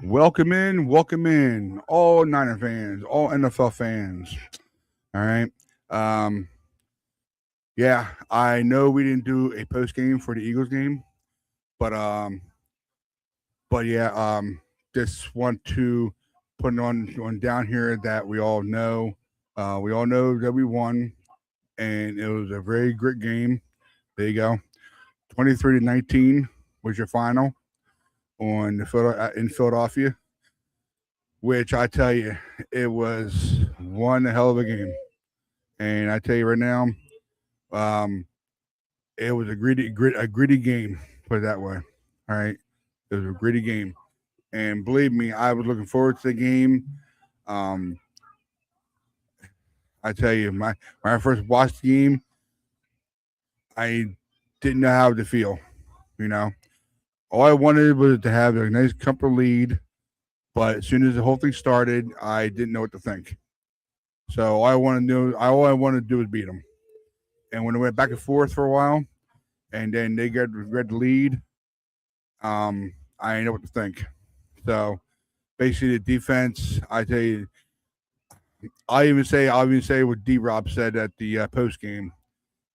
welcome in, all Niner fans, all NFL fans. All right. Um, yeah, I know we didn't do a post game for the Eagles game, but yeah, just want to put it on down here that we all know. We all know that we won, and it was a very great game. There you go. 23-19 was your final on in Philadelphia, which I tell you, it was one hell of a game. And I tell you right now, um, it was a gritty game. Put it that way. All right, it was a gritty game, and believe me, I was looking forward to the game. Um, I tell you, when I first watched the game, I didn't know how to feel. You know, all I wanted was to have a nice, comfortable lead. But as soon as the whole thing started, I didn't know what to think. So all I wanted to do was beat them. And when it went back and forth for a while, and then they got the lead, I didn't know what to think. So basically, the defense, I tell you, I even say what D Rob said at the post game,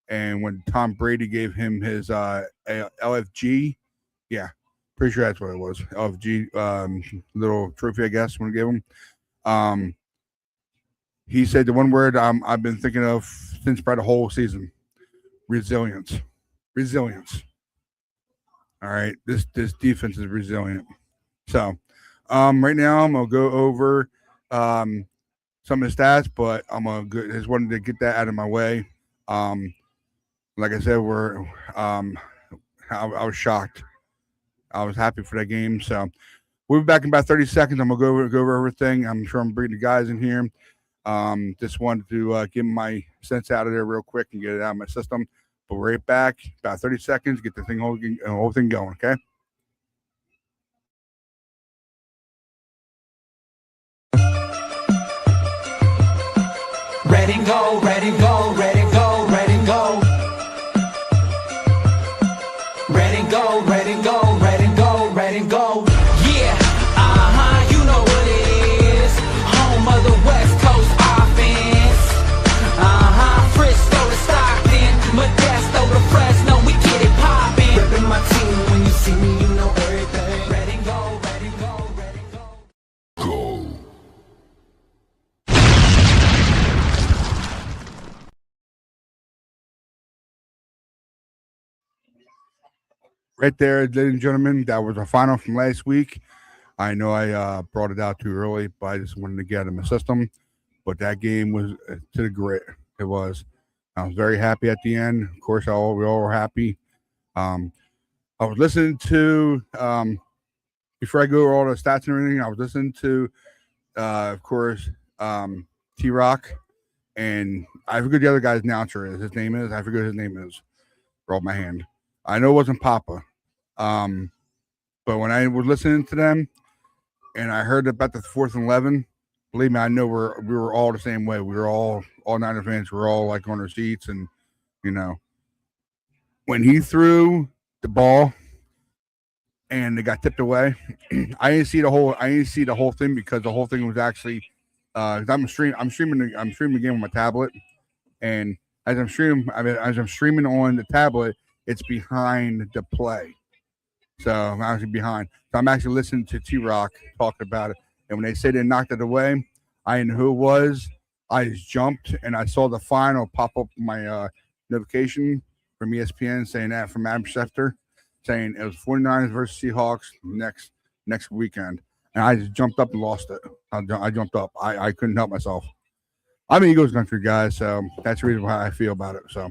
and when Tom Brady gave him his LFG, yeah, pretty sure that's what it was, LFG little trophy, I guess. When I gave him, um, he said the one word I've been thinking of since probably the whole season: resilience. Resilience. All right, this defense is resilient. So, right now I'm gonna go over um, some of the stats, but just wanted to get that out of my way. Um, like I said, I was shocked. I was happy for that game. So we'll be back in about 30 seconds. I'm gonna go over everything. I'm sure I'm bringing the guys in here. Just wanted to get my sense out of there real quick and get it out of my system. But we're right back, about 30 seconds, get the whole thing going. Okay. Ready, go, ready, go, ready, go, ready, go. Ready, go, ready, go, ready, go, ready, go. Yeah, you know what it is. Home of the West Coast offense. Frisco to Stockton, Modesto to Fresno, we get it poppin'. Reppin' my team, when you see me, you know everything. Ready, go, ready, go, ready, go. Go. Right there, ladies and gentlemen, that was our final from last week. I know I brought it out too early, but I just wanted to get it in my system. But that game was to the grit. It was. I was very happy at the end. Of course, we all were happy. Um, I was listening to before I go over all the stats and everything. I was listening to, of course, T Rock, and I forget the other guy's announcer is. His name is. I forget his name is. Rolled my hand. I know it wasn't Papa. Um, but when I was listening to them, and I heard about the 4th and 11, believe me, I know we were all the same way. We were all Niner fans. We were all like on our seats, and you know, when he threw the ball and it got tipped away, I didn't see the whole thing because the whole thing was actually I'm streaming the game on my tablet, and as I'm streaming on the tablet, it's behind the play. So I'm actually behind. So I'm actually listening to T Rock talk about it. And when they said they knocked it away, I didn't know who it was. I just jumped and I saw the final pop up my notification from ESPN saying that from Adam Schefter, saying it was 49ers versus Seahawks next weekend. And I just jumped up and lost it. I jumped up. I couldn't help myself. I'm an Eagles country guy, so that's the reason why I feel about it. So,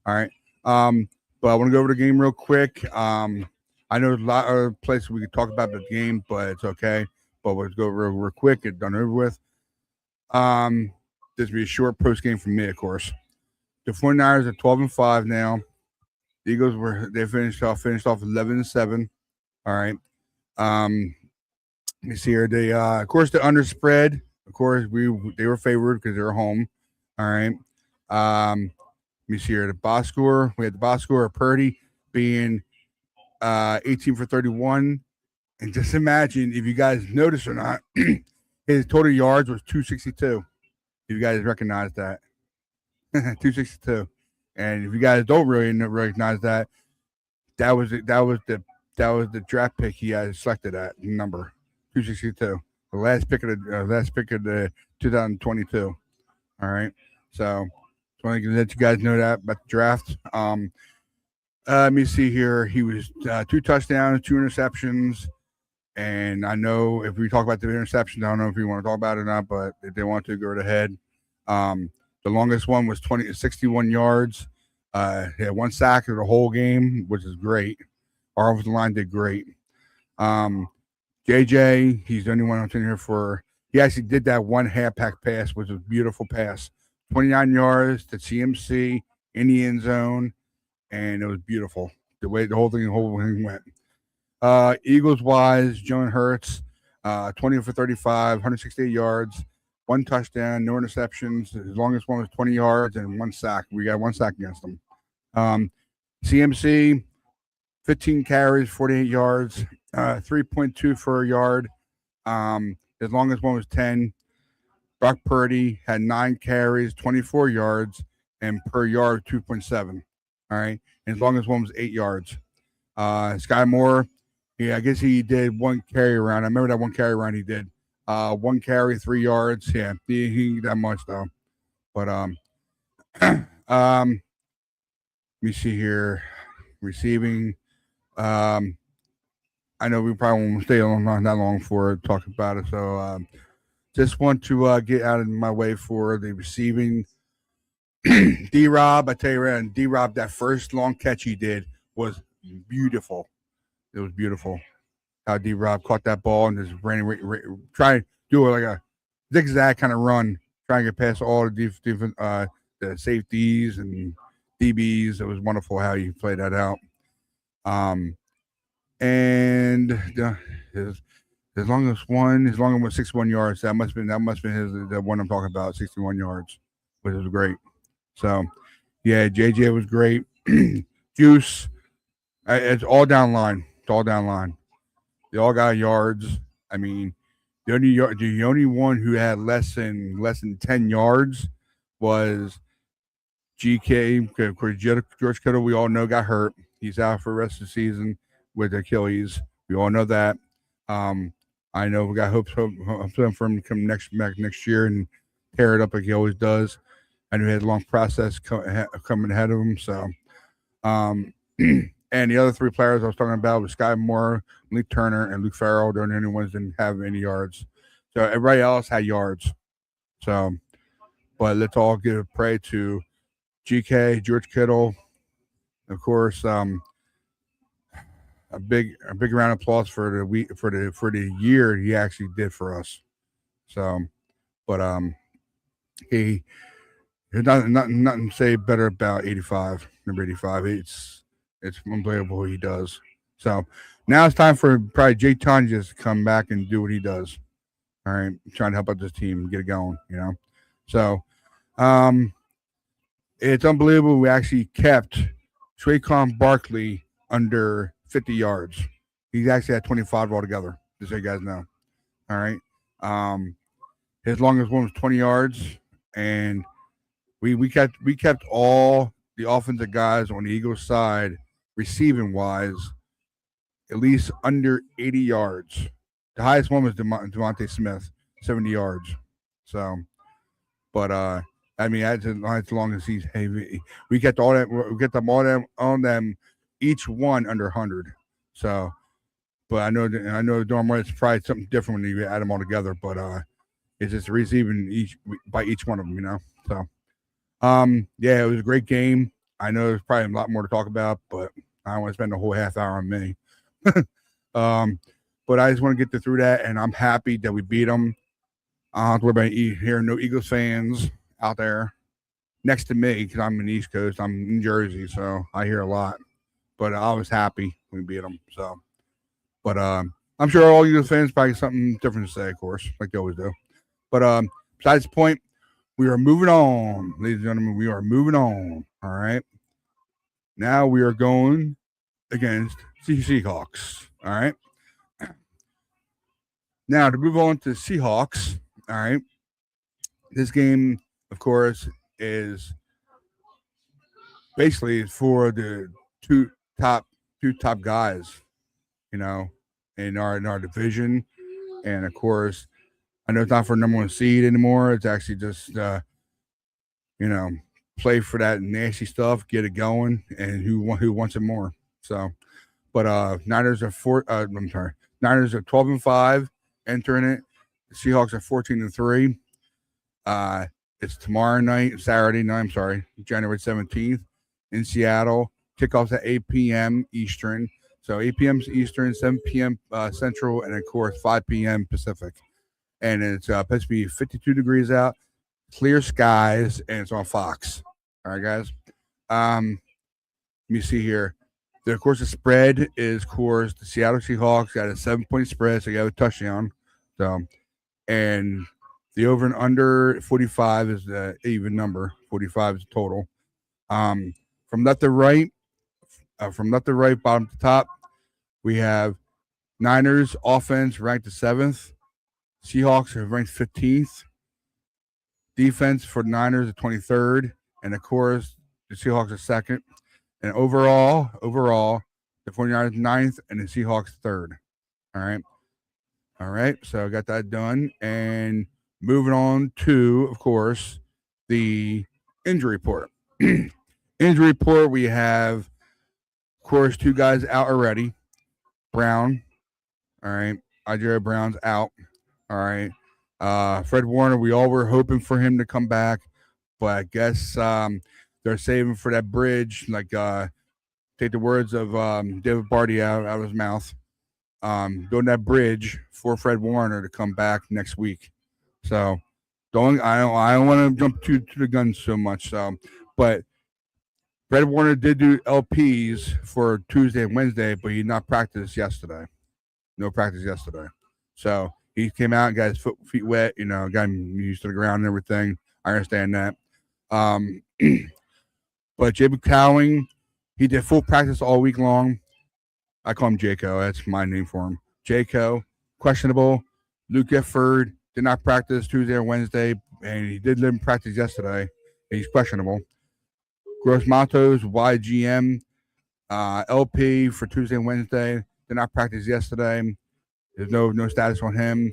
all right. But I want to go over the game real quick. I know there's a lot of places we could talk about the game, but it's okay. But we'll go real quick, get done over with. This will be a short post game from me, of course. The 49ers are 12-5 now. The Eagles finished off 11-7. All right. Let me see here. They of course the under spread. Of course they were favored because they were home. All right. Let me see here. The box score. We had the box score of Purdy being 18 for 31, And just imagine if you guys notice or not, his total yards was 262. If you guys recognize that, 262. And if you guys don't really recognize that, that was the draft pick he had selected at number 262, the last pick of the 2022. All right, so just want to let you guys know that about the draft. Let me see here. He was 2 touchdowns, 2 interceptions. And I know if we talk about the interceptions, I don't know if you want to talk about it or not, but if they want to, go right ahead. The longest one was 61 yards. He had 1 sack of the whole game, which is great. Our offensive line did great. JJ, he's the only one I'm sitting here for. He actually did that one halfback pass, which was a beautiful pass. 29 yards to CMC in the end zone, and it was beautiful. The way the whole thing went. Eagles wise, Jalen Hurts, 20 for 35, 168 yards, 1 touchdown, no interceptions. His longest one was 20 yards and 1 sack. We got 1 sack against him. CMC, 15 carries, 48 yards, 3.2 for a yard. His longest one was 10. Brock Purdy had 9 carries, 24 yards, and per yard 2.7. All right. And his longest one was 8 yards. Sky Moore, I guess he did 1 carry around. I remember that 1 carry around he did. 1 carry, 3 yards. Yeah, he that much though. But let me see here. Receiving. I know we probably won't stay on not that long for talk about it. So just want to get out of my way for the receiving. D-Rob, I tell you right, D-Rob, that first long catch he did was beautiful. It was beautiful how D-Rob caught that ball and just try to do it like a zigzag kind of run, trying to get past all the the safeties and DBs. It was wonderful how he played that out. And his longest one was 61 yards. That must have been his the one I'm talking about, 61 yards, which was great. So yeah, JJ was great. Juice, it's all down line. It's all down line. They all got yards. I mean, the only one who had less than 10 yards was GK. Of course, George Kittle, we all know, got hurt. He's out for the rest of the season with Achilles. We all know that. I know we got hopes for him to come next year and tear it up like he always does. I knew he had a long process coming ahead of him. So, and the other 3 players I was talking about was Sky Moore, Luke Turner, and Luke Farrell. They're the only ones that didn't have any yards. So everybody else had yards. So, but let's all give praise to GK, George Kittle, of course. A big round of applause for the year he actually did for us. So, but there's nothing to say better about 85, number 85. It's unbelievable what he does. So now it's time for probably Jay Tanya to come back and do what he does. All right, trying to help out this team and get it going. So it's unbelievable. We actually kept Traquan Barkley under 50 yards. He's actually at 25 altogether, just so you guys know. All right. His longest one was 20 yards, and we kept all the offensive guys on the Eagles side, receiving wise, at least under 80 yards. The highest one was Devontae Smith, 70 yards. So, but I mean, that's as long as he's heavy. We get all that. We get them all on them. Each one under 100. So, but I know normally it's probably something different when you add them all together. But it's just receiving by each one of them, So, yeah, it was a great game. I know there's probably a lot more to talk about, but I don't want to spend a whole half hour on me. But I just want to get through that, and I'm happy that we beat them. I don't have to worry about hearing no Eagles fans out there next to me because I'm in the East Coast. I'm in Jersey, so I hear a lot. But I was happy when we beat them. So, but I'm sure all Eagles fans probably something different to say, of course, like they always do. But besides the point, we are moving on, ladies and gentlemen. We are moving on. All right. Now we are going against Seahawks. All right. Now to move on to the Seahawks. All right, this game, of course, is basically for the two top guys, in our division, and of course, I know it's not for number one seed anymore. It's actually just play for that nasty stuff, get it going, and who wants it more. So, but Niners are Niners are 12-5 entering it. The Seahawks are 14-3. It's tomorrow night, Saturday night. I'm sorry, January 17th in Seattle. Kickoffs at 8 p.m. Eastern. So 8 p.m. Eastern, 7 p.m. Central, and of course 5 p.m. Pacific. And it's supposed to be 52 degrees out, clear skies, and it's on Fox. All right, guys. Let me see here. Of course, the spread is, of course, the Seattle Seahawks got a 7-point spread, so you have a touchdown. So, and the over and under 45 is the even number. 45 is the total. From left to right, bottom to top, we have Niners offense ranked the 7th. Seahawks are ranked 15th. Defense for the Niners are 23rd. And, of course, the Seahawks are 2nd. And overall, the 49ers 9th and the Seahawks 3rd. All right. So I got that done. And moving on to, of course, the injury report. Injury report, we have, of course, 2 guys out already. Brown. All right. Isaiah Brown's out. All right. Fred Warner, we all were hoping for him to come back, but I guess they're saving for that bridge. Like, take the words of David Barty out of his mouth. Building that bridge for Fred Warner to come back next week. So, I don't want to jump to the gun so much. So, but Fred Warner did do LPs for Tuesday and Wednesday, but he did not practice yesterday. No practice yesterday. So he came out and got his feet wet, got him used to the ground and everything. I understand that. But Jacob Cowing, he did full practice all week long. I call him Jaco. That's my name for him. Jaco, questionable. Luke Gifford did not practice Tuesday or Wednesday, and he did live in practice yesterday. He's questionable. Gross Matos, YGM, LP for Tuesday and Wednesday. Did not practice yesterday. There's no status on him.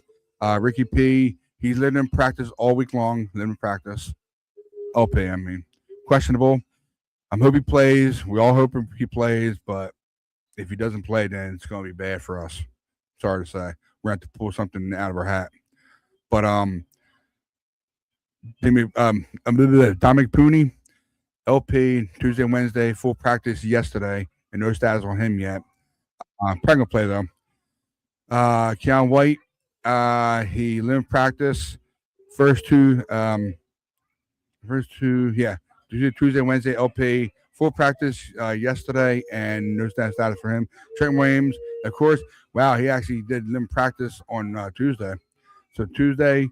Ricky P, he's lived in practice all week long. Lived in practice. LP, I mean. Questionable. I'm hoping he plays. We all hope he plays, but if he doesn't play, then it's going to be bad for us. Sorry to say. We're going to have to pull something out of our hat. But Dominic Pooney, LP, Tuesday and Wednesday, full practice yesterday, and no status on him yet. Probably going to play, though. Keon White, he lived in practice. First two, Tuesday, Wednesday, LP, full practice yesterday, and no status for him. Trent Williams, of course, wow, he actually did live in practice on Tuesday. So Tuesday,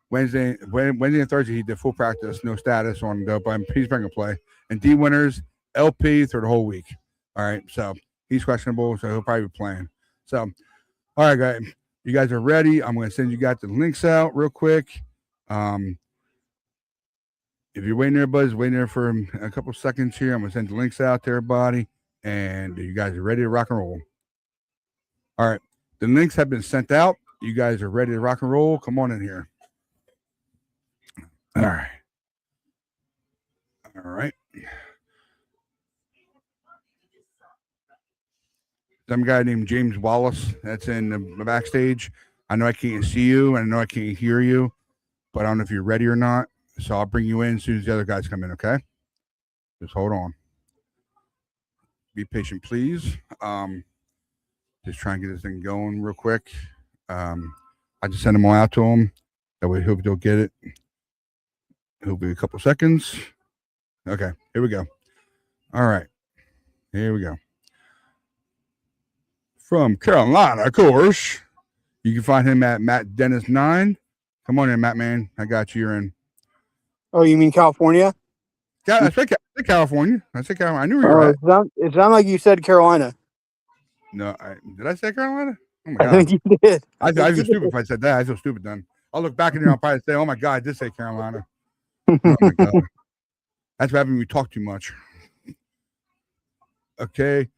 Wednesday and Thursday, he did full practice, no status on the, but he's going to play. And D Winners, LP through the whole week. All right, so he's questionable, so he'll probably be playing. So, all right, guys, you guys are ready. I'm going to send you guys the links out real quick. If you're waiting there, buddies, waiting there for a couple seconds here. I'm going to send the links out to everybody, and you guys are ready to rock and roll. All right, the links have been sent out. You guys are ready to rock and roll. Come on in here. All right. All right. Some guy named James Wallace that's in the backstage. I know I can't see you, and I know I can't hear you, but I don't know if you're ready or not. So I'll bring you in as soon as the other guys come in, okay? Just hold on. Be patient, please. Just try and get this thing going real quick. I just send them all out to them. That way, hope they'll get it. It'll be a couple seconds. Okay, here we go. All right, here we go. From Carolina, of course. You can find him at Matt Dennis 9. Come on in, Matt, man. I got you. You're in. Oh, you mean California? Yeah, I said California. I said Carolina. I knew you were right. It sounded like you said Carolina. No, did I say Carolina? Oh my I god. think you did. I think feel you stupid if I said that. I feel stupid then. I'll look back in there. I'll probably say, "Oh my god, I did say Carolina." Oh my god. That's what happens when we talk too much. Okay.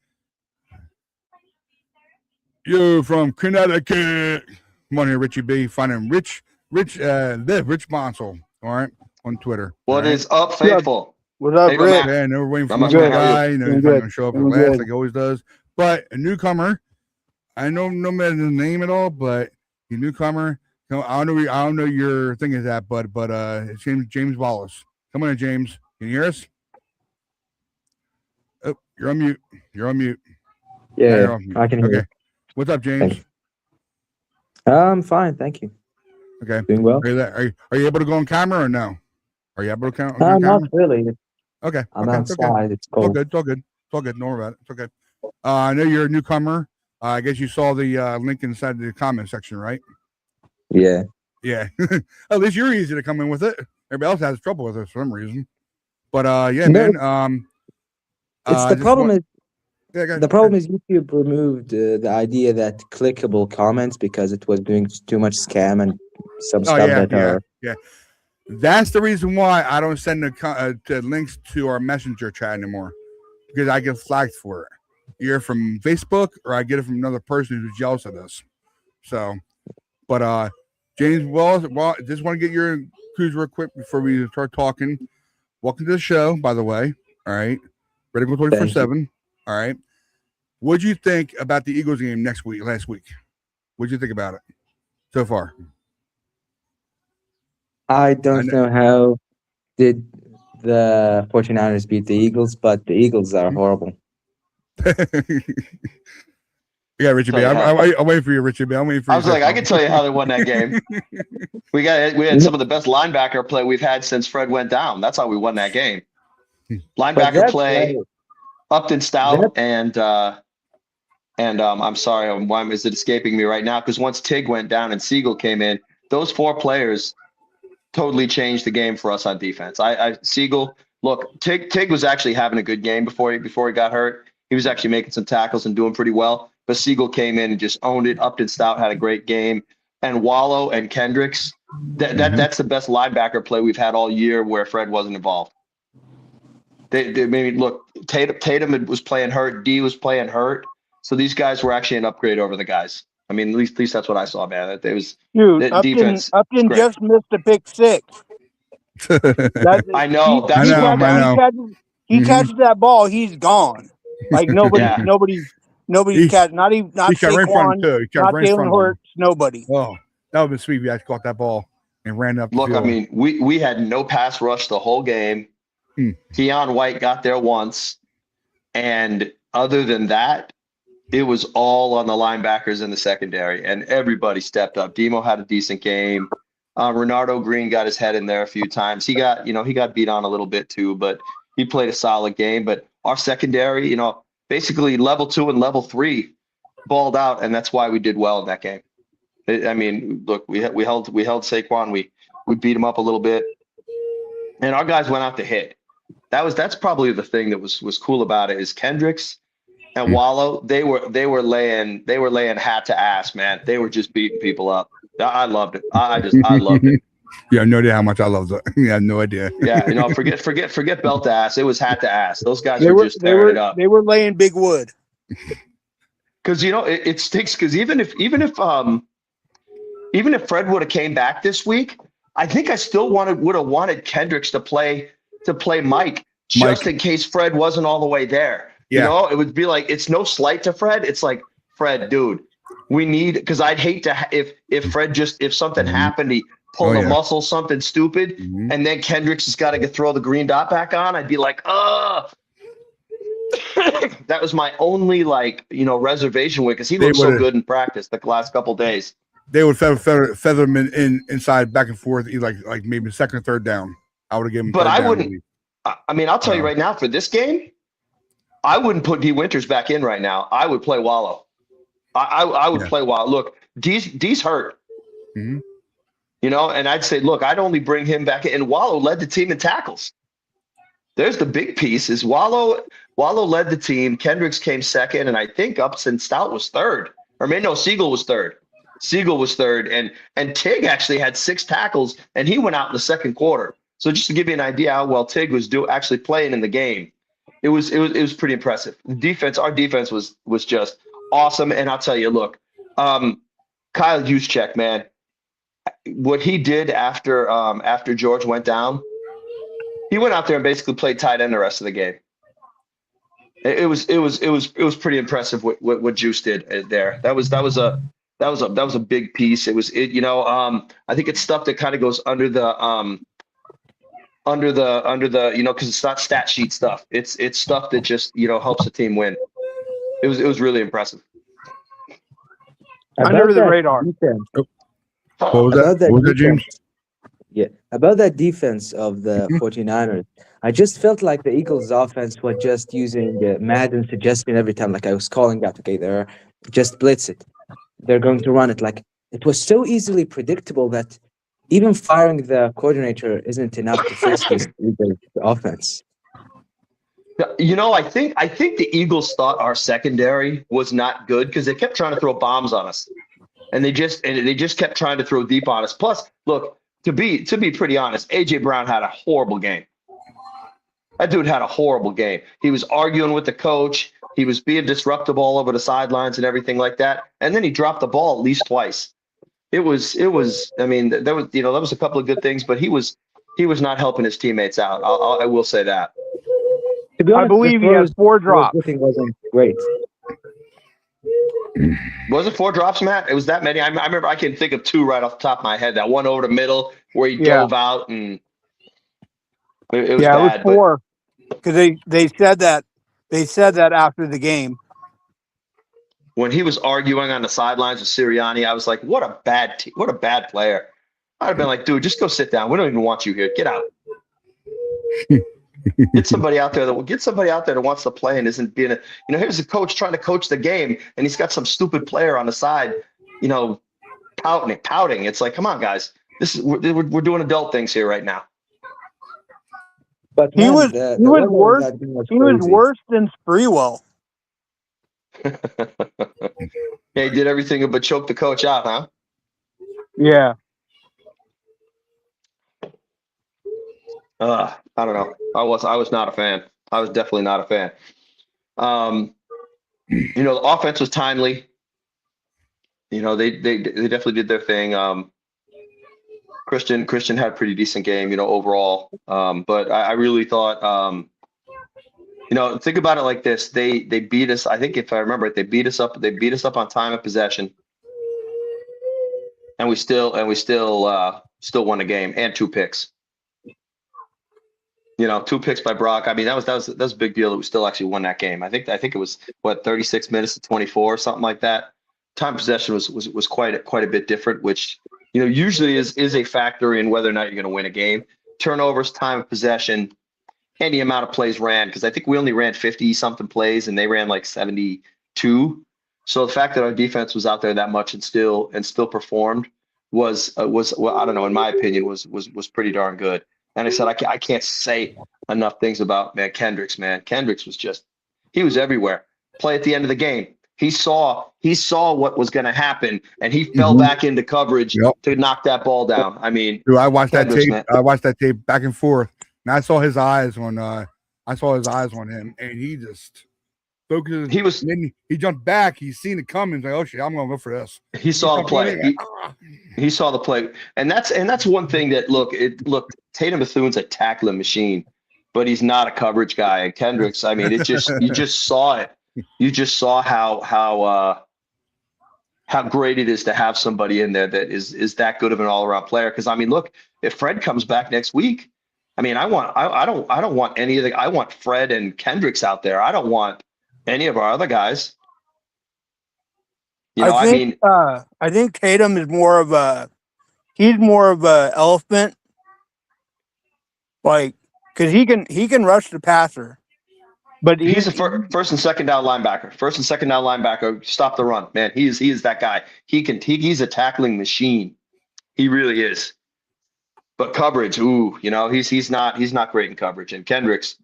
You from Connecticut. Come on here, Richie B. Finding Rich Bonsall. All right. On Twitter. What all is up, What's up? faithful? What's up, Hey, go, Rick? Matt. right? And we're waiting for Not my much, man. How are you? guy. You know, Doing he's not good. gonna show up at Doing last good. like he always does. But a newcomer. I don't know his name at all, but the newcomer. No, I don't know your thing is that, but it's James Wallace. Come on in, James. Can you hear us? Oh, you're on mute. You're on mute. Now Yeah, you're off mute. I can hear Okay. you. What's up, James? I'm fine, thank you. Okay. Doing well. Are you able to go on camera or no? Are you able to go on camera? Not really. Okay. I'm okay. It's okay. outside. It's It's all cold. good. It's all good. It's all good. Don't worry about it. It's okay. I know you're a newcomer. I guess you saw the link inside the comment section, right? Yeah. Yeah. At least you're easy to come in with it. Everybody else has trouble with it for some reason. But yeah, No, man. It's the problem is yeah, the problem is YouTube removed the idea that clickable comments because it was doing too much scam and some stuff that are. Yeah. That's the reason why I don't send the links to our messenger chat anymore, because I get flagged for it. Either from Facebook or I get it from another person who's jealous of this. So, but James, well, just want to get your clues real quick before we start talking. Welcome to the show, by the way. All right, ready to go 24/7. All right. What'd you think about the Eagles game last week? What'd you think about it so far? I don't know how did the 49ers beat the Eagles, but the Eagles are horrible. Yeah, Richie B. I'm waiting for you, Richie B. I'm waiting for you. I was like, I can tell you how they won that game. We had some of the best linebacker play we've had since Fred went down. That's how we won that game. Linebacker play, Upton Stout, and I'm sorry, why is it escaping me right now? Because once Tig went down and Siegel came in, those four players totally changed the game for us on defense. Siegel, look, Tig was actually having a good game before he got hurt. He was actually making some tackles and doing pretty well. But Siegel came in and just owned it. Upton Stout had a great game. And Wallow and Kendricks, that's the best linebacker play we've had all year where Fred wasn't involved. They maybe look, Tatum was playing hurt, D was playing hurt. So these guys were actually an upgrade over the guys. I mean, at least that's what I saw, man. It was defense. Upton just missed a pick six. I know. He catches that ball, he's gone. Like nobody catch. Not Saquon, not Jalen Hurts. Nobody. Oh, that would have been sweet if you actually caught that ball and ran up. Look, I mean, we had no pass rush the whole game. Keon White got there once, and other than that, it was all on the linebackers in the secondary, and everybody stepped up. Demo had a decent game. Renardo Green got his head in there a few times. He got beat on a little bit too, but he played a solid game. But our secondary, basically level 2 and level 3 balled out, and that's why we did well in that game. I mean, look, we held Saquon. We beat him up a little bit, and our guys went out to hit. That's probably the thing that was cool about it is Kendricks and Wallow. They were laying hat to ass, man. They were just beating people up. I loved it. I loved it. You have no idea how much I love that. You have no idea. Yeah, forget belt to ass. It was hat to ass. Those guys were just tearing it up. They were laying big wood. Because it stinks. Because even if Fred would have came back this week, I think I still would have wanted Kendricks to play Mike in case Fred wasn't all the way there. Yeah. It would be like, it's no slight to Fred. It's like, Fred, dude, we need, because I'd hate to if Fred if something happened, he pulled a muscle, something stupid, and then Kendricks has got to throw the green dot back on. I'd be like, that was my only reservation with, because he looked so good in practice the last couple of days. They would feather him inside back and forth, like maybe second or third down. I would have given him. But I wouldn't. I mean, I'll tell you right now, for this game, I wouldn't put D Winters back in right now. I would play Wallow. I would play Wallow. Look, D's hurt. Mm-hmm. And I'd say, look, I'd only bring him back in. And Wallow led the team in tackles. There's the big piece is Wallow led the team. Kendricks came second, and I think Upton Stout was third. Or maybe no, Siegel was third. Siegel was third, and Tig actually had 6 tackles, and he went out in the second quarter. So just to give you an idea how well Tig was actually playing in the game, it was pretty impressive. Our defense was just awesome. And I'll tell you, look, Kyle Juszczyk, man, what he did after George went down, he went out there and basically played tight end the rest of the game. It was pretty impressive what Juice did there. That was a big piece. I think it's stuff that kind of goes under the because it's not stat sheet stuff. It's stuff that just helps the team win. It was really impressive. Under the radar. What was that, James? Yeah, about that defense of the 49ers, I just felt like the Eagles' offense was just using Madden suggestion every time. Like I was calling out, okay, they're just blitz it. They're going to run it. Like it was so easily predictable that even firing the coordinator isn't enough to fix this Eagles offense. I think the Eagles thought our secondary was not good because they kept trying to throw bombs on us, and they just kept trying to throw deep on us. Plus, look, to be pretty honest, AJ Brown had a horrible game. That dude had a horrible game. He was arguing with the coach. He was being disruptive all over the sidelines and everything like that. And then he dropped the ball at least twice. It was. I mean, there was a couple of good things, but he was not helping his teammates out. I will say that. To be honest, I believe he has 4 drops. Everything wasn't great. Was it 4 drops, Matt? It was that many. I remember. I can think of 2 right off the top of my head. That one over the middle where he dove out, and it was bad. It was 4 because they said that after the game. When he was arguing on the sidelines with Sirianni, I was like, "What a bad player." I'd have been like, "Dude, just go sit down. We don't even want you here. Get out." Get somebody out there that wants to play and isn't being here's a coach trying to coach the game, and he's got some stupid player on the side, pouting. It's like, come on, guys, we're doing adult things here right now. But he was worse. He was worse than Sprewell. He did everything but choke the coach out, huh? Yeah. I don't know. I was not a fan. I was definitely not a fan. The offense was timely. They definitely did their thing. Christian had a pretty decent game, overall. But I really thought, think about it like this. They beat us. I think if I remember it, they beat us up on time of possession, and we still won the game and 2 picks. 2 picks by Brock. I mean, that was a big deal that we still actually won that game. I think it was 36 minutes to 24, something like that. Time possession was quite a bit different, which usually is a factor in whether or not you're going to win a game. Turnovers, time of possession, and the amount of plays ran, because I think we only ran 50 something plays and they ran like 72. So the fact that our defense was out there that much and still performed was I don't know, in my opinion, was pretty darn good. And I said, I can't say enough things about Kendricks, man. Kendricks he was everywhere. Play at the end of the game. He saw what was going to happen, and he fell back into coverage to knock that ball down. I mean, dude, I watched that tape. I watched that tape back and forth, and I saw his eyes on him, and he just focused. He jumped back. He's seen it coming. He's like, oh shit, I'm going to go for this. He saw the play. He saw the play, and that's one thing that look. Tatum Bethune's a tackling machine, but he's not a coverage guy. And Kendricks, I mean, you just saw it. You just saw how great it is to have somebody in there that is that good of an all-around player. Because I mean, look, if Fred comes back next week, I mean, I don't want any of the. I want Fred and Kendricks out there. I don't want any of our other guys. I think Tatum is more of a elephant, like because he can rush the passer, but he's a first and second down linebacker. First and second down linebacker, stop the run, man. He is that guy. He's a tackling machine. He really is. But coverage, he's not great in coverage. And Kendricks,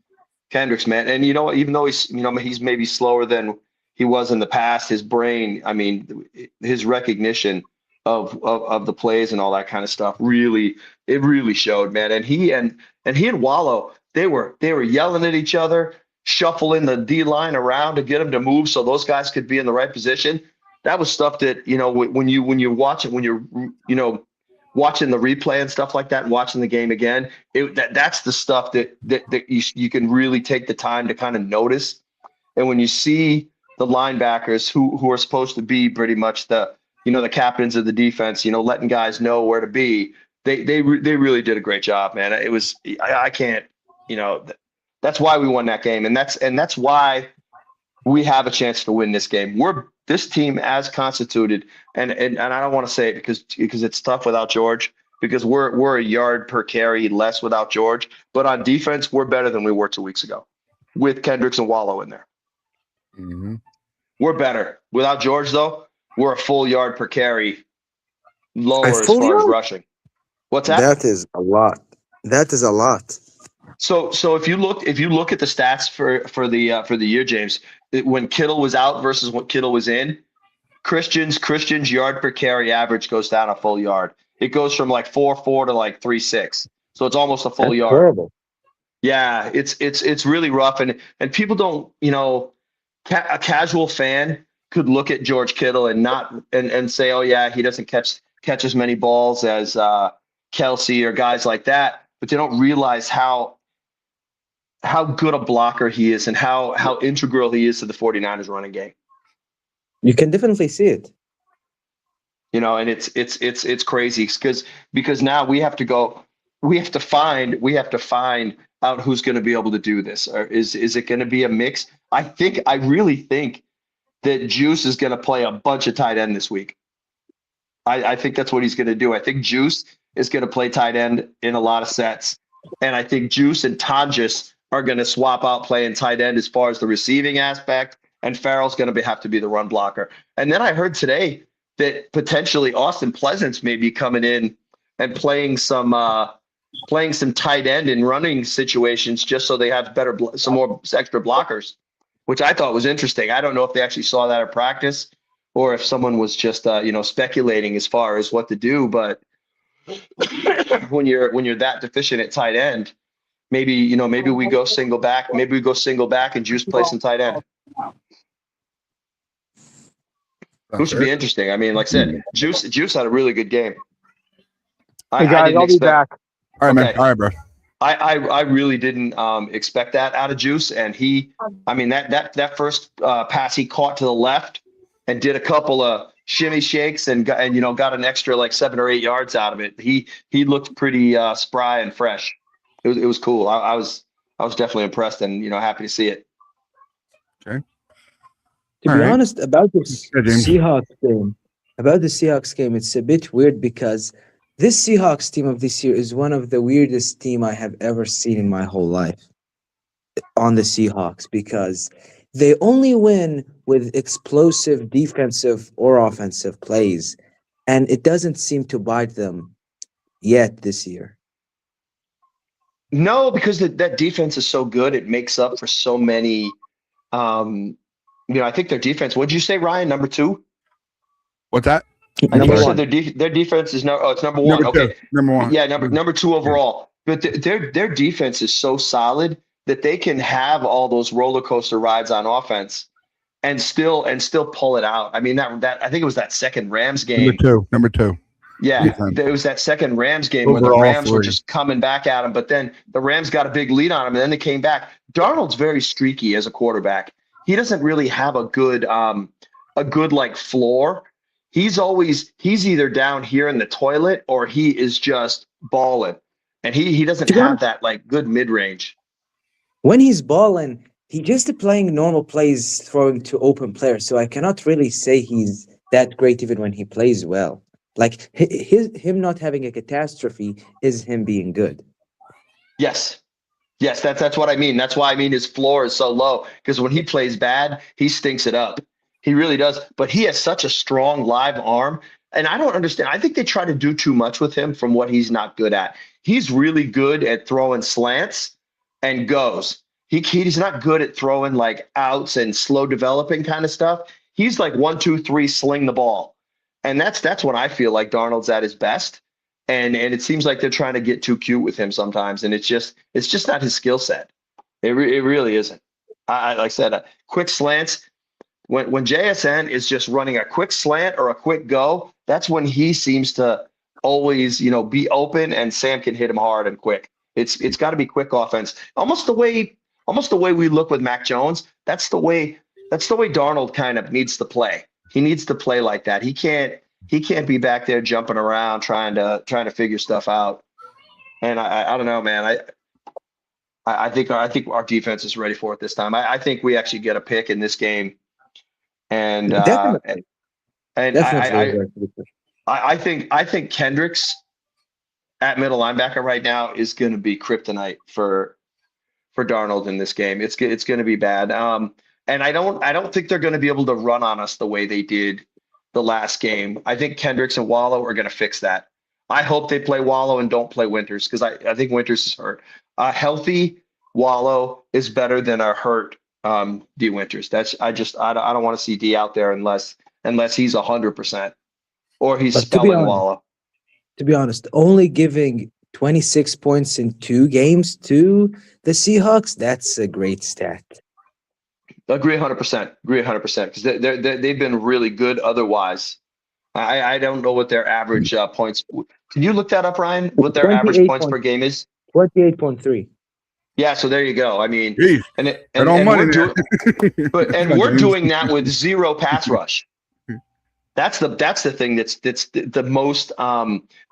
man, and even though he's maybe slower than he was in the past. His brain, I mean, his recognition of the plays and all that kind of stuff really showed, man. And he and Wallow, they were yelling at each other, shuffling the D line around to get them to move so those guys could be in the right position. That was stuff that, you know, when you watch it, when you're, you know, watching the replay and stuff like that and watching the game again, that's the stuff that you can really take the time to kind of notice. And when you see the linebackers who are supposed to be pretty much the, you know, the captains of the defense, you know, letting guys know where to be, they really did a great job, man. It was, I can't, you know, that's why we won that game. And that's why we have a chance to win this game. This team as constituted, and I don't want to say it because it's tough without George, because we're a yard per carry less without George, but on defense, we're better than we were 2 weeks ago with Kendricks and Wallow in there. Mm-hmm. We're better. Without George, though, we're a full yard per carry lower as far as rushing. What's that? That is a lot. That is a lot. So if you look at the stats for the year, James, when Kittle was out versus when Kittle was in, Christian's yard per carry average goes down a full yard. It goes from like 4.4 to like 3.6. So it's almost a full That's yard. horrible. Yeah, it's really rough, and people don't, you know, a casual fan could look at George Kittle and not and say, oh yeah, he doesn't catch as many balls as Kelsey or guys like that, but they don't realize how good a blocker he is and how integral he is to the 49ers running game. You can definitely see it. You know, and it's crazy because now we have to find out who's going to be able to do this. Or is it going to be a mix? I really think that Juice is going to play a bunch of tight end this week. I think that's what he's going to do. I think Juice is going to play tight end in a lot of sets. And I think Juice and Tonjes are going to swap out playing tight end as far as the receiving aspect. And Farrell's going to have to be the run blocker. And then I heard today that potentially Austin Pleasance may be coming in and playing some tight end in running situations just so they have some more extra blockers, which I thought was interesting. I don't know if they actually saw that at practice or if someone was just speculating as far as what to do. But when you're that deficient at tight end, maybe we go single back. Maybe we go single back and Juice play some tight end. Which should be interesting. I mean, like I said, Juice had a really good game. Hey guys, I'll be back. All right, man. All right, bro. I really didn't expect that out of Juice, and that first pass he caught to the left and did a couple of shimmy shakes and got an extra like 7 or 8 yards out of it. He looked pretty spry and fresh. It was cool. I was definitely impressed and happy to see it. Okay. To be honest, about this Seahawks game, it's a bit weird because this Seahawks team of this year is one of the weirdest team I have ever seen in my whole life on the Seahawks, because they only win with explosive defensive or offensive plays, and it doesn't seem to bite them yet this year. No, because that defense is so good. It makes up for so many. I think their defense. What did you say, Ryan? Number 2? What's that? I think you said their defense is it's number 1. Okay, number 1. Yeah, number 2 overall. But their defense is so solid that they can have all those roller coaster rides on offense and still pull it out. I mean, that I think it was that second Rams game. Number two. Yeah, it was that second Rams game where the Rams were just coming back at him, but then the Rams got a big lead on him, and then they came back. Darnold's very streaky as a quarterback. He doesn't really have a good like floor. He's either down here in the toilet or he is just balling, and he doesn't have that like good mid range. When he's balling, he's just playing normal plays, throwing to open players. So I cannot really say he's that great even when he plays well. Like him not having a catastrophe is him being good. Yes, that's what I mean. That's why I mean his floor is so low, because when he plays bad, he stinks it up. He really does. But he has such a strong live arm, and I don't understand. I think they try to do too much with him from what he's not good at. He's really good at throwing slants and goes. he's not good at throwing like outs and slow developing kind of stuff. He's like 1, 2, 3, sling the ball. And that's when I feel like Darnold's at his best. And it seems like they're trying to get too cute with him sometimes. And it's just not his skill set. It really isn't. Like I said, quick slants. When JSN is just running a quick slant or a quick go, that's when he seems to always, be open and Sam can hit him hard and quick. It's got to be quick offense. Almost the way we look with Mac Jones. That's the way Darnold kind of needs to play. He needs to play like that. He can't be back there jumping around trying to figure stuff out. And I don't know, man. I think our defense is ready for it this time. I think we actually get a pick in this game. And Definitely. I think Kendricks at middle linebacker right now is going to be kryptonite for Darnold in this game. It's going to be bad. And I don't think they're going to be able to run on us the way they did the last game. I think Kendricks and Wallow are going to fix that. I hope they play Wallow and don't play Winters because I think Winters is hurt. A healthy Wallow is better than a hurt D Winters. I don't want to see D out there unless he's 100% or he's spelling Wallow. To be honest, only giving 26 points in 2 games to the Seahawks, that's a great stat. Agree 100%. Because they've been really good otherwise. I don't know what their average points. Can you look that up, Ryan? What their average points per game is? 28.3. Yeah, so there you go. I mean, Jeez, we're doing that with 0 pass rush. That's the thing that's the most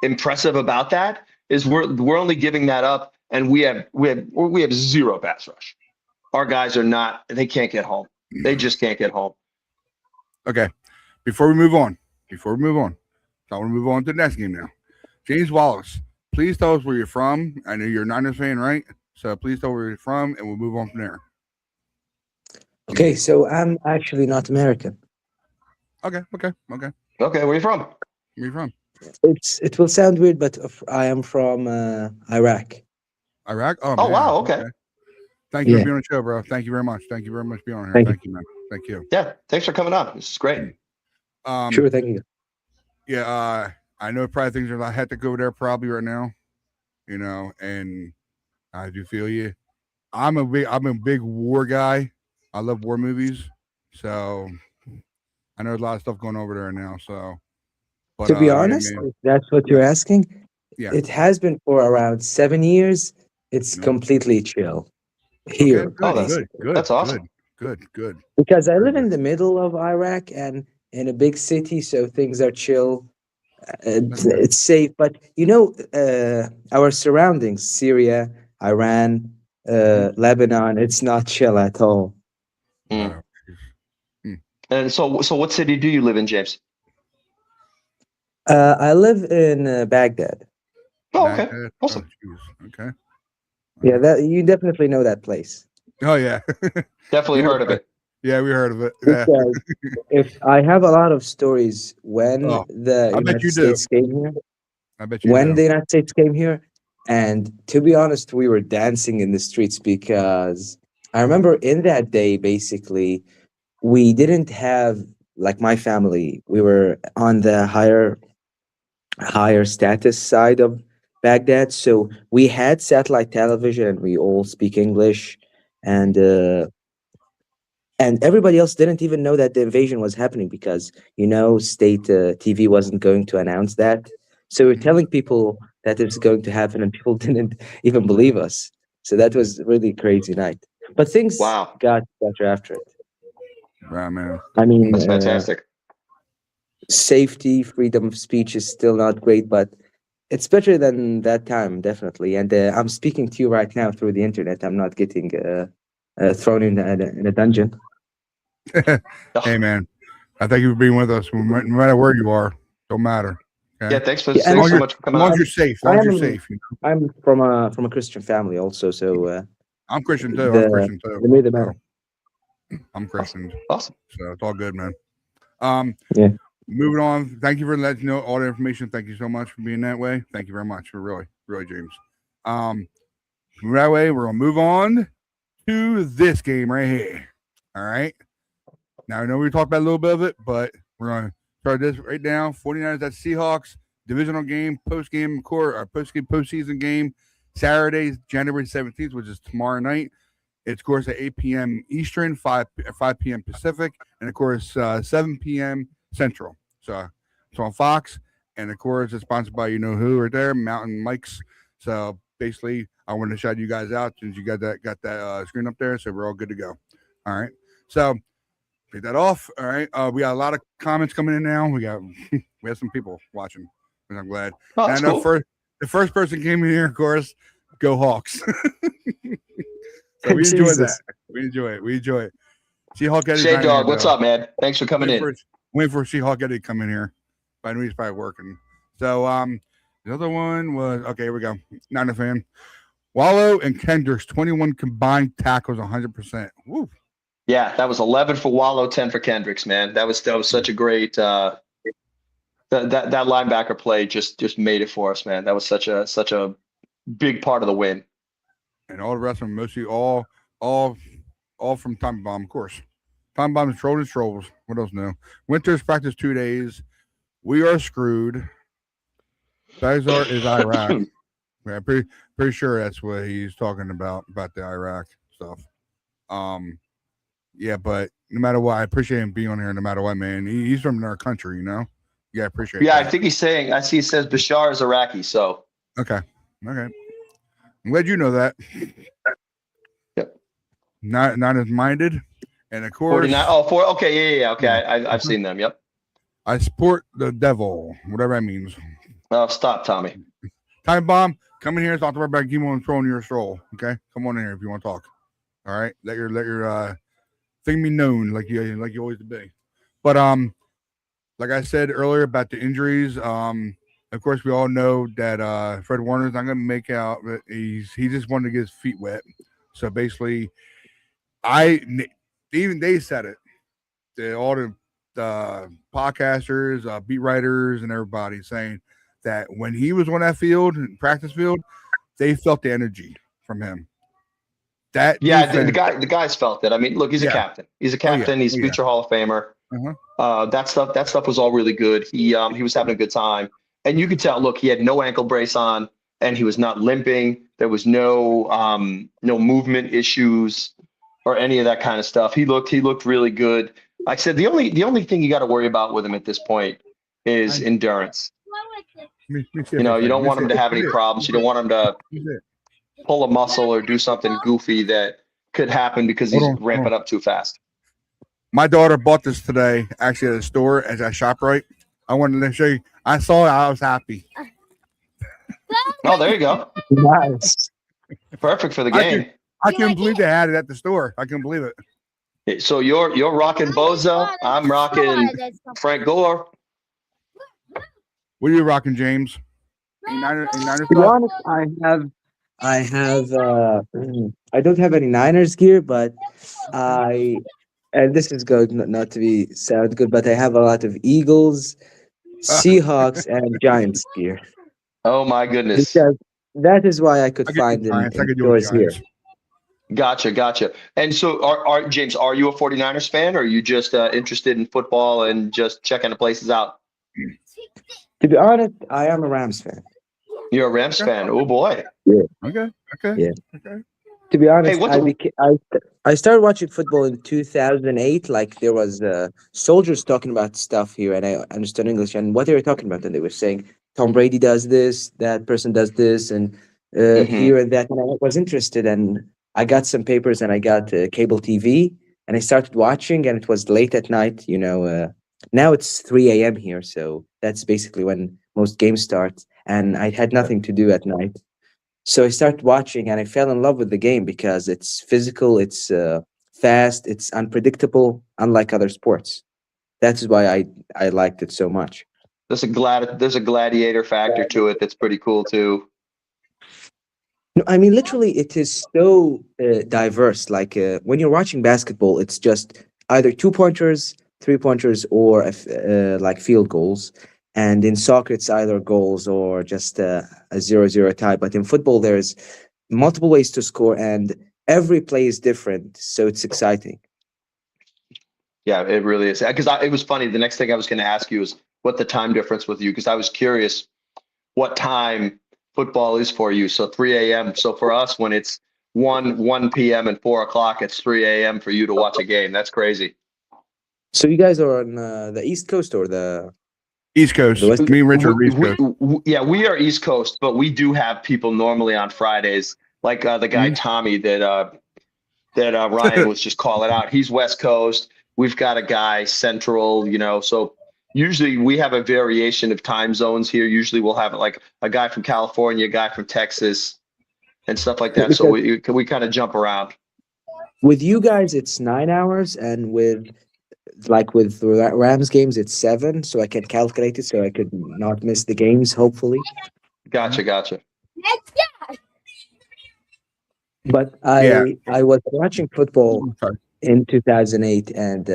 impressive about that is we're only giving that up, and we have 0 pass rush. Our guys they can't get home. They just can't get home. Okay. Before we move on, I want to move on to the next game now. James Wallace, please tell us where you're from. I know you're a Niners fan, right? So please tell us where you're from, and we'll move on from there. Okay, so I'm actually not American. Okay. Okay, where are you from? Where are you from? It will sound weird, but I am from Iraq. Iraq? Oh, wow, okay. Thank you for being on the show, bro. Thank you very much. Thank you very much for being on here. Thank you, man. Thank you. Yeah, thanks for coming on. This is great. Sure, thank you. Yeah, I know probably things are hectic over there probably right now, and I do feel you. I'm a big war guy. I love war movies, so I know there's a lot of stuff going over there now. So, but, to be honest, if that's what you're asking. Yeah, it has been for around 7 years. It's completely chill here. Okay, good. That's awesome. Good. Because I live in the middle of Iraq and in a big city, so things are chill. It's safe, but our surroundings, Syria, Iran, Lebanon, it's not chill at all. And so what city do you live in, James? I live in Baghdad. Oh, okay. Baghdad? Awesome. Oh, okay. Yeah, that you definitely know that place. Oh yeah. Definitely heard of it. Yeah, we heard of it. Yeah. If I have a lot of stories when the United States came here. I bet you when the United States came here, and to be honest, we were dancing in the streets because I remember in that day, basically, we didn't have, like my family, we were on the higher status side of Baghdad, so we had satellite television and we all speak English, and everybody else didn't even know that the invasion was happening because state TV wasn't going to announce that. So we're telling people that it's going to happen, and people didn't even believe us. So that was really crazy night. But things got better after it. Wow, man. I mean, that's fantastic. Safety, freedom of speech is still not great, but it's better than that time, definitely. And I'm speaking to you right now through the internet. I'm not getting thrown in a dungeon. Hey, man. I thank you for being with us. No matter where you are, don't matter. Okay? Yeah, thanks so much for coming on. As long as you're safe. You're safe. I'm from a Christian family also, so I'm Christian too. I'm Christian. Awesome. So it's all good, man. Yeah. Moving on. Thank you for letting know all the information. Thank you so much for being that way. Thank you very much for really, James. From that way, we're gonna move on to this game right here. All right. Now I know we talked about a little bit of it, but we're gonna start this right now. 49ers at Seahawks divisional game, postseason game, Saturday, January 17th, which is tomorrow night. It's of course at 8 p.m. Eastern, 5 p.m. Pacific, and of course 7 p.m. Central. So it's on Fox, and of course it's sponsored by you know who right there, Mountain Mikes. So basically, I wanted to shout you guys out since you got that screen up there, so we're all good to go. All right, so take that off. All right, we got a lot of comments coming in now. We have some people watching, and I'm glad. Oh, and I know cool. the first person came in here, of course, go Hawks. So we enjoy that. We enjoy it. Seahawk Eddie. Shade Dog, what's up, man? Thanks for coming in. Waiting for Seahawk Eddie to come in here. But I know he's probably working. So the other one was okay, here we go. Not a fan. Wallow and Kendricks, 21 combined tackles, 100%. Woo. Yeah, that was 11 for Wallow, 10 for Kendricks, man. That was such a great that linebacker play just made it for us, man. That was such a big part of the win. And all the rest of them, mostly all from Time Bomb, of course. Time Bomb is trolls. What else now? Winters practice 2 days. We are screwed. Cesar is Iraq. Yeah, I'm pretty sure that's what he's talking about the Iraq stuff. Yeah, but no matter what, I appreciate him being on here no matter what, man. He's from our country, you know? Yeah, I appreciate Yeah, that. I think he's saying, I see he says Bashar is Iraqi, so. Okay. I'm glad you know that. Yep. Not as minded. And of course, 49. Okay, yeah. Okay, I've seen them. Yep. I support the devil, whatever that means. Oh, stop, Tommy. Time Bomb, come in here and talk to about Gimo and throwing your stroll. Okay, come on in here if you want to talk. All right, let your thing be known like you always be. But like I said earlier about the injuries, of course we all know that Fred Warner's not going to make out. But he just wanted to get his feet wet. So basically, they said it. All the podcasters, beat writers, and everybody saying that when he was on that field, practice field, they felt the energy from him. The guys felt it. I mean, look, he's a captain. He's a captain. He's a future Hall of Famer. That stuff was all really good. He was having a good time, and you could tell. Look, he had no ankle brace on, and he was not limping. There was no movement issues or any of that kind of stuff. He looked really good. Like I said, the only thing you got to worry about with him at this point is endurance. You don't want him to have any problems. You don't want him to pull a muscle or do something goofy that could happen because he's ramping up too fast. My daughter bought this today, actually at a store as I ShopRite. I wanted to show you. I saw it. I was happy. Oh, there you go. Nice. Perfect for the game. I can't believe they had it at the store. I can't believe it. So you're rocking Boza. I'm rocking Frank Gore. What are you rocking, James? To be honest, I don't have any Niners gear, but and this is good, not to sound good, but I have a lot of Eagles, Seahawks, and Giants gear. Oh my goodness! Because that is why I could find in stores here. Gotcha. And so, James, are you a 49ers fan, or are you just interested in football and just checking the places out? To be honest, I am a Rams fan. You're a Rams fan. Oh boy. Yeah. Okay. Yeah. To be honest, Hey, I started watching football in 2008. Like there was soldiers talking about stuff here, and I understood English. And what they were talking about, and they were saying Tom Brady does this, that person does this, and here and that. And I was interested, and I got some papers, and I got cable TV, and I started watching, and it was late at night. Now it's 3 a.m. here, so that's basically when most games start. And I had nothing to do at night. So I started watching, and I fell in love with the game because it's physical, it's fast, it's unpredictable, unlike other sports. That's why I liked it so much. There's a gladiator factor to it that's pretty cool too. No, I mean, literally, it is so diverse. Like when you're watching basketball, it's just either 2-pointers, 3-pointers, or like field goals. And in soccer, it's either goals or just a 0-0 tie. But in football, there's multiple ways to score, and every play is different, so it's exciting. Yeah, it really is. Because it was funny. The next thing I was going to ask you is what the time difference with you, because I was curious what time football is for you. So 3 a.m. So for us, when it's 1 p.m. and 4 o'clock, it's 3 a.m. for you to watch a game. That's crazy. So you guys are on the East Coast or the East Coast. The West? Me and Richard are East Coast. Yeah, we are East Coast, but we do have people normally on Fridays, like the guy Tommy that Ryan was just calling out. He's West Coast. We've got a guy Central, so usually we have a variation of time zones here. Usually we'll have like a guy from California, a guy from Texas, and stuff like that. So we kind of jump around. With you guys, it's 9 hours, and with Rams games, it's 7. So I can calculate it, so I could not miss the games. Hopefully. Gotcha. But I was watching football in 2008, and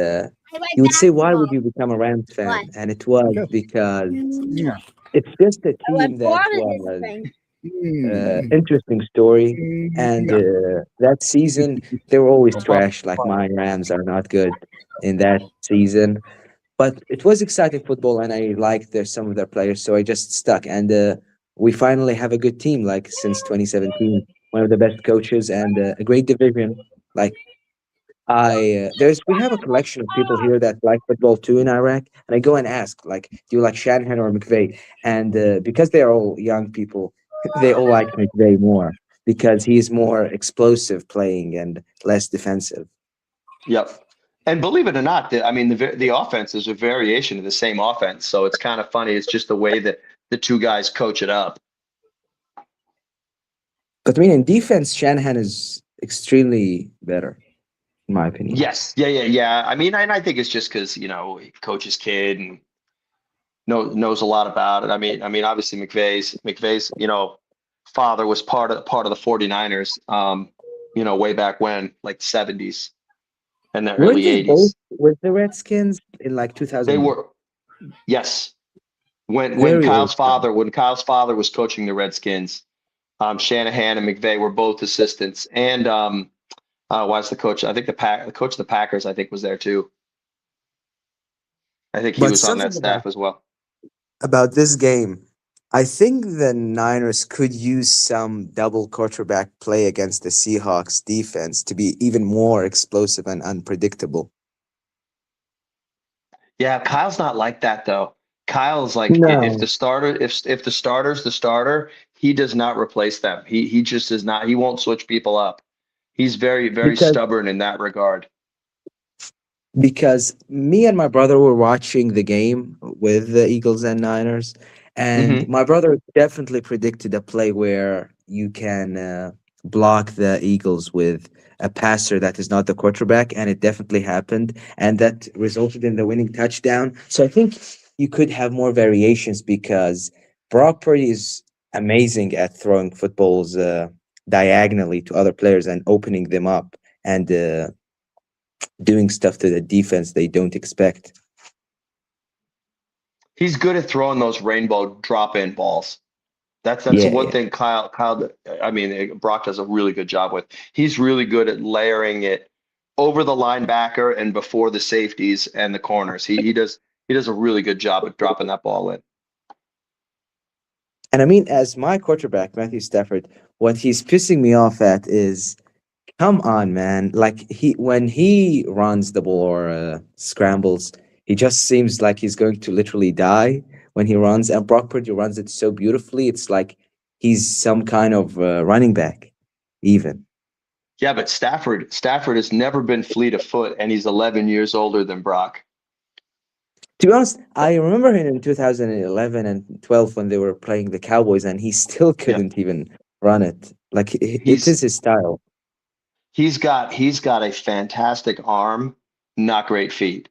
you would say, why would you become a Rams fan? And it was because it's just a team that was interesting story. And that season, they were always trash. Like my Rams are not good in that season. But it was exciting football, and I liked some of their players, so I just stuck. And we finally have a good team, like since 2017. One of the best coaches and a great division. Like we have a collection of people here that like football too in Iraq, and I go and ask, like, do you like Shanahan or McVay? And because they are all young people, they all like McVay more because he's more explosive playing and less defensive. Yep. And believe it or not, the offense is a variation of the same offense, so it's kind of funny. It's just the way that the two guys coach it up. But in defense, Shanahan is extremely better, in my opinion. Yes. Yeah. And I think it's just because, he coaches kid and knows a lot about it. Obviously McVay's, father was part of the 49ers, way back when, like the 70s and the early 80s. With the Redskins in like 2000. They were, yes. When Kyle's father was coaching the Redskins, Shanahan and McVay were both assistants, and why's the coach? I think the coach of the Packers, I think, was there too. I think he was on that staff as well. About this game, I think the Niners could use some double quarterback play against the Seahawks defense to be even more explosive and unpredictable. Yeah, Kyle's not like that though. Kyle's like, if the starter's the starter, he does not replace them. He just does not. He won't switch people up. He's very, very stubborn in that regard. Because me and my brother were watching the game with the Eagles and Niners, and my brother definitely predicted a play where you can block the Eagles with a passer that is not the quarterback, and it definitely happened, and that resulted in the winning touchdown. So I think you could have more variations because Brock Purdy is amazing at throwing footballs diagonally to other players and opening them up and doing stuff to the defense they don't expect. He's good at throwing those rainbow drop-in balls. That's one thing Brock does a really good job with. He's really good at layering it over the linebacker and before the safeties and the corners. He does a really good job at dropping that ball in. And as my quarterback, Matthew Stafford, what he's pissing me off at is, come on, man. Like when he runs the ball or scrambles, he just seems like he's going to literally die when he runs. And Brock Purdy runs it so beautifully. It's like he's some kind of running back, even. Yeah, but Stafford has never been fleet of foot, and he's 11 years older than Brock. To be honest, I remember him in 2011 and 12 when they were playing the Cowboys, and he still couldn't even run it. Like it is his style. He's got a fantastic arm, not great feet.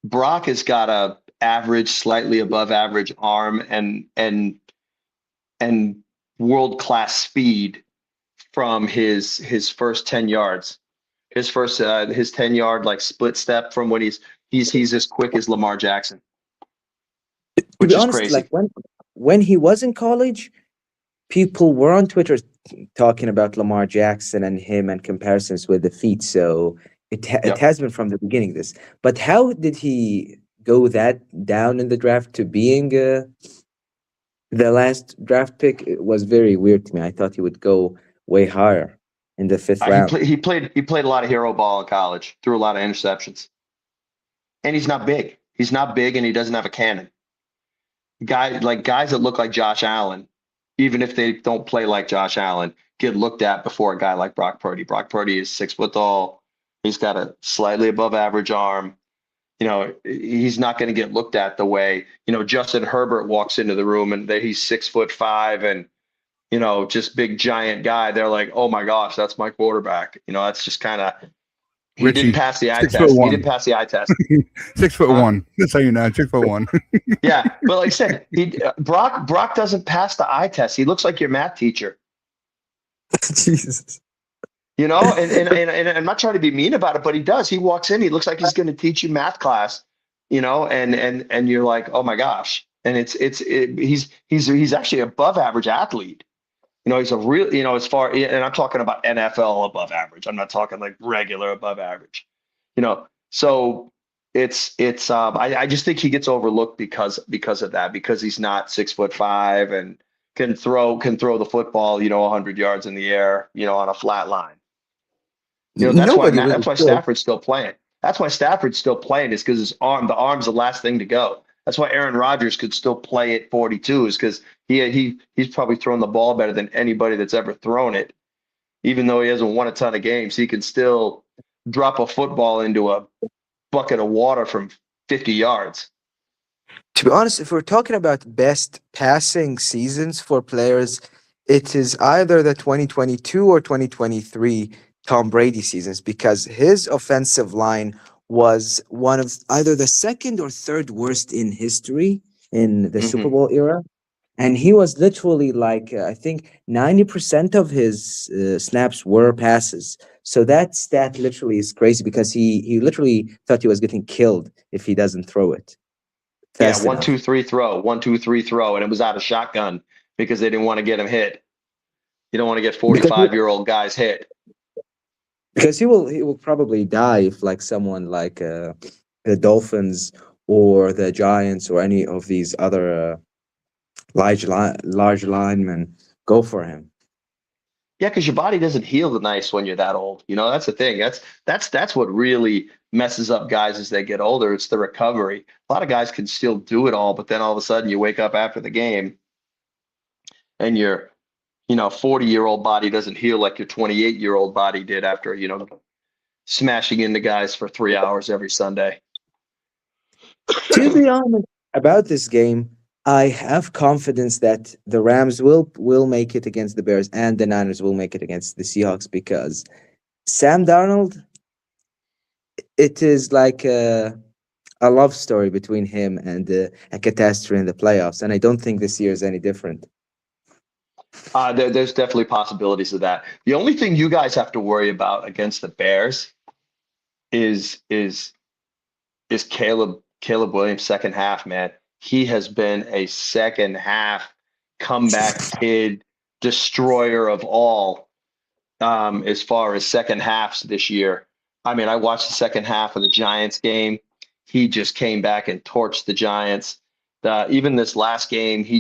Brock has got a average, slightly above average arm and world-class speed from his first 10 yards. His 10-yard like split step from when he's as quick as Lamar Jackson. Which is crazy. Like when he was in college, people were on Twitter talking about Lamar Jackson and him and comparisons with the feet. So it has been from the beginning this. But how did he go that down in the draft to being the last draft pick? It was very weird to me. I thought he would go way higher in the fifth round. He played a lot of hero ball in college, threw a lot of interceptions, and he's not big. He's not big, and he doesn't have a cannon. Guys that look like Josh Allen, even if they don't play like Josh Allen, get looked at before a guy like Brock Purdy. Brock Purdy is 6 foot tall. He's got a slightly above average arm. He's not going to get looked at the way, Justin Herbert walks into the room and he's 6'5" and, just big giant guy. They're like, oh my gosh, that's my quarterback. That's just kind of, he didn't pass the eye test. He didn't pass the eye test. 6'1". That's how you know, 6'1". Yeah. But like I said, Brock doesn't pass the eye test. He looks like your math teacher. Jesus. And I'm not trying to be mean about it, but he does. He walks in, he looks like he's going to teach you math class, and you're like, oh my gosh. And he's actually above average athlete. He's a real, as far, and I'm talking about NFL above average. I'm not talking like regular above average, so I just think he gets overlooked because of that, because he's not 6'5" and can throw the football, 100 yards in the air, on a flat line. That's why Stafford's still playing. That's why Stafford's still playing, is because the arm's the last thing to go. That's why Aaron Rodgers could still play at 42, is because he's probably thrown the ball better than anybody that's ever thrown it. Even though he hasn't won a ton of games, he can still drop a football into a bucket of water from 50 yards. To be honest, if we're talking about best passing seasons for players, it is either the 2022 or 2023 Tom Brady seasons, because his offensive line was one of either the second or third worst in history in the Super Bowl era. And he was literally like, I think 90% of his snaps were passes. So that stat literally is crazy, because he literally thought he was getting killed if he doesn't throw it. Yeah, 1-2-3 throw, 1-2-3 throw. And it was out of shotgun because they didn't want to get him hit. You don't want to get 45-year-old guys hit. Because he will probably die if like someone like the Dolphins or the Giants or any of these other large linemen go for him. Yeah, because your body doesn't heal nice when you're that old. That's the thing. That's what really messes up guys as they get older. It's the recovery. A lot of guys can still do it all, but then all of a sudden you wake up after the game and your 40-year-old body doesn't heal like your 28-year-old body did after, smashing into guys for 3 hours every Sunday. To be honest about this game, I have confidence that the Rams will make it against the Bears, and the Niners will make it against the Seahawks, because Sam Darnold, it is like a love story between him and a catastrophe in the playoffs, and I don't think this year is any different. There's definitely possibilities of that. The only thing you guys have to worry about against the Bears is Caleb Williams' second half, man. He has been a second half comeback kid, destroyer of all, as far as second halves this year. I mean, I watched the second half of the Giants game. He just came back and torched the Giants. Even this last game, he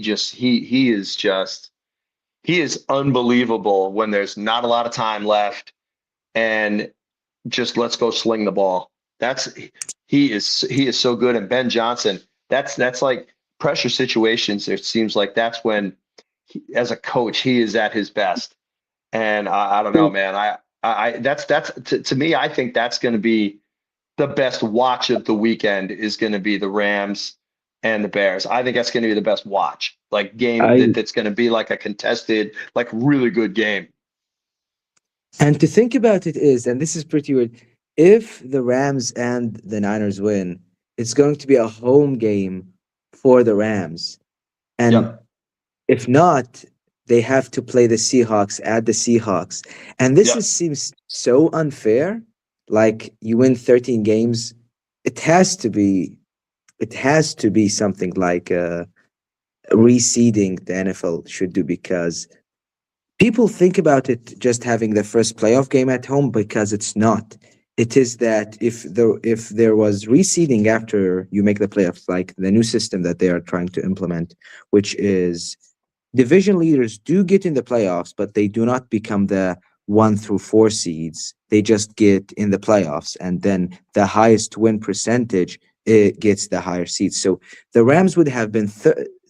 is unbelievable when there's not a lot of time left and just let's go sling the ball. He is so good. And Ben Johnson, that's like pressure situations. It seems like that's when as a coach, he is at his best. And I don't know, man, that's to me, I think that's going to be the best watch of the weekend is going to be the Rams and the Bears. I think that's going to be the best watch, like game that's going to be like a contested, like really good game. And to think about it is, and this is pretty weird, if the Rams and the Niners win, it's going to be a home game for the Rams. And if not, they have to play the Seahawks at the Seahawks. And this seems so unfair. Like you win 13 games, it has to be something like reseeding the NFL should do, because people think about it just having the first playoff game at home, because it's not. It is that if there was reseeding after you make the playoffs, like the new system that they are trying to implement, which is division leaders do get in the playoffs, but they do not become the 1 through 4 seeds. They just get in the playoffs, and then the highest win percentage, it gets the higher seeds. So the Rams would have been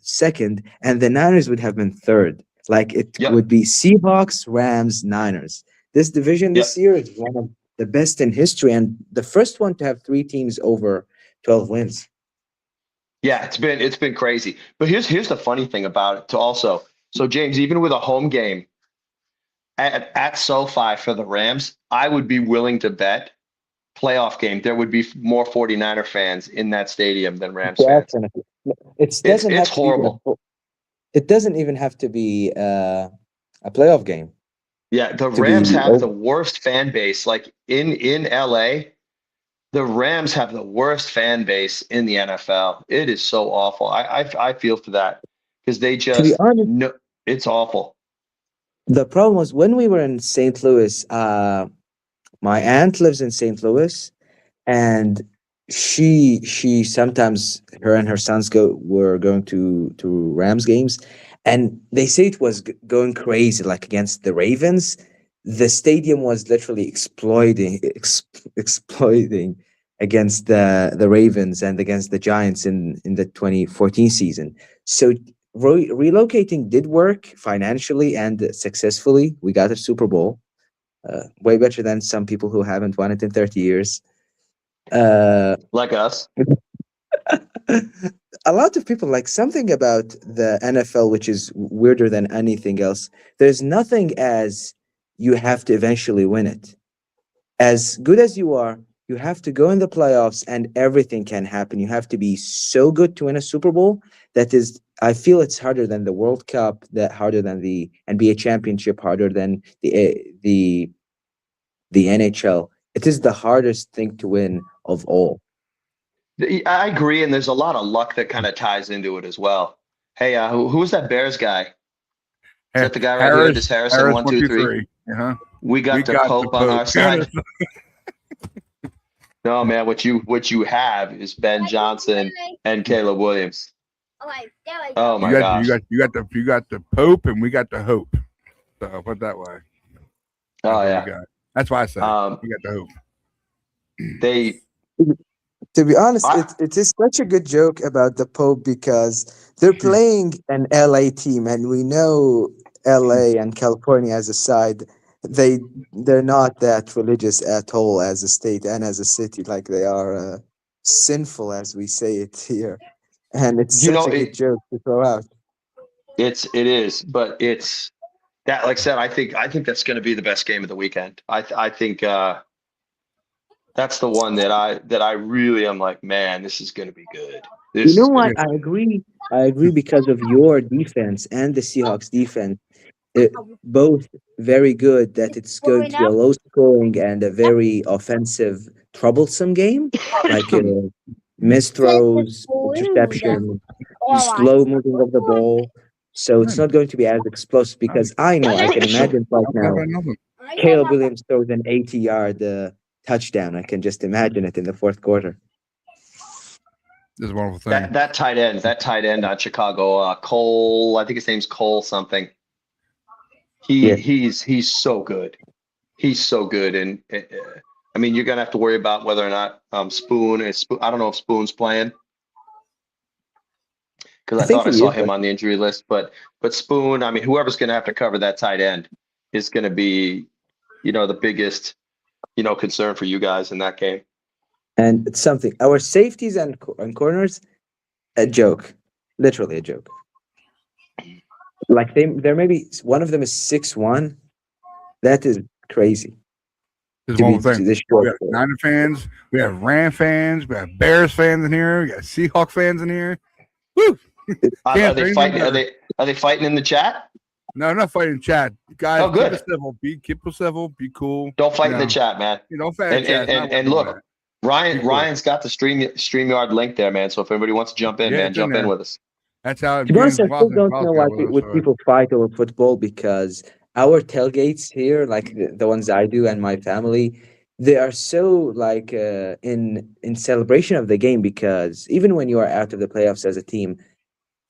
second, and the Niners would have been third. Like it would be Seahawks, Rams, Niners. This division this year is one of the best in history, and the first one to have 3 teams over 12 wins. Yeah, it's been crazy. But here's the funny thing about it too also. So James, even with a home game at SoFi for the Rams, I would be willing to bet playoff game there would be more 49er fans in that stadium than Rams fans. It's horrible. It doesn't even have to be a playoff game. Yeah, the Rams have the worst fan base. Like in LA, the Rams have the worst fan base in the NFL. It is so awful. I feel for that, because they just, to be honest, it's awful. The problem was when we were in St. Louis, my aunt lives in St. Louis, and she sometimes, her and her sons were going to Rams games, and they say it was going crazy, like against the Ravens. The stadium was literally exploding against the Ravens and against the Giants in the 2014 season. So relocating did work financially and successfully. We got a Super Bowl, way better than some people who haven't won it in 30 years. Like us. A lot of people, like, something about the NFL which is weirder than anything else. There's nothing as you have to eventually win it. As good as you are, you have to go in the playoffs and everything can happen. You have to be so good to win a Super Bowl. That is, I feel it's harder than the World Cup, harder than the NBA championship, harder than the NHL. It is the hardest thing to win of all. I agree, and there's a lot of luck that kind of ties into it as well. Hey, who's that Bears guy? Is that the guy right here? This Harrison 1, 2, 3. Uh-huh. We got the Pope on our side. No, man, what you have is Ben Johnson and Caleb Williams. Oh my gosh! You got the Pope, and we got the hope. So put it that way. Oh yeah, that's why I said we got the hope. To be honest, it is such a good joke about the Pope, because they're playing an LA team, and we know LA and California as a side, they're not that religious at all as a state and as a city. Like, they are sinful, as we say it here, and it's such a good joke to throw out. It is, but it's that. Like I said, I think that's going to be the best game of the weekend. I think. That's the one that I really am like, man, this is going to be good. You know what? I agree because of your defense and the Seahawks defense. Both very good, that it's going to be a low scoring and a very offensive, troublesome game. Like missed throws, interception, slow moving of the ball. So it's not going to be as explosive, because I can imagine right now, Caleb Williams throws an 80-yard touchdown. I can just imagine it in the fourth quarter. This is a wonderful thing. That tight end on Chicago, Cole, I think his name's Cole something. He's so good. He's so good. And I mean, you're going to have to worry about whether or not Spoon is, I don't know if Spoon's playing, because I thought I saw him on the injury list, but Spoon, I mean, whoever's going to have to cover that tight end is going to be, the biggest, concern for you guys in that game. And it's something. Our safeties and corners, a joke, literally a joke. Like there may be one of them is 6'1". That is crazy. This is one thing. We got Niner fans, we have Ram fans, we have Bears fans in here, we got Seahawks fans in here. Woo! Are they fighting? Are they fighting in the chat? No, not fighting in chat, guys. Oh, good. Keep it civil. Be cool. Don't fight in the chat, man. Don't fight in the chat. And look, Ryan's got the StreamYard link there, man. So if anybody wants to jump in, man, jump in with us. That's how. To be honest, I still don't know why would people fight over football, because our tailgates here, like the ones I do and my family, they are so like in celebration of the game, because even when you are out of the playoffs as a team,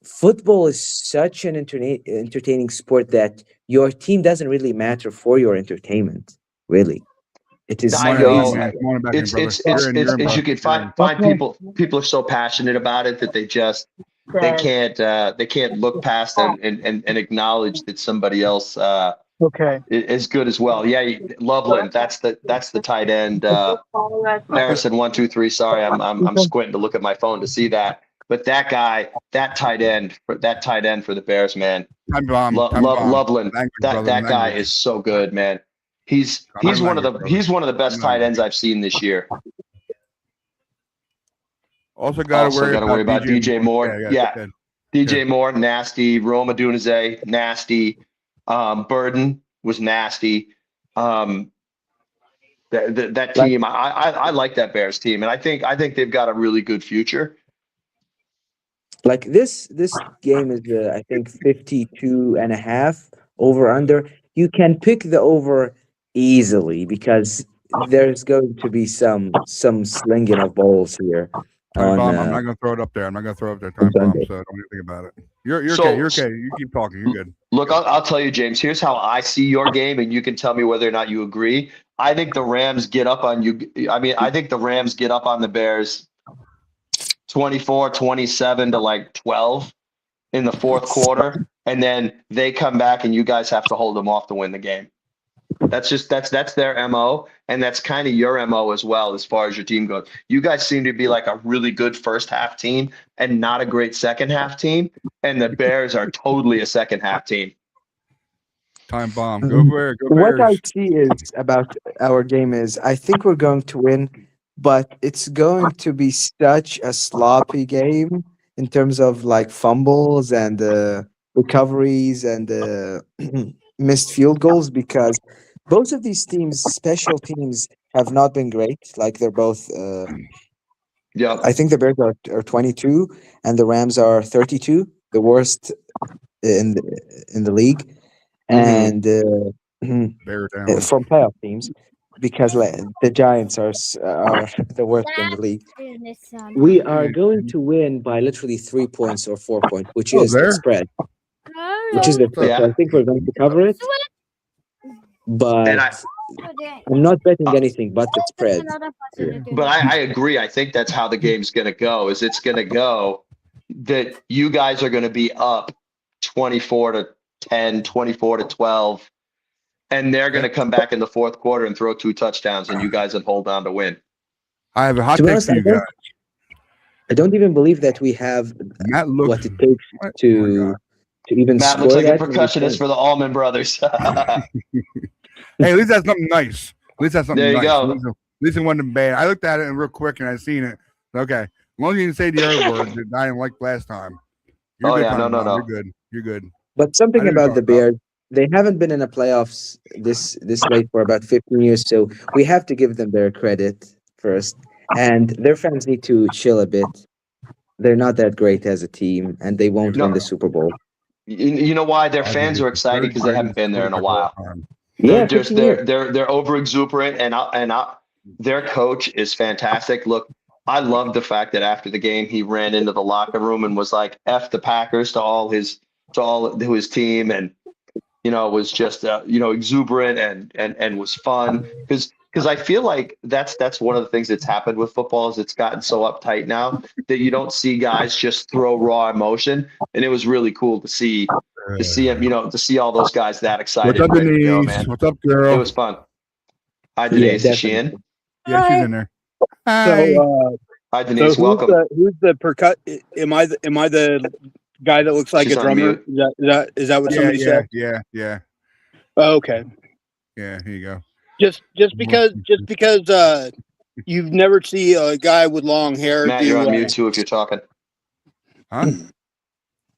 football is such an entertaining sport that your team doesn't really matter for your entertainment. Really, it is I crazy. know. Come on back in, It's brother. it's it's You're in, it's bro. you can find people are so passionate about it that they can't look past and acknowledge that somebody else Okay. is good as well. Yeah, Loveland, that's the tight end. Harrison 123. Sorry, I'm squinting to look at my phone to see that. But that guy, that tight end for the Bears, man. Time bomb. Loveland. Language, That brother, that guy language. is so good, man. He's one of the best tight ends I've seen this year. Also got to worry about DJ Moore. Yeah. DJ Moore, nasty. Roma Dunze, nasty. Burden was nasty. That team, I like that Bears team, and I think they've got a really good future. Like this game is I think 52.5 over under. You can pick the over easily, because there's going to be some slinging of balls here. Time bomb. I'm not going to throw it up there. Time bomb. So don't even think about it. You're okay. You're okay. You keep talking. You're good. Look, I'll tell you, James. Here's how I see your game, and you can tell me whether or not you agree. I think the Rams get up on you. I think the Rams get up on the Bears 24-27 to like 12 in the fourth quarter, and then they come back and you guys have to hold them off to win the game. That's their MO, and that's kind of your MO as well as far as your team goes. You guys seem to be like a really good first half team and not a great second half team, and the Bears are totally a second half team. Time bomb. Go Bears. What I see is about our game is I think we're going to win, but it's going to be such a sloppy game in terms of like fumbles and recoveries and missed field goals, because both of these teams, special teams, have not been great. Like they're both. Yeah, I think the Bears are 22 and the Rams are 32, the worst in the league, and from playoff teams, because the Giants are the worst in the league. We are going to win by literally 3 points or 4 points, which is the spread. Which is the spread. So I think we're going to cover it, but I'm not betting anything but the spread. But I agree. I think that's how the game's going to go. It's going to go that you guys are going to be up 24-10, 24-12. And they're going to come back in the fourth quarter and throw 2 touchdowns, and you guys will hold on to win. I have a hot take for you guys. I don't even believe that we have what it takes to even Matt score looks like that. a percussionist for the Allman Brothers. Hey, at least that's something nice. There you go. At least it wasn't bad. I looked at it real quick and I seen it. Okay. As long as you didn't say the other word that I didn't like last time. No. You're good. You're good. But something about the Bears, they haven't been in the playoffs this late for about 15 years, so we have to give them their credit first. And their fans need to chill a bit. They're not that great as a team, and they won't win the Super Bowl. You know why? Their fans are excited because they haven't been there in a while. Yeah, they're over exuberant, and their coach is fantastic. Look, I love the fact that after the game he ran into the locker room and was like "F the Packers" to his team, and was just exuberant and was fun because I feel like that's one of the things that's happened with football is it's gotten so uptight now that you don't see guys just throw raw emotion, and it was really cool to see him, to see all those guys that excited. What's up, Denise? Man. What's up, girl? It was fun. Hi, Denise. Is she in? Yeah, she's in there. Hi. Hi, Denise. So welcome. Who's the Am I the guy that looks like She's a drummer? Is that what somebody said? Yeah. Oh, okay. Yeah, here you go. Just because you've never see a guy with long hair. Matt, you're on mute too if you're talking. Huh?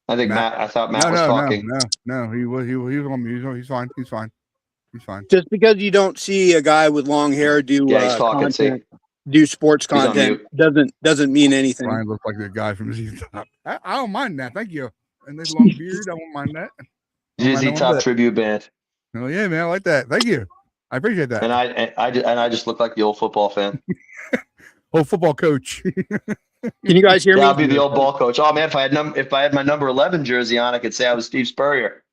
I think I thought Matt was talking. No, he was on mute. He's fine. He's fine. Just because you don't see a guy with long hair do he's talking, do sports He's on content doesn't mean anything. Brian looks like the guy from Z Top. I don't mind that. Thank you. And this long beard, I won't mind that. ZZ Top tribute band. Oh yeah, man, I like that. Thank you. I appreciate that. And I just look like the old football fan. Oh, football coach. Can you guys hear me? I'll be the old ball coach. Oh man, if I had my number 11 jersey on, I could say I was Steve Spurrier.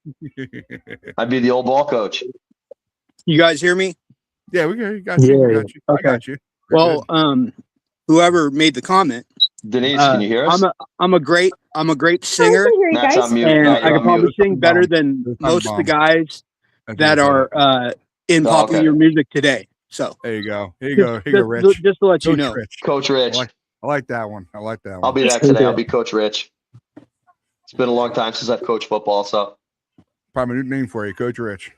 I'd be the old ball coach. You guys hear me? Yeah, we got you. Yeah, We got you. Okay. I got you. Well, whoever made the comment, Denise, can you hear us? I'm a great singer, hear you Matt's guys. on mute. and Matt, I you're can on probably mute. sing better than most of the guys that are in Oh, popular okay. music today. So There you go. Here you go. Here you go, Rich. just to let you Coach know. Rich. Coach Rich. I like that one. I like that one. I'll be that today. I'll be Coach Rich. It's been a long time since I've coached football, so Probably a new name for you, Coach Rich.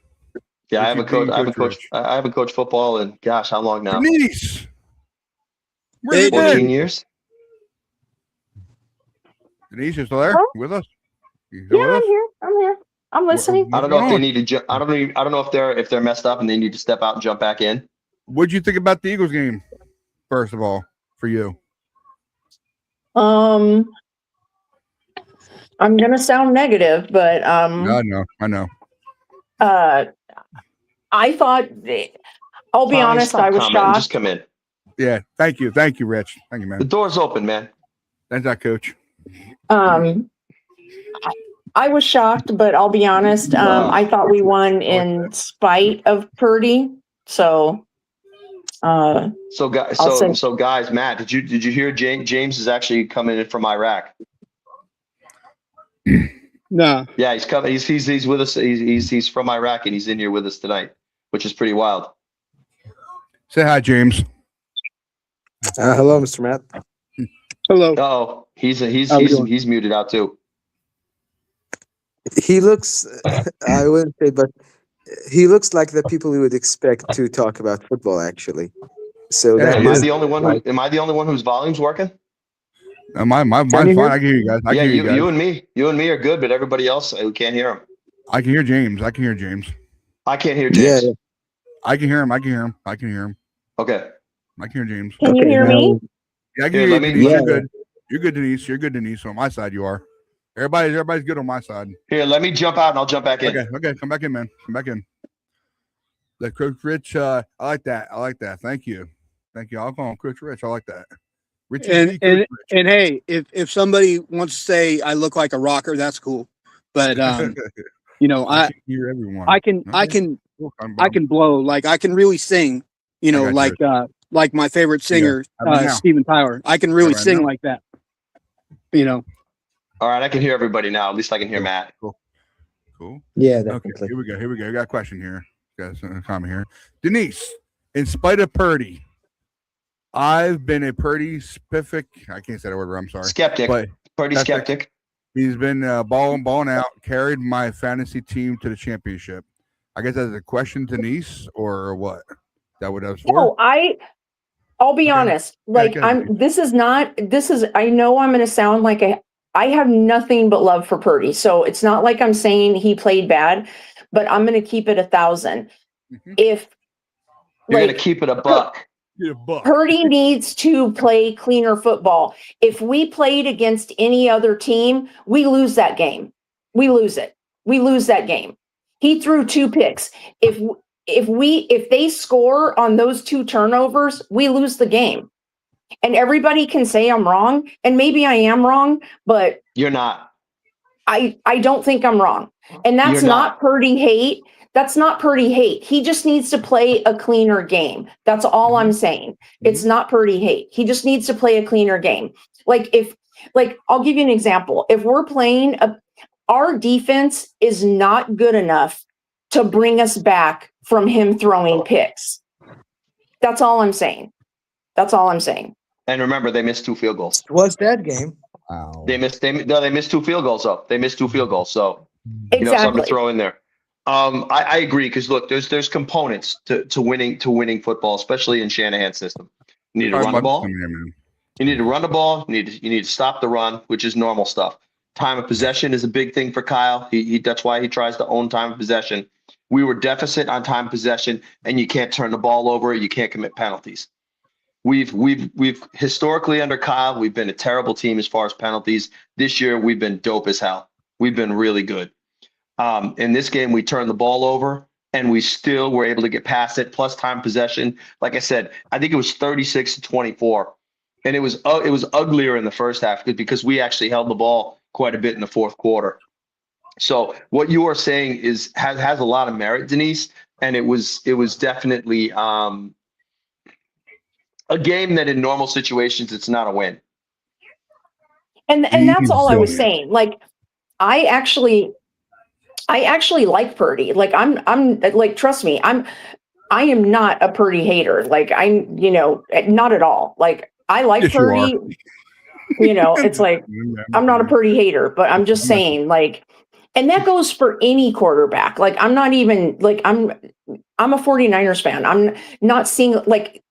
yeah, I What haven't you coached. mean, I haven't Coach coached. I haven't coached football in gosh, how long now? Denise. Where Hey, you been? 14 years. Denise, you still there Huh? with us? You still Yeah, with us? I'm here. I'm listening. I don't know if they need to. I don't know if they're messed up and they need to step out and jump back in. What'd you think about the Eagles game? First of all, for you. I'm gonna sound negative, but I know. I thought. I'll be Tommy, honest. stop I was commenting. shocked. Just come in. Yeah, thank you, Rich. Thank you, The man. door's open, man. Thanks, that coach. I was shocked, but I'll be honest. I thought we won in spite of Purdy. So, So guys, I'll so guys, Matt, did you hear James is actually coming in from Iraq? No, Yeah, he's coming. He's with us. He's from Iraq and he's in here with us tonight, which is pretty wild. Say hi, James. Hello, Mr. Matt. hello. Oh, he's How we doing? muted out too. He looks, I wouldn't say, but he looks like the people you would expect to talk about football, actually. So Yeah, that Am I is the only one whose volume's working? Mine's you fine. hear? I can hear you guys. I Yeah, can hear you guys. you and me are good, but everybody else, we can't hear him. I can hear James. I can hear James. I can't hear Yeah, James. I can hear him. I can hear him. I can hear him. Okay. I can hear James. can you Okay, hear me? Yeah, I can Here, hear you, let me- Denise. Yeah. You're good. You're good, Denise. You're good, Denise. On my side, you are. Everybody's good on my side. Here, let me jump out and I'll jump back in. Okay. Come back in, man. Come back in. The Coach Rich, I like that. Thank you. I'll call him Coach Rich. I like that. Rich And hey, if somebody wants to say I look like a rocker, that's cool. But you know, I can hear everyone. I can blow, like I can really sing. You know, I got like my favorite singer, How about now? Steven Tyler. I can really Right sing now? like that. You know. All right, I can hear everybody now. At least I can hear Matt. Cool. yeah, Okay, definitely. here we go. I got a question here. Got a comment here. Denise, in spite of Purdy, I've been a Purdy specific. I can't say that word. I'm sorry. Skeptic. But Pretty that's skeptic. he's been balling out, carried my fantasy team to the championship. I guess that's a question, Denise, or what? Is that what that was for? No, I'll be Okay. honest. Like go I know I'm going to sound like I have nothing but love for Purdy. So it's not like I'm saying he played bad, but I'm going to keep it 1,000. Mhm. If You're like gonna keep it a buck. Get a buck. Purdy needs to play cleaner football. If we played against any other team, we lose that game. We lose it. We lose that game. He threw 2 picks. If they score on those 2 turnovers, we lose the game. And everybody can say I'm wrong, and maybe I am wrong, but You're not. I don't think I'm wrong. And that's You're not not. Purdy hate. That's not Purdy hate. He just needs to play a cleaner game. That's all I'm saying. It's not Purdy hate. He just needs to play a cleaner game. I'll give you an example. If we're playing our defense is not good enough to bring us back from him throwing picks. That's all I'm saying. And remember, they missed 2 field goals. Was that game? Wow. They missed 2 field goals though. They missed 2 field goals. So something to Exactly. throw in there. I agree because look, there's components to winning football, especially in Shanahan's system. You need to run the ball. You need to run the ball. You need to stop the run, which is normal stuff. Time of possession is a big thing for Kyle. That's why he tries to own time of possession. We were deficit on time of possession, and you can't turn the ball over. You can't commit penalties. We've historically under Kyle, we've been a terrible team as far as penalties. This year, we've been dope as hell. We've been really good. In this game, we turned the ball over and we still were able to get past it. Plus time possession. Like I said, I think it was 36-24, and it was uglier in the first half because we actually held the ball quite a bit in the fourth quarter. So what you are saying has a lot of merit, Denise, and it was definitely a game that in normal situations it's not a win. And that's all I was saying. Like, I actually like Purdy. Like, I'm like, trust me, I am not a Purdy hater. Like, not at all. Like, I like Yes, Purdy. It's like, I'm not a Purdy hater, but I'm just saying, like, and that goes for any quarterback. Like, I'm not even like, I'm a 49ers fan. I'm not seeing, like,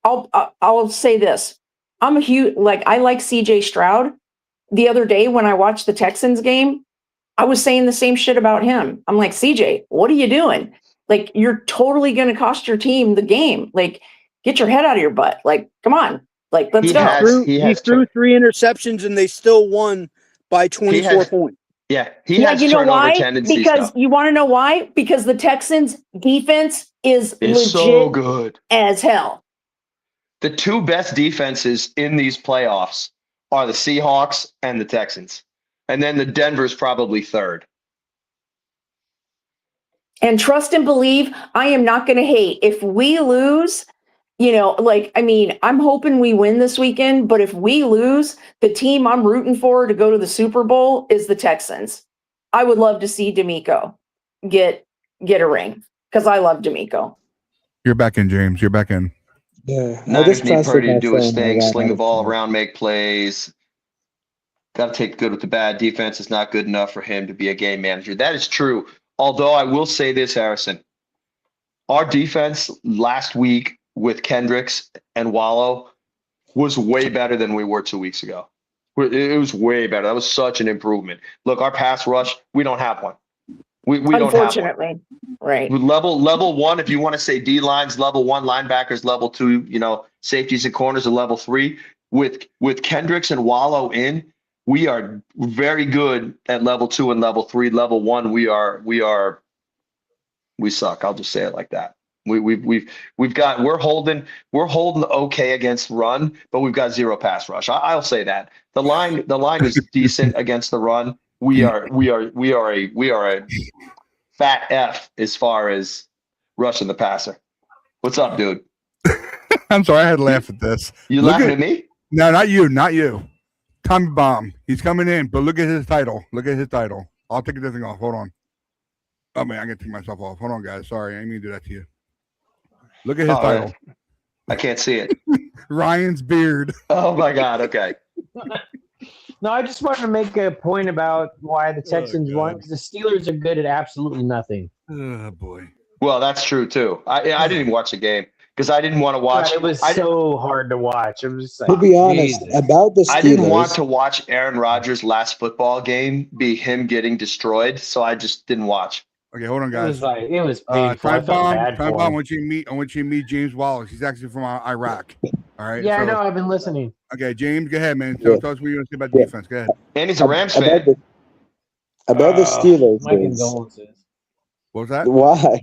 I'll say this. I'm a huge, like, I like CJ Stroud. The other day when I watched the Texans game, I was saying the same shit about him. I'm like, CJ, what are you doing? Like, you're totally going to cost your team the game. Like, get your head out of your butt. Like, come on. Like, let's go. He threw 3 interceptions and they still won by 24 points. Yeah, he has turnover tendencies. Because you want to know why? Because the Texans defense is legit so good as hell. The two best defenses in these playoffs are the Seahawks and the Texans. And then the Denver's probably third. And trust and believe, I am not going to hate. If we lose, I'm hoping we win this weekend, but if we lose, the team I'm rooting for to go to the Super Bowl is the Texans. I would love to see D'Amico get a ring because I love D'Amico. You're back in, James. You're back in. Yeah, Niners need Purdy to do his thing, sling the ball around, make plays. Got to take the good with the bad. Defense is not good enough for him to be a game manager. That is true. Although I will say this, Harrison, our defense last week with Kendricks and Wallow was way better than we were 2 weeks ago. It was way better. That was such an improvement. Look, our pass rush, we don't have one. We don't have one. Unfortunately, right. Level one, if you want to say D lines, level one, linebackers, level two, safeties and corners are level three. With Kendricks and Wallow in, we are very good at level two and level three. Level one, we suck. I'll just say it like that. We're holding okay against run, but we've got zero pass rush. I'll say that. The line is decent against the run. We are a fat F as far as rushing the passer. What's up, dude? I'm sorry, I had to laugh at this. You laughing at me? No, not you. Tommy Bomb. He's coming in, but look at his title. I'll take this thing off. Hold on. Oh man, I gotta take myself off. Hold on, guys. Sorry, I didn't mean to do that to you. Look at his title. I can't see it. Ryan's beard. Oh my God. Okay. No, I just wanted to make a point about why the Texans won, because the Steelers are good at absolutely nothing. Oh boy. Well, that's true too. I didn't even watch the game because I didn't want to watch. God, it was so hard to watch. It was just like, to be honest, about the Steelers, I didn't want to watch Aaron Rodgers' last football game be him getting destroyed, so I just didn't watch. Okay, hold on, guys. It was painful. I felt bad for him. I want you to meet James Wallace. He's actually from Iraq. All right. Yeah, I know. I've been listening. Okay, James, go ahead, man. Tell us what you want to say about the defense. Go ahead. And he's a Rams fan. About the Steelers. My condolences. What was that? Why?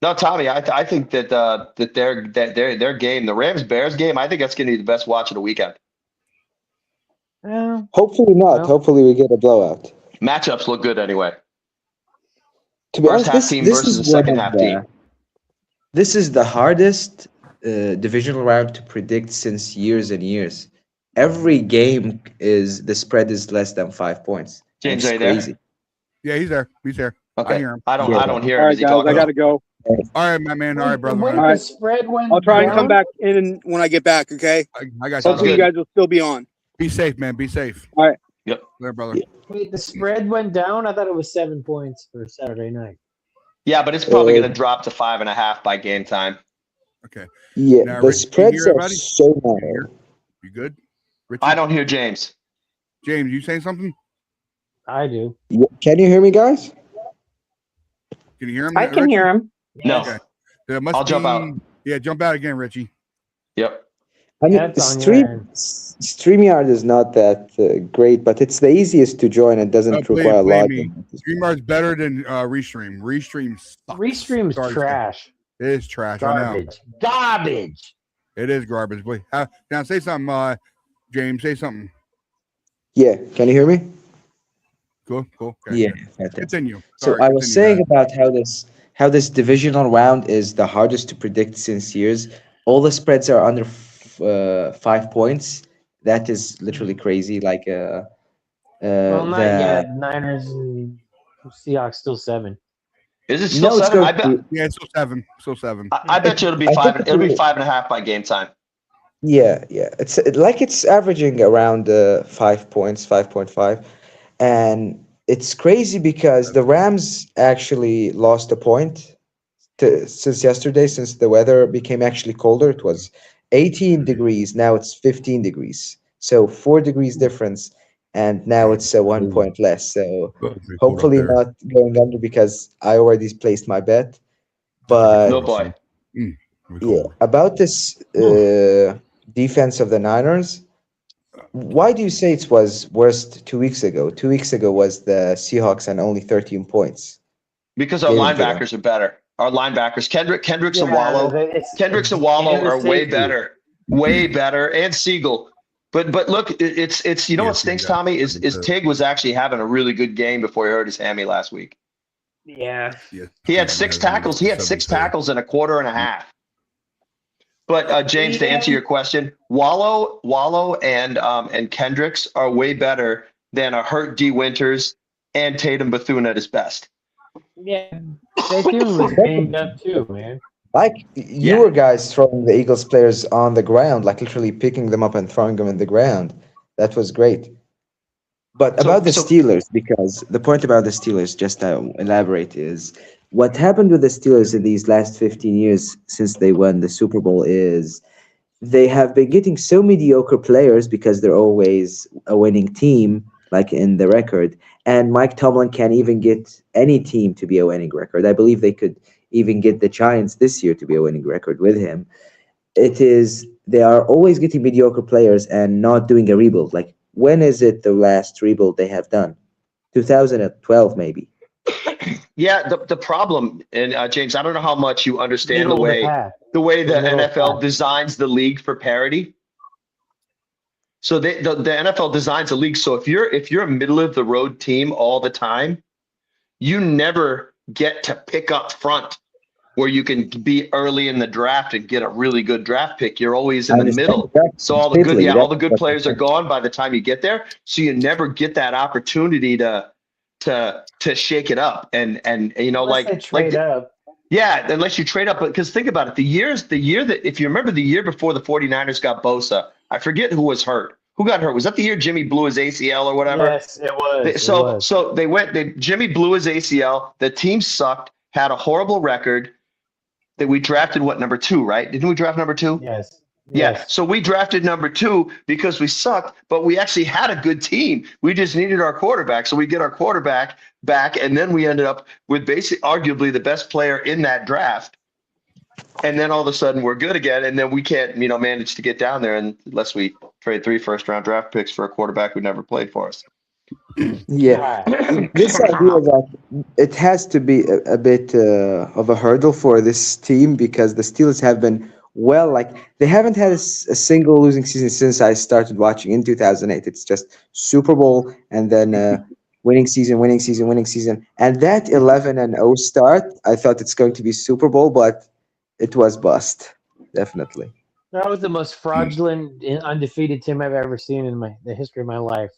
No, Tommy, I think that their game, the Rams-Bears game, I think that's going to be the best watch of the weekend. Hopefully not. No. Hopefully we get a blowout. Matchups look good anyway. To be First honest, half team versus the second half team. This is the hardest divisional round to predict since years and years. Every game the spread is less than 5 points. James, it's are you there? crazy. Yeah, he's there. Okay. I hear him. I don't hear All him. right, Is he guys, talking? I gotta go. All right, my man. All right, brother. When All the right. spread went I'll try and down, come back in when I get back. Okay. I got you. Sounds Hopefully you good. guys will still be on. Be safe, man. Be safe. All right. Yep. There, brother. Wait, the spread went down? I thought it was 7 points for Saturday night. Yeah, but it's probably going to drop to 5.5 by game time. Okay. Yeah, Now, the Rich, spreads you hear are everybody? so narrow. You good? Richie? I don't hear James. James, you saying something? I do. Can you hear me, guys? Can you hear him? I can hear him. No. Okay. There must I'll jump out. Yeah, jump out again, Richie. Yep. I mean, That's on your end. StreamYard is not that great, but it's the easiest to join and doesn't require a Believe me, login. StreamYard's better than Restream. Restream sucks. Restream's Sorry to say. trash. It is trash. I know. Garbage. Garbage. It is garbage. Boy. Now say something, James. Say something. Yeah, can you hear me? Cool. Okay. Yeah. Fantastic. Continue. So Sorry, I was continue, saying man. about how this divisional round is the hardest to predict since years. All the spreads are under 5 points. That is literally crazy. Like Well, not the yet. Niners and Seahawks still 7. Is it still no, it's 7? going I bet. to be, Yeah, it's still 7. Still 7. I bet you it'll be I 5. think It'll be it- 5.5 by game time. yeah. It's averaging around 5 points, 5.5, and it's crazy because the Rams actually lost a point since yesterday, since the weather became actually colder. It was 18 degrees, now it's 15 degrees. So 4 degrees difference, and now it's 1 point less. So hopefully not going under because I already placed my bet. But No boy. yeah, about this defense of the Niners, why do you say it was worst 2 weeks ago? 2 weeks ago was the Seahawks and only 13 points. Because our Gave it to them. linebackers are better. Our linebackers, Kendricks and Yeah, Wallow. it's- Kendricks and it's Wallow and the are way safety. better. Way better. And Siegel. But look, it's you know Yeah, what stinks, yeah. Tommy, is Tig was actually having a really good game before he hurt his hammy last week. Yeah. He had 6 tackles. He had 6 tackles in a quarter and a half. But James, to answer your question, Wallow and Kendricks are way better than a hurt D Winters and Tatum Bethune at his best. Yeah. Bethune was banged up too, man. Like you were guys throwing the Eagles players on the ground, like literally picking them up and throwing them in the ground. That was great. But about the Steelers, because the point about the Steelers, just to elaborate, is what happened with the Steelers in these last 15 years since they won the Super Bowl is they have been getting so mediocre players because they're always a winning team, like in the record. And Mike Tomlin can't even get any team to be a winning record. I believe they could even get the Giants this year to be a winning record with him. They are always getting mediocre players and not doing a rebuild. Like, when is it the last rebuild they have done? 2012, maybe. Yeah, the problem, and James, I don't know how much you understand Middle the of way path. the Middle of NFL path. designs the league for parity. So the NFL designs a league. So if you're a middle of the road team all the time, you never get to pick up front where you can be early in the draft and get a really good draft pick. You're always in the middle. So all the good players are gone by the time you get there. So you never get that opportunity to shake it up and you know, Unless they trade up. Yeah, unless you trade up. Because think about it. The year that, if you remember the year before the 49ers got Bosa, I forget who was hurt. Who got hurt? Was that the year Jimmy blew his ACL or whatever? Yes, it was. So Jimmy blew his ACL. The team sucked, had a horrible record. That we drafted number 2, right? Didn't we draft number 2? Yes. Yeah. So we drafted number 2 because we sucked, but we actually had a good team. We just needed our quarterback. So we get our quarterback back, and then we ended up with arguably the best player in that draft. And then all of a sudden we're good again, and then we can't, manage to get down there unless we trade 3 first-round draft picks for a quarterback who never played for us. Yeah, this idea that it has to be a bit of a hurdle for this team because the Steelers have been they haven't had a single losing season since I started watching in 2008. It's just Super Bowl and then winning season, and that 11-0 start. I thought it's going to be Super Bowl, but it was bust, definitely. That was the most fraudulent, undefeated team I've ever seen in the history of my life.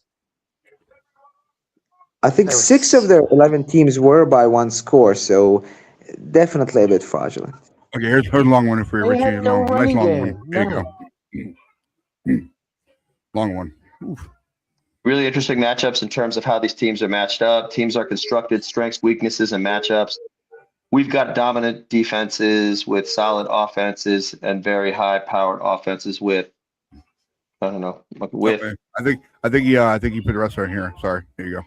I think 6 of their 11 teams were by 1 score, so definitely a bit fraudulent. Okay, here's a long one for you, They Richie. had no Nice running long game. one. There No. you go. Long one. Oof. Really interesting matchups in terms of how these teams are matched up. Teams are constructed, strengths, weaknesses, and matchups. We've got dominant defenses with solid offenses and very high-powered offenses with, I don't know, Okay. I think you put the rest right here. Sorry. Here you go.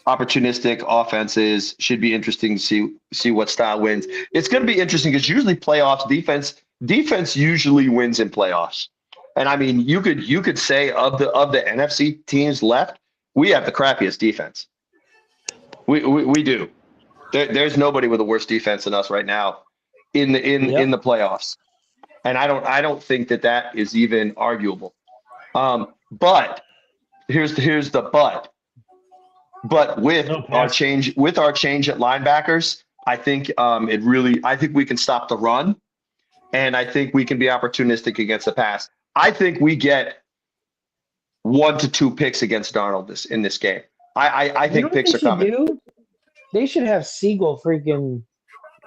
Opportunistic offenses. Should be interesting to see what style wins. It's going to be interesting because usually playoffs defense defense usually wins in playoffs. And I mean, you could say of the NFC teams left, we have the crappiest defense. We do. There's nobody with a worse defense than us right now in the playoffs. And I don't think that is even arguable. But here's the but. But with our change at linebackers, I think I think we can stop the run, and I think we can be opportunistic against the pass. I think we get 1 to 2 picks against Darnold in this game. I think picks are coming. They should have Siegel freaking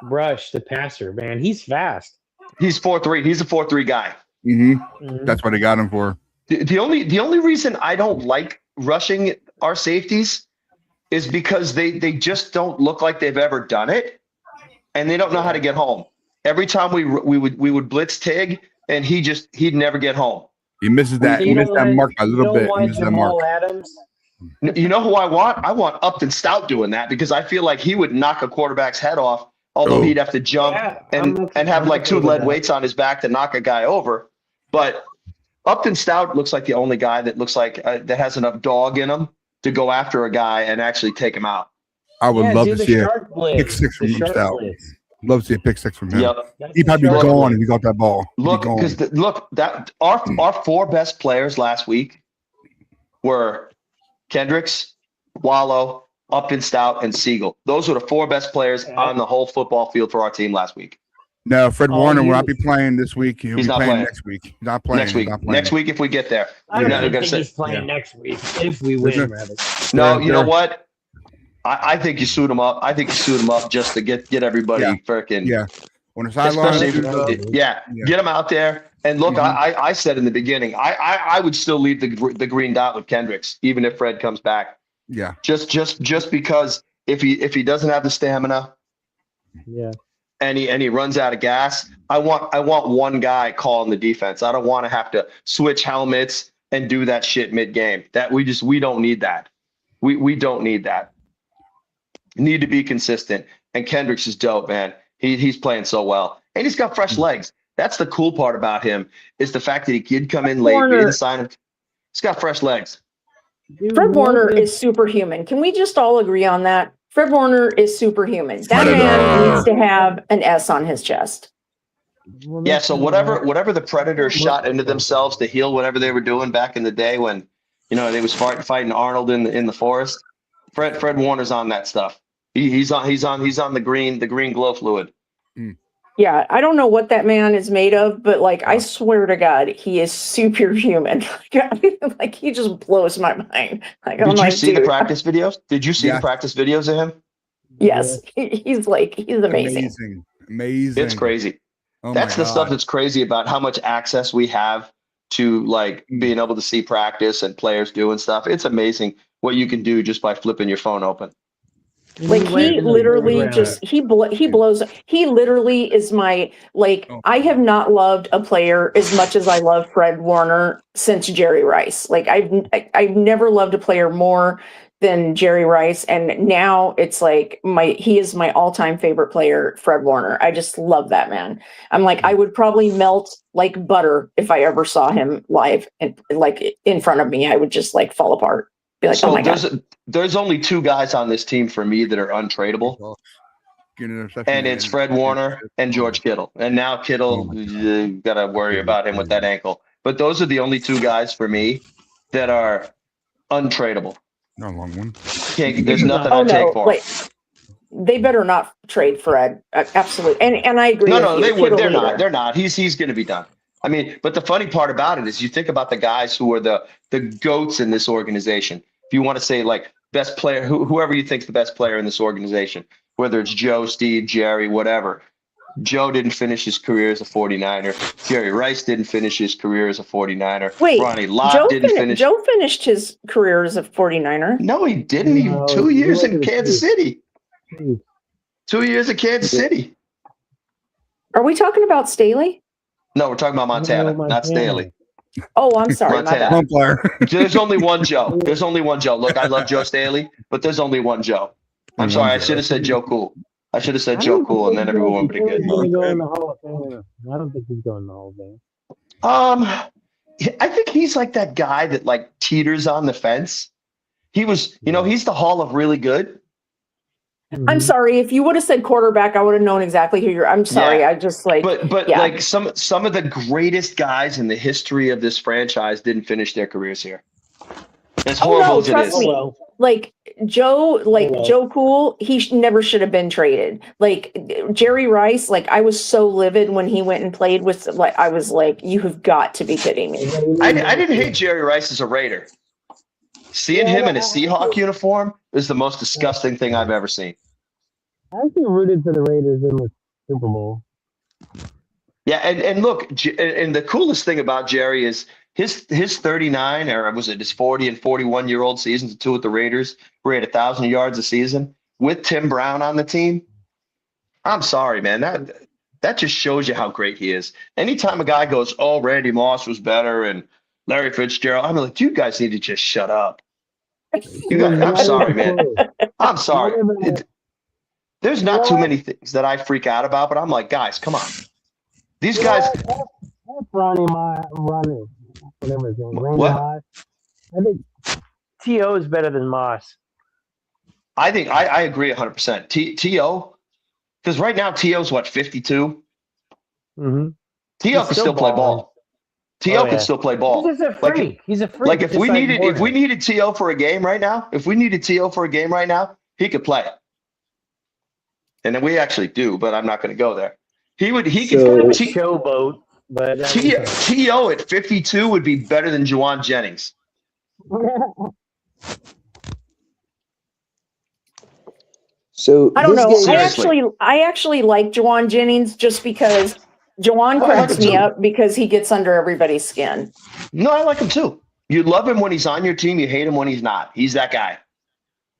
rush the passer, man. He's fast. He's 4.3. He's a 4.3 guy. Mm-hmm. That's what they got him for. The only reason I don't like rushing our safeties is because they just don't look like they've ever done it, and they don't know how to get home. Every time we would blitz Tig, and he'd never get home. He misses that. He missed that mark a little bit. He misses that mark. Adams. You know who I want? I want Upton Stout doing that, because I feel like he would knock a quarterback's head off, although he'd have to jump and have like 2 lead weights on his back to knock a guy over. But Upton Stout looks like the only guy that looks like that has enough dog in him to go after a guy and actually take him out. I would love to see a pick 6 from Stout. Love to see a pick 6 from him. Yep. He'd probably be gone if he got that ball. Look, because our 4 best players last week were Kendricks, Wallow, Upton Stout, and Siegel. Those were the 4 best players on the whole football field for our team last week. No, Fred Warner will not be playing this week. He's not playing playing next week. He's not playing. Next week if we get there. I don't think he's playing next week if we win, rather. No, you know what? I think you suit him up. I think you suit him up just to get everybody freaking On the sideline, get him out there. And look, I said in the beginning, I would still leave the green dot with Kendricks, even if Fred comes back. Yeah, just because if he doesn't have the stamina, and he runs out of gas, I want one guy calling the defense. I don't want to have to switch helmets and do that shit mid game. That we don't need that. We don't need that. Need to be consistent. And Kendricks is dope, man. He's playing so well, and he's got fresh legs. That's the cool part about him, is the fact that he could come in late, inside him. He's got fresh legs. Fred Warner is superhuman. Can we just all agree on that? Fred Warner is superhuman. That man needs to have an S on his chest. Yeah. So whatever the Predators shot into themselves to heal whatever they were doing back in the day when, they was fighting Arnold in the forest. Fred Warner's on that stuff. He's on the green glow fluid. Yeah, I don't know what that man is made of, but I swear to God, he is superhuman. Like he just blows my mind. Did you see the practice videos? Did you see the practice videos of him? Yes, he's amazing. Amazing. It's crazy. That's the stuff that's crazy about how much access we have to being able to see practice and players doing stuff. It's amazing what you can do just by flipping your phone open. He literally just he blows. He literally is my I have not loved a player as much as I love Fred Warner since Jerry Rice. I've never loved a player more than Jerry Rice, and now it's he is my all-time favorite player, Fred Warner. I just love that man. I'm I would probably melt like butter if I ever saw him live and in front of me. I would just fall apart. Be like, oh my God. There's only 2 guys on this team for me that are untradeable, and it's Fred Warner and George Kittle. And now Kittle, you got to worry about him with that ankle. But those are the only 2 guys for me that are untradeable. No long one. There's nothing I take for him. They better not trade Fred. Absolutely, and I agree. No, they would. They're not. They're not. He's going to be done. I mean, but the funny part about it is, you think about the guys who are the goats in this organization. If you want to say best player, whoever you think's the best player in this organization, whether it's Joe, Steve, Jerry, whatever. Joe didn't finish his career as a 49er. Jerry Rice didn't finish his career as a 49er. Wait, Ronnie Lott didn't finish. Joe finished his career as a 49er. No, he didn't. He 2 years in Kansas City. 2 years in Kansas City. Are we talking about Staley? No, we're talking about Montana, not Staley. Oh, I'm sorry. There's only one Joe. Look, I love Joe Staley, but there's only one Joe. I'm sorry. I should have said Joe Cool. I should have said Joe Cool, and then everyone would have good. Go in the Hall of Fame. I don't think he's going in the Hall of Fame. I think he's like that guy that like teeters on the fence. He was, he's the Hall of really good. I'm sorry. If you would have said quarterback, I would have known exactly who you're. I'm sorry. Yeah. I just like. But like some of the greatest guys in the history of this franchise didn't finish their careers here. As horrible as it is. Me. Like Joe Cool, he never should have been traded. Like Jerry Rice, like I was so livid when he went and played with. Like I was like, you have got to be kidding me. I didn't hate Jerry Rice as a Raider. Seeing him in a Seahawk uniform is the most disgusting thing I've ever seen. I actually rooted for the Raiders in the Super Bowl. Yeah, and look, and the coolest thing about Jerry is his 39, or was it his 40 and 41-year-old seasons, 2 with the Raiders, where he had 1,000 yards a season with Tim Brown on the team. I'm sorry, man. That just shows you how great he is. Anytime a guy goes, "Oh, Randy Moss was better," and Larry Fitzgerald, I'm like, you guys need to just shut up. I'm sorry, man. I'm sorry. There's not too many things that I freak out about, but I'm like, guys, come on. These guys. Ronnie, whatever his name. What? I think T.O. is better than Moss. I think I agree 100%. T.O. Because right now T.O.'s what, 52? Mm-hmm. T.O. can still play ball. T.O. can still play ball. He's a freak. He's a freak. Like if we needed T.O. for a game right now, he could play it. And then we actually do, but I'm not going to go there. He could showboat, but T.O. at 52 would be better than Juwan Jennings. So I don't know. Seriously. I actually like Juwan Jennings just because Juwan cracks me up because he gets under everybody's skin. No, I like him too. You love him when he's on your team. You hate him when he's not. He's that guy.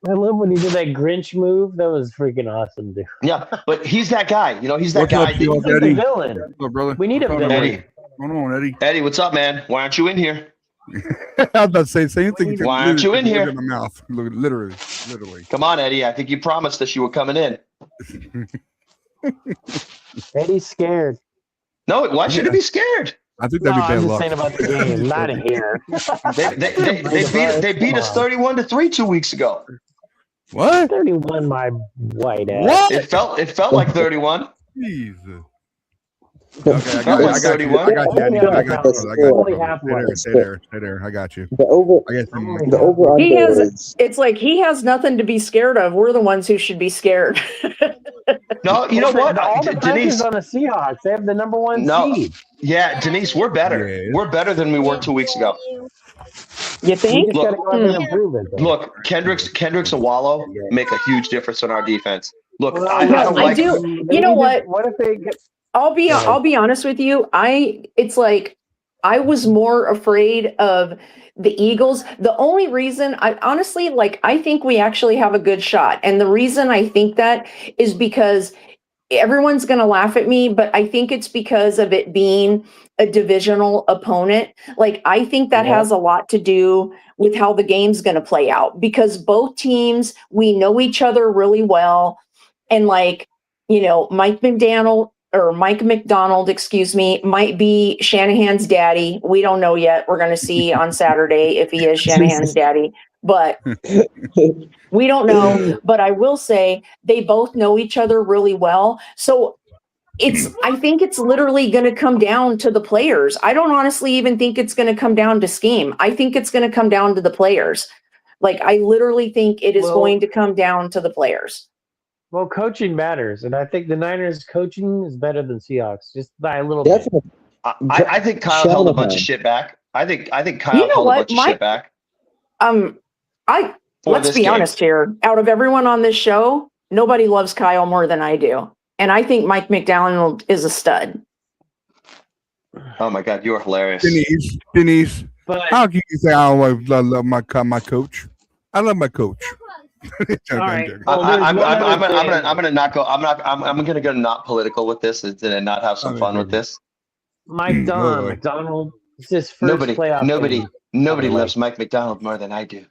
I love when he did that Grinch move. That was freaking awesome, dude. Yeah, but he's that guy. He's that guy. He's a villain. Hello, brother. We need a villain. Eddie. What's going on, Eddie? Eddie, what's up, man? Why aren't you in here? I was about to say the same thing. Why aren't you in here? In my mouth. Literally. Come on, Eddie. I think you promised us you were coming in. Eddie's scared. No, why should he be scared? I think that'd be bad I'm luck. just saying about the game, not here. They beat us 31-3 2 weeks ago. What? 31, my white ass. What? It felt like 31. Jeez. Okay, I got you. I got you. Stay there. I got you. The over It's like he has nothing to be scared of. We're the ones who should be scared. No, you know what? All the Denise on the Seahawks. They have the number 1 seed. Yeah, Denise, we're better. Yeah. We're better than we were 2 weeks ago. You think? Look, Kendricks and Wallow make a huge difference in our defense. Look, I do. You know what? What if they get? I'll be honest with you. It's like I was more afraid of the Eagles. The only reason I think we actually have a good shot. And the reason I think that is because everyone's going to laugh at me, but I think it's because of it being a divisional opponent. Like, I think that has a lot to do with how the game's going to play out, because both teams, we know each other really well. And Mike McDonald, might be Shanahan's daddy. We don't know yet. We're going to see on Saturday if he is Shanahan's daddy, but we don't know. But I will say they both know each other really well. So I think it's literally going to come down to the players. I don't honestly even think it's going to come down to scheme. I think it's going to come down to the players. Like, I literally think it is going to come down to the players. Well, coaching matters, and I think the Niners' coaching is better than Seahawks, just by a little bit. I think Kyle held a bunch of shit back. I think Kyle held a bunch of shit back. Let's be honest here. Out of everyone on this show, nobody loves Kyle more than I do, and I think Mike McDonald is a stud. Oh my God, you are hilarious, Denise. But how can you say I love my coach? I love my coach. All right. I'm gonna go not political with this and not have some fun with this. Mike McDonald. It's his first playoff. Nobody loves Mike McDonald more than I do.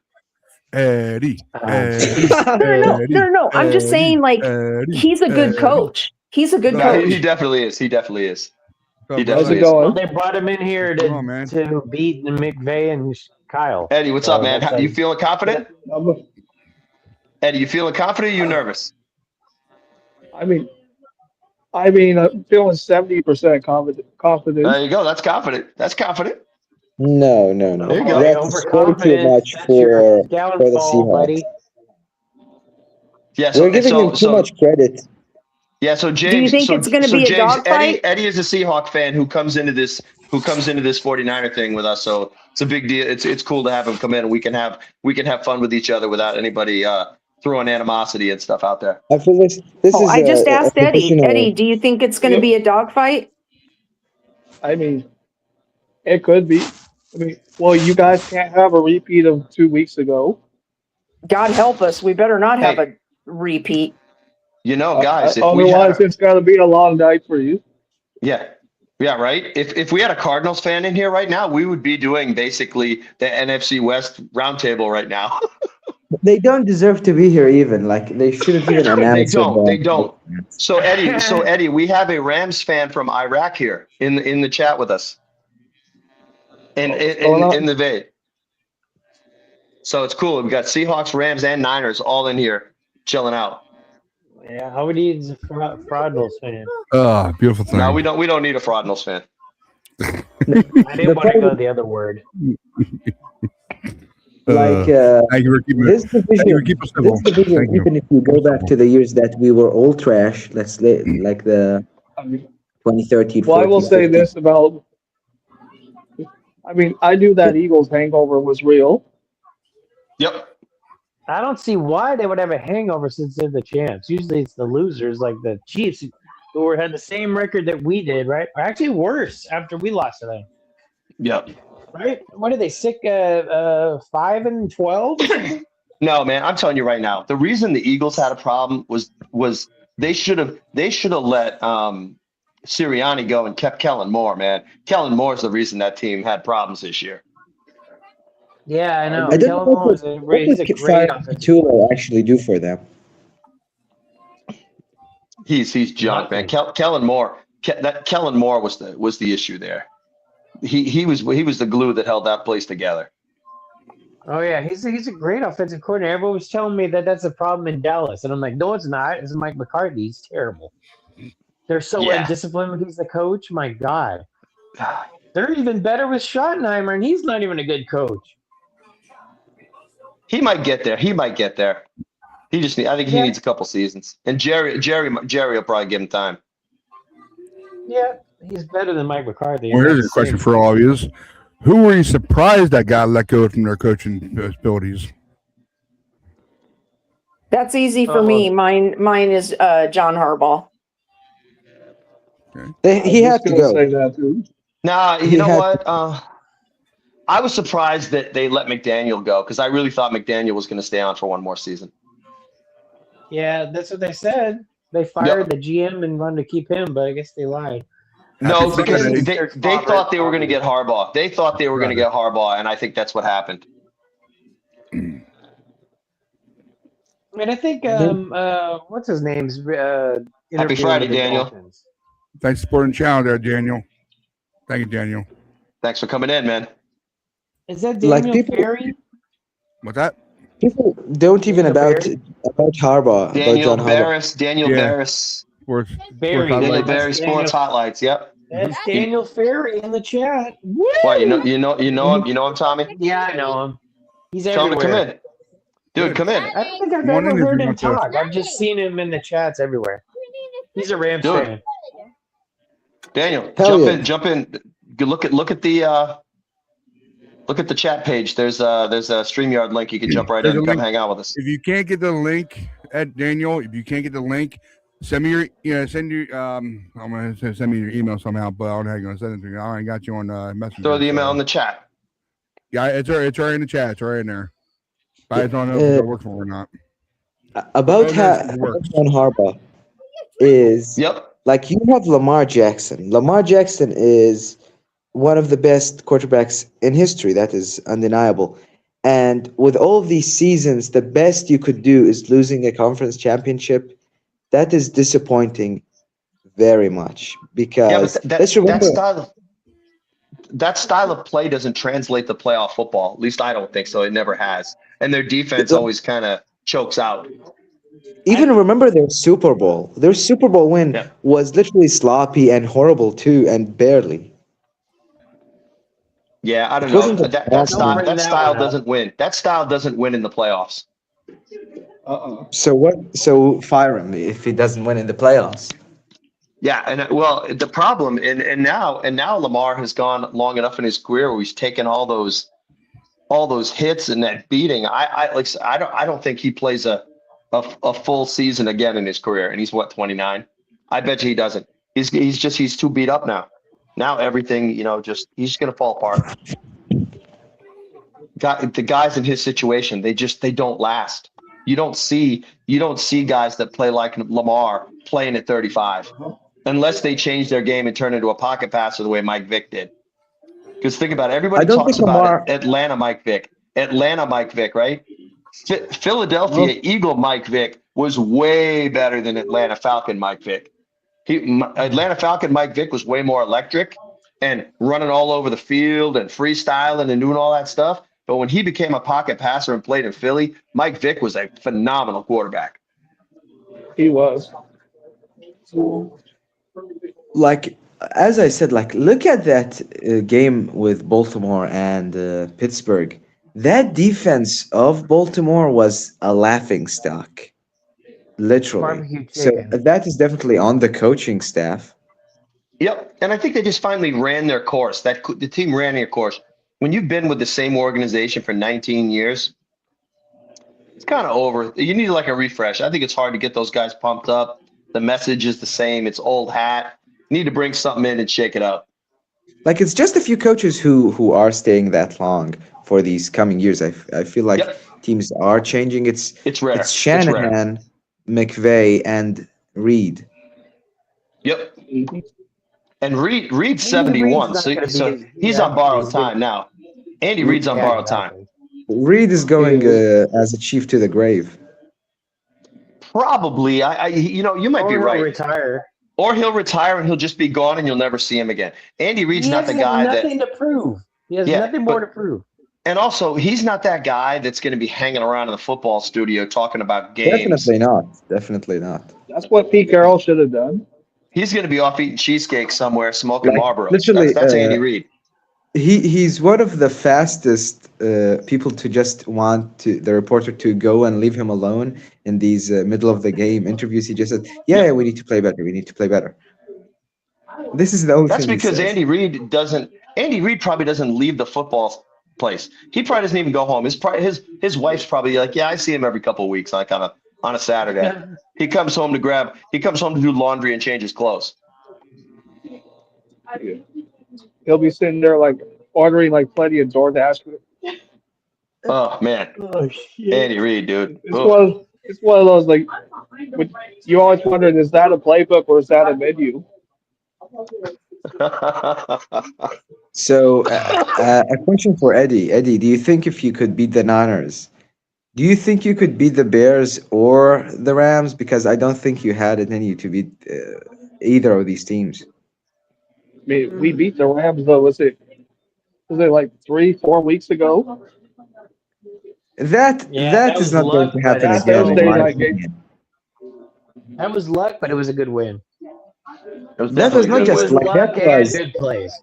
Eddie. No. I'm just saying, like, he's a good coach. He's a good coach. He definitely is. He definitely is. He How's definitely it is. going? Well, they brought him in here man. to beat McVay and Kyle. Eddie, what's up, man? You feeling confident? I'm- Eddie, you feeling confident or you nervous? I mean, I'm feeling 70% confident. There you go. That's confident. That's confident. No. There you go. That's way too much for the Seahawks. Buddy. Yeah, We're giving him too much credit. Yeah, so James. Do you think it's going to be a dogfight? Eddie is a Seahawk fan who comes into this 49er thing with us. So it's a big deal. It's cool to have him come in, and we can have fun with each other without anybody throwing animosity and stuff out there. I feel this is. I just asked Eddie. professional- Eddie, do you think it's going to be a dogfight? I mean, it could be. I mean, well, you guys can't have a repeat of 2 weeks ago. God help us. We better not have a repeat. You know, guys, if we Otherwise, had it's got to be a long night for you. yeah, right. If we had a Cardinals fan in here right now, we would be doing basically the NFC West roundtable right now. They don't deserve to be here even. Like they shouldn't even announce They don't. So Eddie, we have a Rams fan from Iraq here in the chat with us. In the vid. So it's cool. We got Seahawks, Rams, and Niners all in here chilling out. Yeah, how would he is a Fraudnals fan? Beautiful thing. No, we don't need a Fraudnals fan. I didn't want to go the other word. Like thank you for keeping this division, Thank you. even if you go back to the years that we were all trash, like the 2013. Well, I will 14, say 15. this about. I mean, I knew that Eagles hangover was real. Yep. I don't see why they would have a hangover since they're the champs. Usually it's the losers, like the Chiefs, who had the same record that we did, right? Or actually worse after we lost to them. Yep. Right? What are they, 5-12? No, man, I'm telling you right now. The reason the Eagles had a problem was they should have let Sirianni go and kept Kellen Moore, man. Kellen Moore is the reason that team had problems this year. Yeah, I know. I don't Kellen know Moore is he's a great offensive. will actually do for them. He's junk, man. Kellen Moore. Kellen Moore was the issue there. He was the glue that held that place together. Oh yeah, he's a great offensive coordinator. Everyone was telling me that that's a problem in Dallas, and I'm like, no, it's not. It's Mike McCarthy. He's terrible. They're so undisciplined when he's the coach. My God, they're even better with Schottenheimer, and he's not even a good coach. He might get there. I think he needs a couple seasons. And Jerry will probably give him time. Yeah, he's better than Mike McCarthy. Well, here's a question for all of you: who were you surprised that got let go from their coaching abilities? That's easy for me. Mine is John Harbaugh. He had to go. Say that too. Nah, you know what? I was surprised that they let McDaniel go because I really thought McDaniel was going to stay on for one more season. Yeah, that's what they said. They fired the GM and wanted to keep him, but I guess they lied. No, because they thought they were going to get Harbaugh. They thought they were going to get Harbaugh, and I think that's what happened. I mean, I think what's his name's Happy Friday, Daniel. Dolphins. Thanks for supporting the channel there, Daniel. Thank you, Daniel. Thanks for coming in, man. Is that Daniel Ferry? What's that? People don't even about Harbaugh. Daniel about John Barris. Daniel Barris. Barry. Daniel Barris Sports Highlights. Yep. That's Daniel Ferry in the chat. Woo! Why you know him? You know him, Tommy? Yeah, I know him. He's Tell him everywhere. to come in. Dude, come in. I don't think I've ever heard him talk. I've just seen him in the chats everywhere. He's a Rams fan. Daniel, jump in. Look at the chat page. There's a StreamYard link. You can jump right in and come hang out with us. If you can't get the link, Daniel, send me your I'm gonna send me your email somehow, but I don't know how you're gonna send it to me. I already got you on Messenger. Throw the email in the chat. Yeah, it's right in the chat. It's right in there. I don't know if it works or not. About John Harbaugh is like you have Lamar Jackson. Lamar Jackson is one of the best quarterbacks in history. That is undeniable. And with all of these seasons, the best you could do is losing a conference championship. That is disappointing very much because let's remember that style of play doesn't translate to playoff football. At least I don't think so. It never has. And their defense always kind of chokes out. Even remember their Super Bowl. Their Super Bowl win was literally sloppy and horrible too, and barely. Yeah, I don't know. That style doesn't win. That style doesn't win in the playoffs. So what? So fire him if he doesn't win in the playoffs. Yeah, and well, the problem, and now Lamar has gone long enough in his career where he's taken all those hits and that beating. I don't think he plays a full season again in his career, and he's 29. I bet you he doesn't. He's too beat up now. Now everything, he's just gonna fall apart. The guys in his situation, they don't last. You don't see guys that play like Lamar playing at 35, unless they change their game and turn into a pocket passer the way Mike Vick did. Because think about it, everybody talks about Atlanta Mike Vick, right? Philadelphia Eagle Mike Vick was way better than Atlanta Falcon Mike Vick. Atlanta Falcon Mike Vick was way more electric and running all over the field and freestyling and doing all that stuff. But when he became a pocket passer and played in Philly, Mike Vick was a phenomenal quarterback. He was. Like, as I said, look at that game with Baltimore and Pittsburgh. That defense of Baltimore was a laughingstock. Literally. So that is definitely on the coaching staff. Yep. And I think they just finally ran their course. The team ran their course. When you've been with the same organization for 19 years, it's kind of over. You need a refresh. I think it's hard to get those guys pumped up. The message is the same. It's old hat. You need to bring something in and shake it up. It's just a few coaches who are staying that long for these coming years. I feel like teams are changing. It's rare. It's Shanahan, McVay, and Reed. Yep. And Reed's 71, so he's on borrowed time now. Andy Reid's on borrowed time. Reed is going as a chief to the grave. Probably. You might be right. Retire. Or he'll retire and he'll just be gone and you'll never see him again. Andy Reid's not the guy that. He has nothing to prove. He has nothing more to prove. And also, he's not that guy that's going to be hanging around in the football studio talking about games. Definitely not. That's what Pete Carroll should have done. He's going to be off eating cheesecake somewhere, smoking Marlboros. Literally, that's Andy Reid. He's one of the fastest people to just want the reporter to go and leave him alone in these middle of the game interviews. He just said, "Yeah, we need to play better. We need to play better." This is the only. That's because Andy Reid doesn't. Andy Reid probably doesn't leave the football place. He probably doesn't even go home. His wife's probably like, "Yeah, I see him every couple of weeks, on a Saturday." Yeah. He comes home to do laundry and change his clothes. He'll be sitting there ordering plenty of DoorDash. Oh man, Andy Reid, dude. It's one of those you always wondered, is that a playbook or is that a menu? So a question for Eddie. Eddie, do you think if you could beat the Niners, do you think you could beat the Bears or the Rams? Because I don't think you had it in you to beat either of these teams. I mean, we beat the Rams, though. Was it 3-4 weeks ago? That is not going to happen again. That was luck, but it was a good win. That was not just luck. Good plays.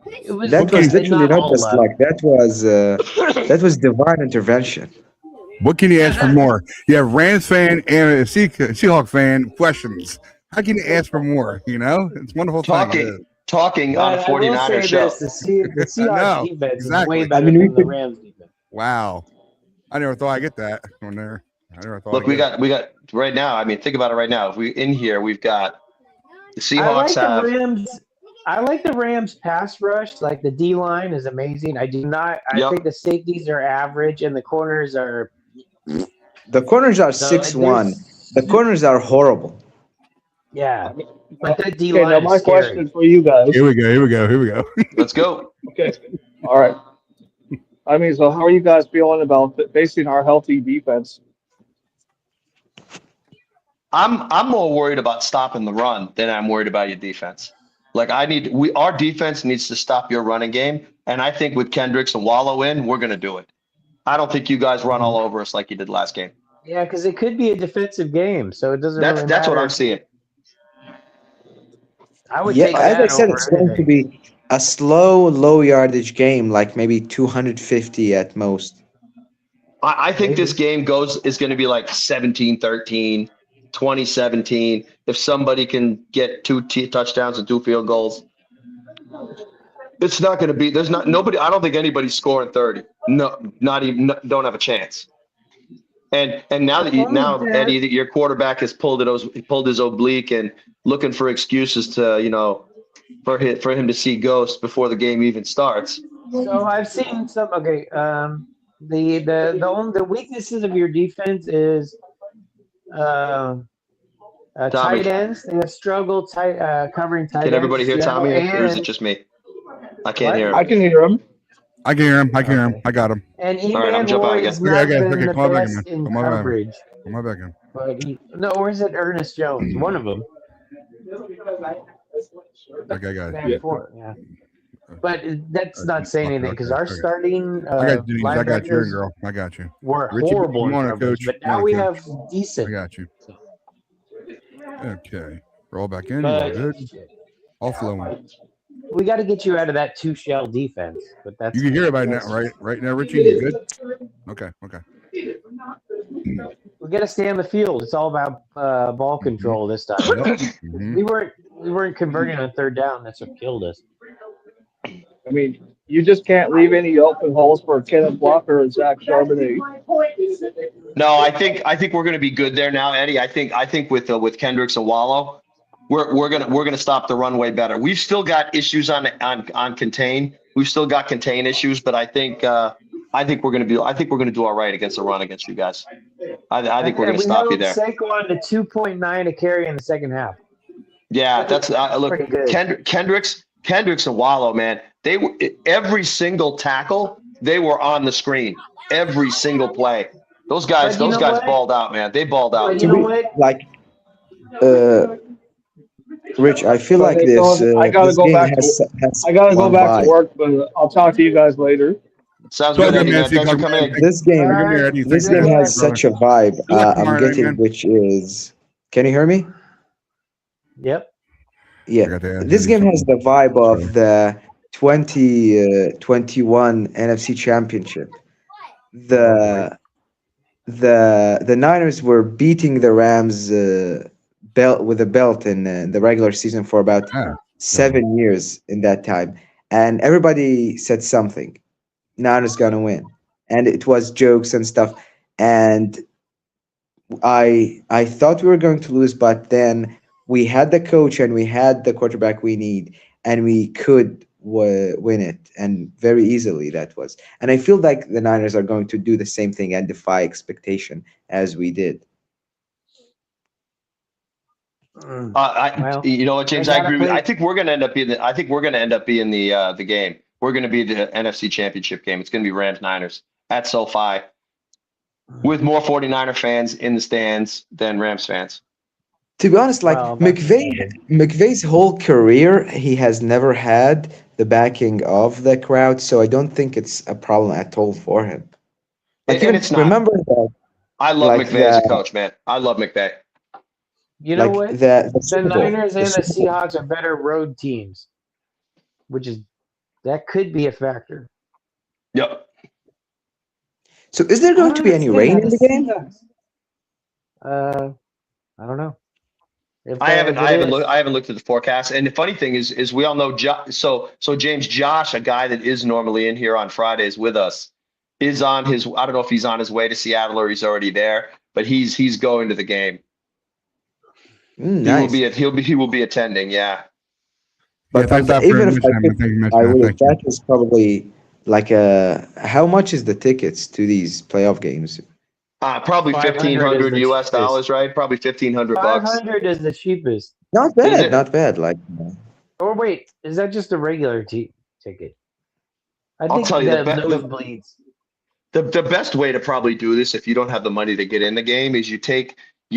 That was literally not just luck. That was divine intervention. What can you ask for more? You have Rams fan and a Seahawks fan questions. How can you ask for more? It's wonderful. Talking on a 49er show. The Seahawks defense is way better than the Rams defense. Wow. I never thought I'd get that from there. I never thought. Look, we got right now. I mean, think about it right now. If we in here, we've got the Seahawks I like the Rams pass rush. The D line is amazing. I do not. I think the safeties are average and the corners are. The corners are 6'1". The corners are horrible. Yeah, but the D line. Now my question for you guys. Here we go. Let's go. Okay. All right. I mean, so how are you guys feeling about facing our healthy defense? I'm more worried about stopping the run than I'm worried about your defense. Like our defense needs to stop your running game, and I think with Kendricks and Wallow in, we're gonna do it. I don't think you guys run all over us like you did last game. Yeah, because it could be a defensive game, so it doesn't really matter. That's what I'm seeing. I would take as that I said, over it's going to anything. be a slow, low yardage game, like maybe 250 at most. I think this game is going to be like 17-13, 20-17. If somebody can get 2 touchdowns and 2 field goals, it's not going to be. There's not nobody. I don't think anybody's scoring 30. No, not even. Don't have a chance. And now Eddie, that your quarterback has pulled his oblique and looking for excuses to for him to see ghosts before the game even starts. So I've seen some. Okay, the weaknesses of your defense is tight ends. They have struggled covering tight ends. Can everybody hear Tommy, or is it just me? I can't hear him. I can hear him. I can hear him. I got him. And All right, I'm jumping out again. has not been the Come on back best in. in Come on back in. coverage. Come on back in. But or is it Ernest Jones? One of them. Okay, guys. Back and forth, yeah. But that's not saying anything because our starting I got you, linebackers girl. I got you. were Richie, horrible in come on, coverage, coach. but Come now on, we coach. have decent. I got you. Okay. Roll back in. But Good. All flowing. we got to get you out of that 2-shell defense. But that's You can hear it by now, right? Right now, Richie. You good? Okay. we got to stay on the field. It's all about ball control this time. Mhm. We weren't converting on 3rd down. That's what killed us. I mean, you just can't leave any open holes for Kenneth Walker or Zach Charbonnet. No, I think we're going to be good there now, Eddie. I think with Kendricks and Wallow, we're gonna stop the run way better. We've still got issues on contain. We've still got contain issues, but I think we're gonna do all right against the run against you guys. I think we're gonna stop you there. Saquon to 2.9 a carry in the second half. Yeah, that's look. Kendricks and Wallow, man. They were every single tackle. They were on the screen. Every single play. Those guys balled out, man. They balled out. You know what? Like, Rich, I feel like this. I gotta this go game back. I gotta go back to work, but I'll talk to you guys later. Sounds good, Eddie, man. Thanks for coming in. This game has such a vibe. I'm getting, which is. Can you hear me? Yep. Yeah. This game has the vibe of the 2021 NFC Championship. The Niners were beating the Rams belt with a belt in the regular season for about 7 years in that time, and everybody said something. Niners gonna win, and it was jokes and stuff. And I thought we were going to lose, but then we had the coach and we had the quarterback we need, and we could win it, and very easily that was. And I feel like the Niners are going to do the same thing and defy expectation as we did. You know what, James? I agree with you. I think we're going to end up being the game. We're going to be the NFC Championship game. It's going to be Rams Niners at SoFi with more 49er fans in the stands than Rams fans. To be honest, like McVay's whole career, he has never had the backing of the crowd, so I don't think it's a problem at all for him. Like, and it's not. Remember that. I love McVay as a coach, man. I love McVay. You know what? The Niners and the Seahawks are better road teams, that could be a factor. Yep. So is there going to be any rain in the game? I don't know. I haven't looked at the forecast. And the funny thing is we all know so James Josh, a guy that is normally in here on Fridays with us, is on his. I don't know if he's on his way to Seattle or he's already there, but he's going to the game. Nice. He will be attending. Yeah. But even if I would, that is probably like how much is the tickets to these playoff games? Probably $1,500 US dollars, right? Probably $1,500 bucks. 500 is the cheapest. Not bad, not bad. Like, or wait, is that just a regular ticket? I'll tell you, the nosebleeds. The best way to probably do this if you don't have the money to get in the game is you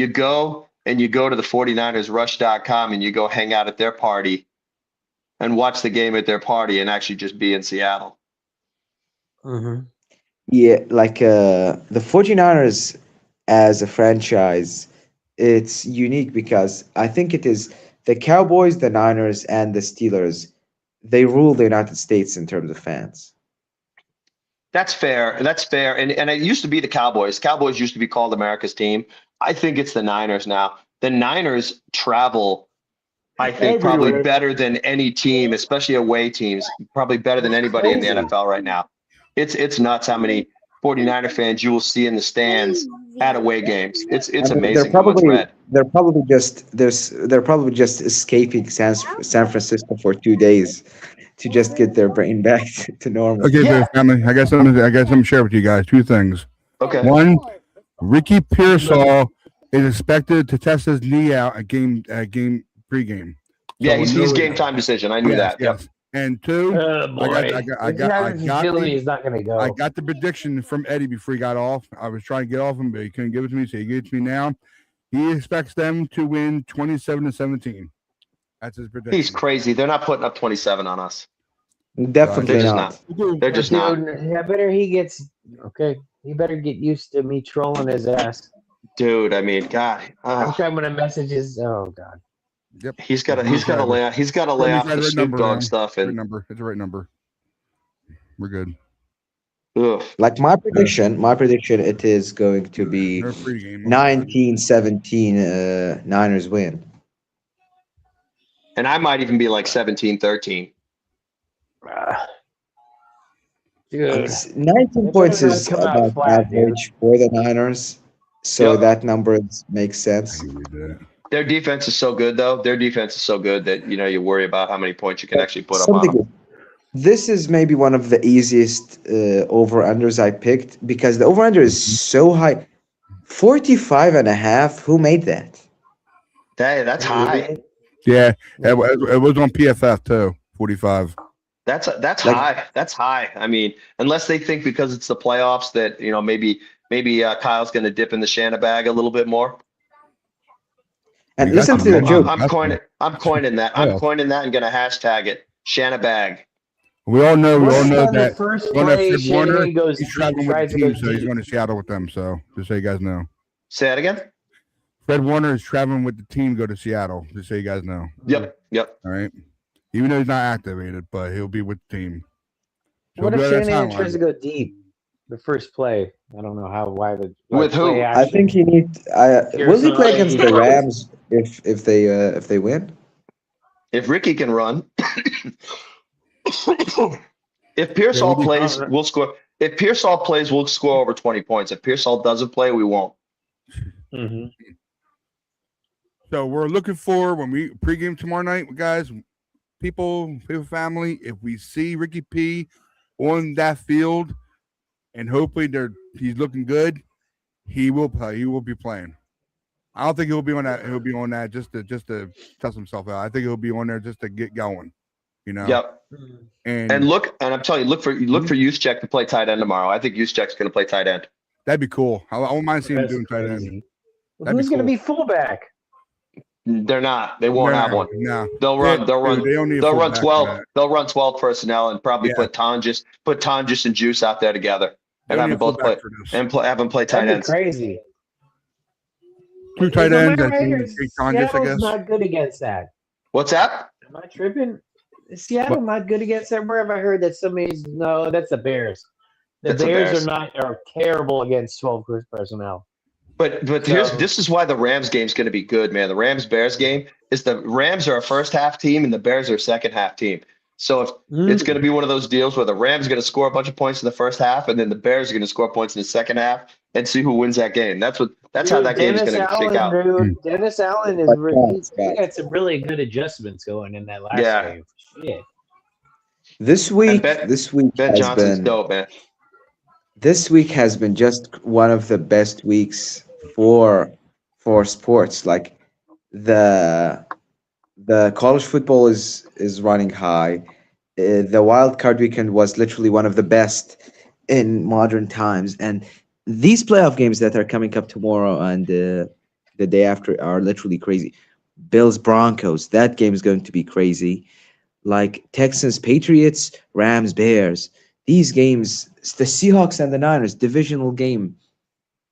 go to the 49ersrush.com and you go hang out at their party and watch the game at their party and actually just be in Seattle. Mm-hmm. Yeah, like the 49ers as a franchise, it's unique because I think it is the Cowboys, the Niners, and the Steelers. They rule the United States in terms of fans. That's fair. And it used to be the Cowboys. Cowboys used to be called America's team. I think it's the Niners now. The Niners travel, I think, probably better than any team, especially away teams, probably better than anybody in the NFL right now. It's nuts how many 49er fans you will see in the stands at away games. It's amazing how much red. They're probably just escaping San Francisco for 2 days to just get their brain back to normal. Okay, family. I got something to share with you guys. 2 things. Okay. One, Ricky Pearsall is expected to test his knee out at game pregame. Yeah, he's game time decision. I knew that. Yep. And 2, I got he's not going to go. I got the prediction from Eddie before he got off. I was trying to get off him, but he couldn't give it to me, so he gave it to me now. He expects them to win 27-17. That's his prediction. He's crazy. They're not putting up 27 on us. Definitely not. They're just not. Yeah, he better get used to me trolling his ass. Dude, I mean, God. I'm trying when a message is, oh God. Yep. He's got to lay off the Snoop Dogg stuff. And it's the right number. We're good. Ugh. Like my prediction, it is going to be 19-17 Niners win. And I might even be like 17-13. Dude. 19 points is about average for the Niners, so that number makes sense. Their defense is so good, though. Their defense is so good that you worry about how many points you can actually put up on them. This is maybe one of the easiest over-unders I picked because the over-under is so high. 45.5. Who made that? That's high. Yeah, it was on PFF too. 45. That's high. That's high. I mean, unless they think because it's the playoffs that maybe Kyle's going to dip in the Shanna bag a little bit more. And listen to the joke. I'm coining that. I'm coining that and going to hashtag it Shanna bag. We all know that first Fred Warner, goes, he's traveling with the team, so he's going to Seattle with them. So just so you guys know. Say that again. Fred Warner is traveling with the team to go to Seattle. Just so you guys know. Yep. All right. Even though he's not activated, but he'll be with the team. So what if Shanahan tries to go deep? The first play. I don't know why the with who? I think he needs. Will he play against the Rams if they win? If Ricky can run. If Pearsall plays, we'll score. If Pearsall plays, we'll score over 20 points. If Pearsall doesn't play, we won't. Mm-hmm. So we're looking for when we pregame tomorrow night, guys. People, family. If we see Ricky P on that field, and hopefully he's looking good, he will play. He will be playing. I don't think he'll be on that. He'll be on that just to test himself out. I think he'll be on there just to get going. Yep. And I'm telling you, look for Juszczyk to play tight end tomorrow. I think Juszczyk's going to play tight end. That'd be cool. I won't mind seeing him doing tight end. Who's going to be fullback? They're not. They won't have one. No. They'll run 12. They'll run 12 personnel and probably put Tonjes and Juice out there together and have them both play and have them play tight ends. Crazy. 2 tight ends and 3 Tonjes, I guess. Not good against that. What's that? Am I tripping? Is Seattle not good against that? Where have I heard that somebody's no? That's the Bears. The Bears are terrible against 12 personnel. But this is why the Rams game is going to be good, man. The Rams-Bears game is the Rams are a first half team and the Bears are a second half team. So if it's going to be one of those deals where the Rams are going to score a bunch of points in the first half and then the Bears are going to score points in the second half and see who wins that game. That's how that game is going to shake out. Dude, Dennis Allen is he got some really good adjustments going in that last game. Shit. This week Ben has Johnson's been dope, man. This week has been just one of the best weeks for sports. Like the college football is running high. the wild card weekend was literally one of the best in modern times. And these playoff games that are coming up tomorrow and the day after are literally crazy. Bills Broncos, that game is going to be crazy. Like Texans Patriots, Rams Bears. These games, the Seahawks and the Niners divisional game,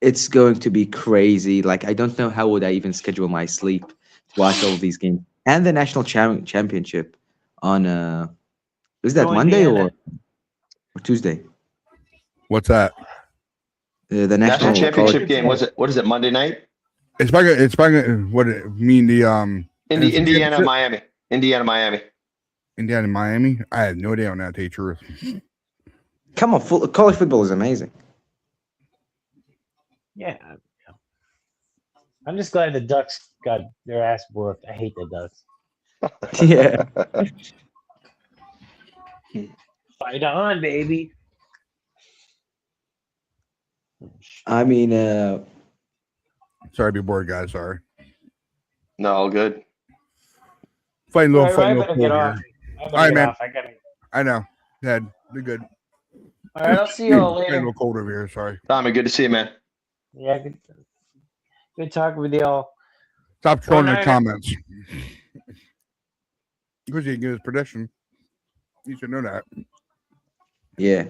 it's going to be crazy. Like I don't know how would I even schedule my sleep to watch all of these games. And the national championship on is that Go Monday Indiana. or Tuesday? What's that? The National national championship college. game. Was it? What is it? Monday night? It's probably what it mean the NFC Indiana, championship? Miami. Indiana, Miami. I have no idea on that. To tell you the truth. Come on, college football is amazing. Yeah. I'm just glad the Ducks got their ass whooped. I hate the Ducks. Yeah. Fight on, baby. I mean, Sorry to be bored, guys. Sorry. No, all good. Fighting a little, All right, fighting I a better little get cold off. here. I better All right, get man. off. I gotta. I know. Dad, you're good. All right, I'll see you all Getting a later. little cold over here. Sorry. Tommy, good to see you, man. Yeah, good talking with y'all. Stop trolling the Niner. comments. Because he can get his prediction. You should know that. yeah.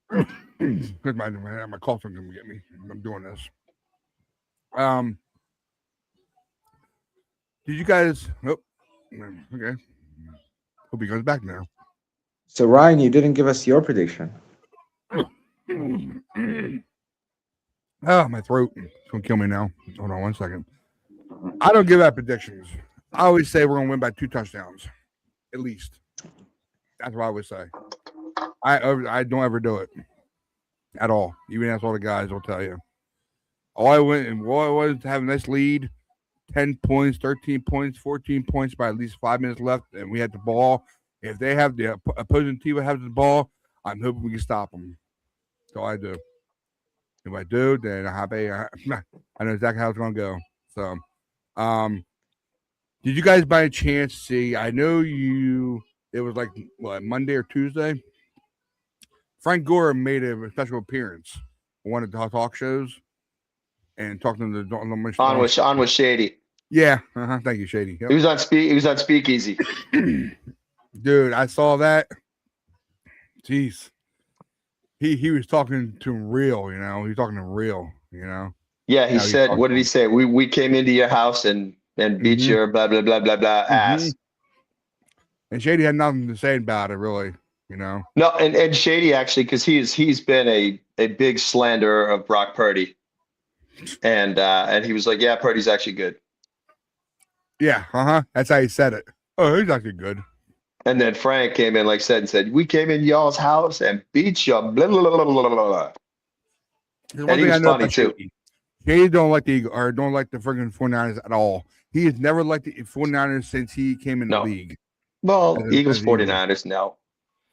Because my cough's gonna get me. I'm doing this. Did you guys? Nope. Okay. Hope he goes back now. So Ryan, you didn't give us your prediction. Oh, my throat. It's gonna kill me now. Hold on 1 second. I don't give out predictions. I always say we're gonna win by 2 touchdowns, at least. That's what I always say. I don't ever do it at all. Even ask all the guys will tell you. All I went and all I was to have a nice lead, 10 points, 13 points, 14 points by at least 5 minutes left, and we had the ball. If they have the opposing team has the ball, I'm hoping we can stop them. That's all I do. If I do, then I know exactly how it's gonna go. So, did you guys by chance see? I know you. It was like what, Monday or Tuesday. Frank Gore made a special appearance on one of the talk shows and talking to the On with Shady. Yeah, thank you, Shady. Yep. He was on Speakeasy. Dude, I saw that. Jeez, he was talking to him real. You know, he was talking to him real. You know. Yeah, he said. What did he say? We came into your house and beat your blah blah blah blah blah ass. And Shady had nothing to say about it, really. You know. No, and Shady actually, because he's been a big slanderer of Brock Purdy, and he was like, yeah, Purdy's actually good. Yeah, that's how he said it. Oh, he's actually good. And then Frank came in, said, we came in y'all's house and beat you. Blah blah blah blah blah blah. And he was funny too. Shady don't like the friggin' 49ers at all. He has never liked the 49ers since he came in the league. Well, Eagles 49ers, no.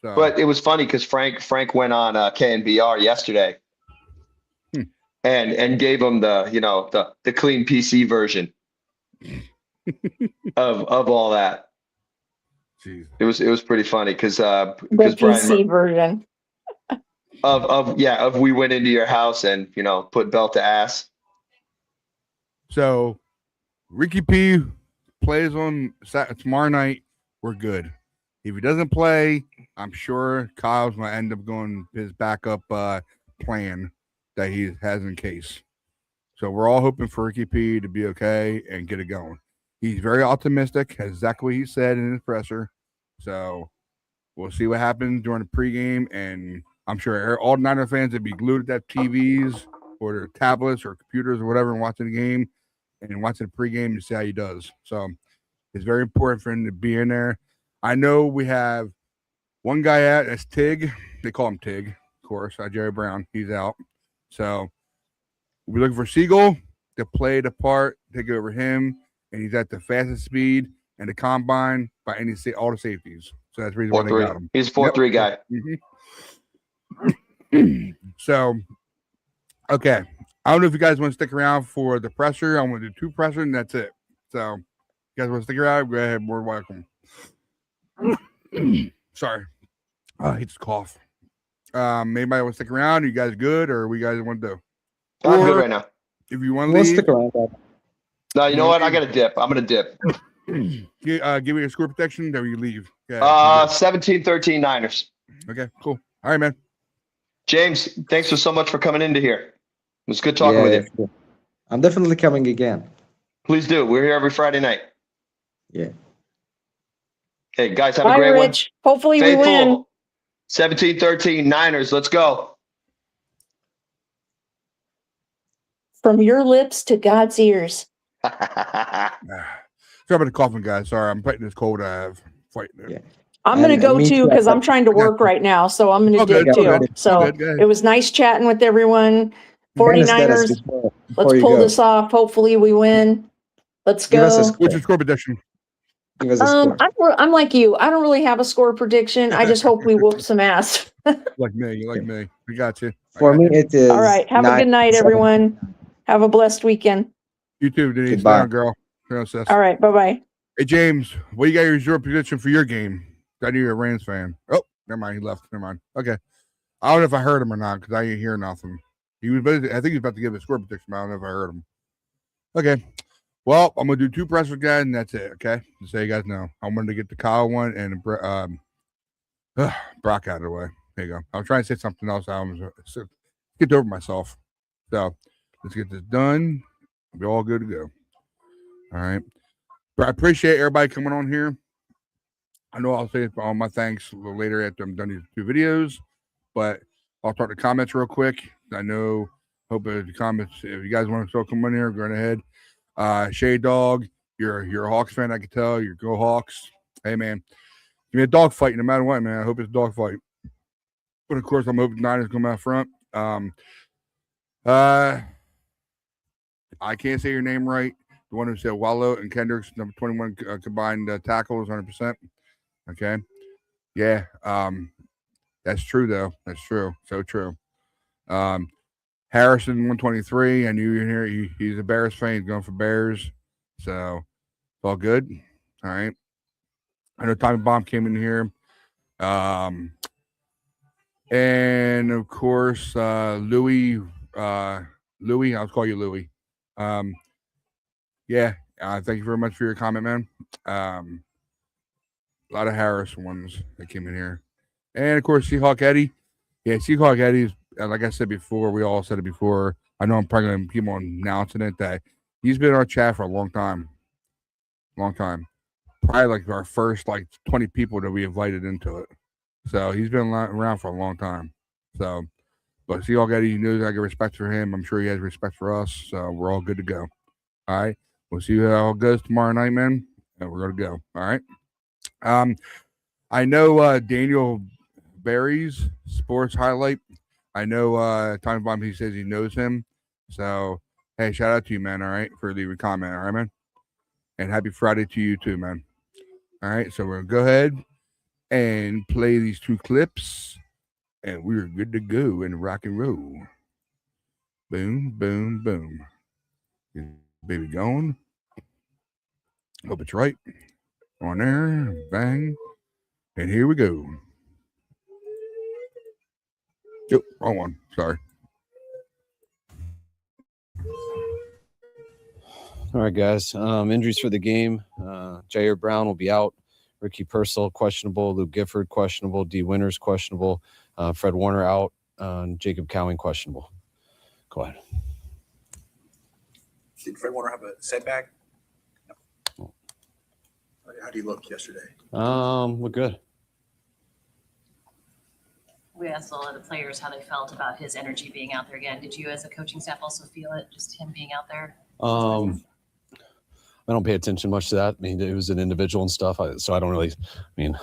So. But it was funny because Frank went on KNBR yesterday and gave him the clean PC version of all that. Jeez. It was pretty funny because the PC version of we went into your house and put belt to ass. So Ricky P plays on tomorrow night. We're good. If he doesn't play, I'm sure Kyle's going to end up going his backup plan that he has in case. So we're all hoping for Ricky P to be okay and get it going. He's very optimistic, exactly what he said in his presser. So we'll see what happens during the pregame, and I'm sure all Niner fans would be glued to their TVs or their tablets or computers or whatever and watching the game and watching the pregame to see how he does. So it's very important for him to be in there. I know we have one guy out. That's Tig. They call him Tig, of course. Jerry Brown. He's out. So we're looking for Siegel to play the part, take over him, and he's at the fastest speed and the combine by all the safeties. So that's the reason why they got him. He's a 4-3 guy. Mm-hmm. So, okay. I don't know if you guys want to stick around for the presser. I want to do 2 presser, and that's it. So You guys want to stick around? Go ahead. More welcome. Sorry. I hate this cough. Anybody want to stick around? You guys good, or we guys want to do? I'm good right now. If you want to We'll leave, stick around. No, you know what? I got to dip. I'm going to dip. give me a score protection, then you leave. Yeah, 17-13 Niners. Okay, cool. All right, man. James, thanks so much for coming into here. It was good talking with you. Sure. I'm definitely coming again. Please do. We're here every Friday night. Yeah. Hey, guys, have Bye, a great Rich. one. Hopefully we win. 17-13 Niners. Let's go. From your lips to God's ears. Sorry about the coughing, guys. Sorry, I'm fighting this cold I have. Fighting it. Yeah. I'm going to And go me too too. because I'm trying to work right now. So I'm going to dip too. good. So Good. it was nice chatting with everyone. Dennis, 49ers, before let's you pull go, this off. Hopefully we win. Let's give us a go. score. What's your score prediction? Give us a score. I'm like you. I don't really have a score prediction. I just hope we whoop some ass. Like me. We got you. For me, it is. All right. Have a good night, 9-7. everyone. Have a blessed weekend. You too, Denise. Goodbye. Down, girl. Sis. All right. Bye-bye. Hey, James, what you got your prediction for your game? I knew you're a Rams fan. Oh, never mind. He left. Never mind. Okay. I don't know if I heard him or not because I didn't hear nothing. He was. I think he was about to give a score prediction, but I don't know if I heard him. Okay. Well, I'm gonna do 2 press with guys, and that's it. Okay. Just so you guys know, I wanted to get the Kyle one and Brock out of the way. There you go. I was trying to say something else. I was get over myself. So let's get this done. We'll be all good to go. All right. But I appreciate everybody coming on here. I know I'll say all my thanks a little later after I'm done these 2 videos, but I'll start the comments real quick. I know, hope the comments, if you guys want to still come in here, go right ahead. Shade Dog, you're a Hawks fan, I can tell. You're Go Hawks. Hey, man, give me a dog fight no matter what, man. I hope it's a dog fight. But, of course, I'm hoping the Niners come out front. I can't say your name right. The one who said Wallow and Kendricks, number 21 combined tackles, 100%. Okay. Yeah. That's true, though. That's true. So true. Harrison, 123. I knew you were here. He's a Bears fan. He's going for Bears. So it's all good. All right. I know Tommy Bomb came in here. And, of course, Louis. Louis, I'll call you Louis. Yeah, thank you very much for your comment, man. A lot of Harris ones that came in here. And, of course, Seahawk Eddie. Yeah, Seahawk Eddie is, like I said before, we all said it before. I know I'm probably going to keep on announcing it that he's been in our chat for a long time. Long time. Probably like our first 20 people that we invited into it. So he's been around for a long time. So, but Seahawk Eddie knows I get respect for him. I'm sure he has respect for us. So we're all good to go. All right. We'll see how it goes tomorrow night, man. And we're going to go. All right. I know Daniel Barry's sports highlight. I know Tommy Bomb, he says he knows him. So, hey, shout out to you, man. All right. For leaving a comment. All right, man. And happy Friday to you too, man. All right. So we're going to go ahead and play these 2 clips. And we're good to go and rock and roll. Boom, boom, boom. Is baby gone? Hope it's right. On there. Bang. And here we go. Yep, wrong one. Sorry. All right, guys. Injuries for the game. Jair Brown will be out. Ricky Purcell, questionable. Luke Gifford, questionable. D. Winters, questionable. Fred Warner out. Jacob Cowing, questionable. Go ahead. Did Fred Warner have a setback? No. How do you look yesterday? Look good. We asked all of the players how they felt about his energy being out there again. Did you, as a coaching staff, also feel it, just him being out there? I don't pay attention much to that. I mean, it was an individual and stuff, so I don't really. I mean,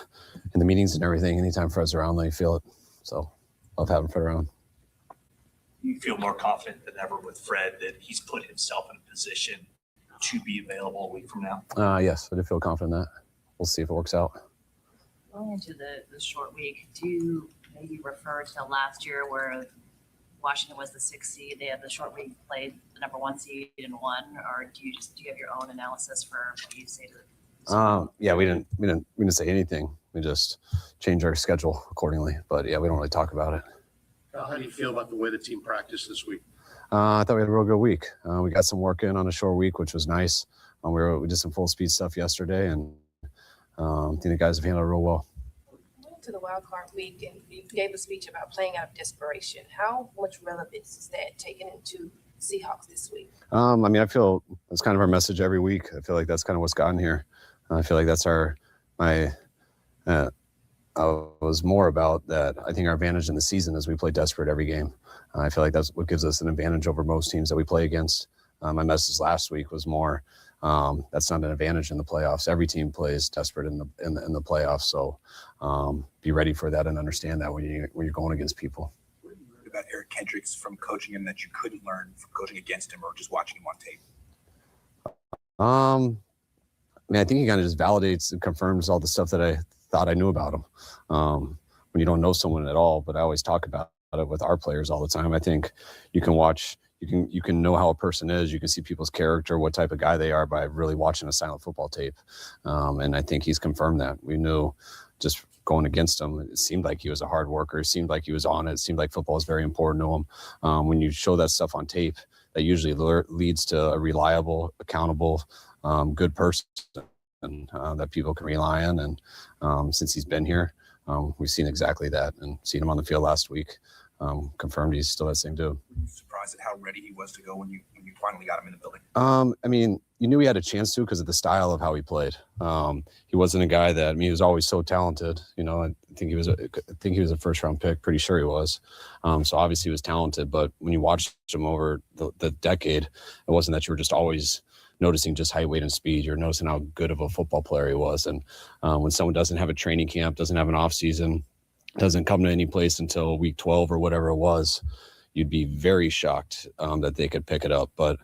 in the meetings and everything, anytime Fred's around, they feel it. So, love having Fred around. You feel more confident than ever with Fred that he's put himself in a position to be available a week from now? Yes, I do feel confident in that. We'll see if it works out. Going into the short week, do you maybe refer to last year where Washington was the 6th seed? They had the short week, played the number 1 seed and won, or do you have your own analysis for what you say to the Yeah, we didn't say anything. We just changed our schedule accordingly. But yeah, we don't really talk about it. How do you feel about the way the team practiced this week? I thought we had a real good week. We got some work in on a short week, which was nice. We did some full speed stuff yesterday, and I think the guys have handled it real well. To the wild card week, and you gave a speech about playing out of desperation. How much relevance is that taken into Seahawks this week? I mean, I feel that's kind of our message every week. I feel like that's kind of what's gotten here. I feel like that's I was more about that. I think our advantage in the season is we play desperate every game. I feel like that's what gives us an advantage over most teams that we play against. My message last week was more that's not an advantage in the playoffs. Every team plays desperate in the playoffs. So be ready for that and understand that when you're going against people. What have you learned about Eric Kendricks from coaching him that you couldn't learn from coaching against him or just watching him on tape? I mean, I think he kind of just validates and confirms all the stuff that I thought I knew about him. When you don't know someone at all, but I always talk about it with our players all the time. I think you can watch, you can know how a person is. You can see people's character, what type of guy they are by really watching a silent football tape. And I think he's confirmed that. We knew just going against him, it seemed like he was a hard worker. It seemed like he was on it. It seemed like football is very important to him. When you show that stuff on tape, that usually leads to a reliable, accountable, good person that people can rely on. And since he's been here, we've seen exactly that, and seen him on the field last week. Confirmed he's still that same dude. Were you surprised at how ready he was to go when you finally got him in the building? I mean, you knew he had a chance to because of the style of how he played. He wasn't a guy that, I mean, he was always so talented. You know, I think he was a first round pick. Pretty sure he was. So obviously he was talented. But when you watched him over the decade, it wasn't that you were just always noticing just height, weight, and speed. You're noticing how good of a football player he was. And when someone doesn't have a training camp, doesn't have an off season, doesn't come to any place until week 12 or whatever it was, you'd be very shocked that they could pick it up. But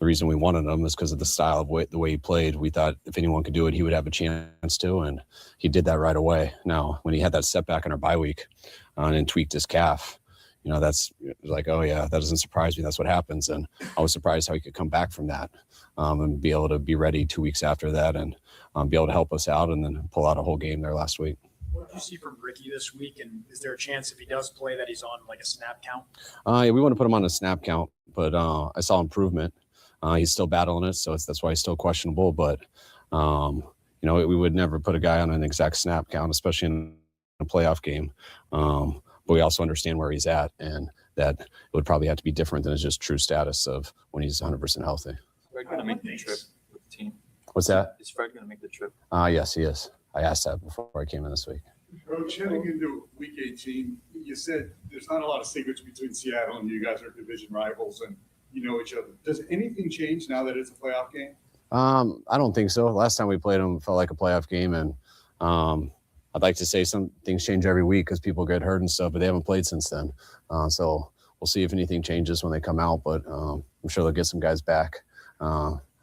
the reason we wanted him is because of the style of the way he played. We thought if anyone could do it, he would have a chance to, and he did that right away. Now, when he had that setback in our bye week and tweaked his calf, you know, that's like, oh yeah, that doesn't surprise me. That's what happens. And I was surprised how he could come back from that and be able to be ready 2 weeks after that and be able to help us out and then pull out a whole game there last week. What did you see from Ricky this week? And is there a chance if he does play that he's on like a snap count? Yeah, we want to put him on a snap count, but I saw improvement. He's still battling it, so that's why he's still questionable. But you know, we would never put a guy on an exact snap count, especially in a playoff game. But we also understand where he's at, and that it would probably have to be different than his just true status of when he's 100% healthy. Is Fred going to make the trip with the team? What's that? Is Fred going to make the trip? Yes, he is. I asked that before I came in this week. Coach, heading into week 18, you said there's not a lot of secrets between Seattle and you guys are division rivals and you know each other. Does anything change now that it's a playoff game? I don't think so. Last time we played them felt like a playoff game, and I'd like to say some things change every week because people get hurt and stuff, but they haven't played since then. So we'll see if anything changes when they come out, but I'm sure they'll get some guys back.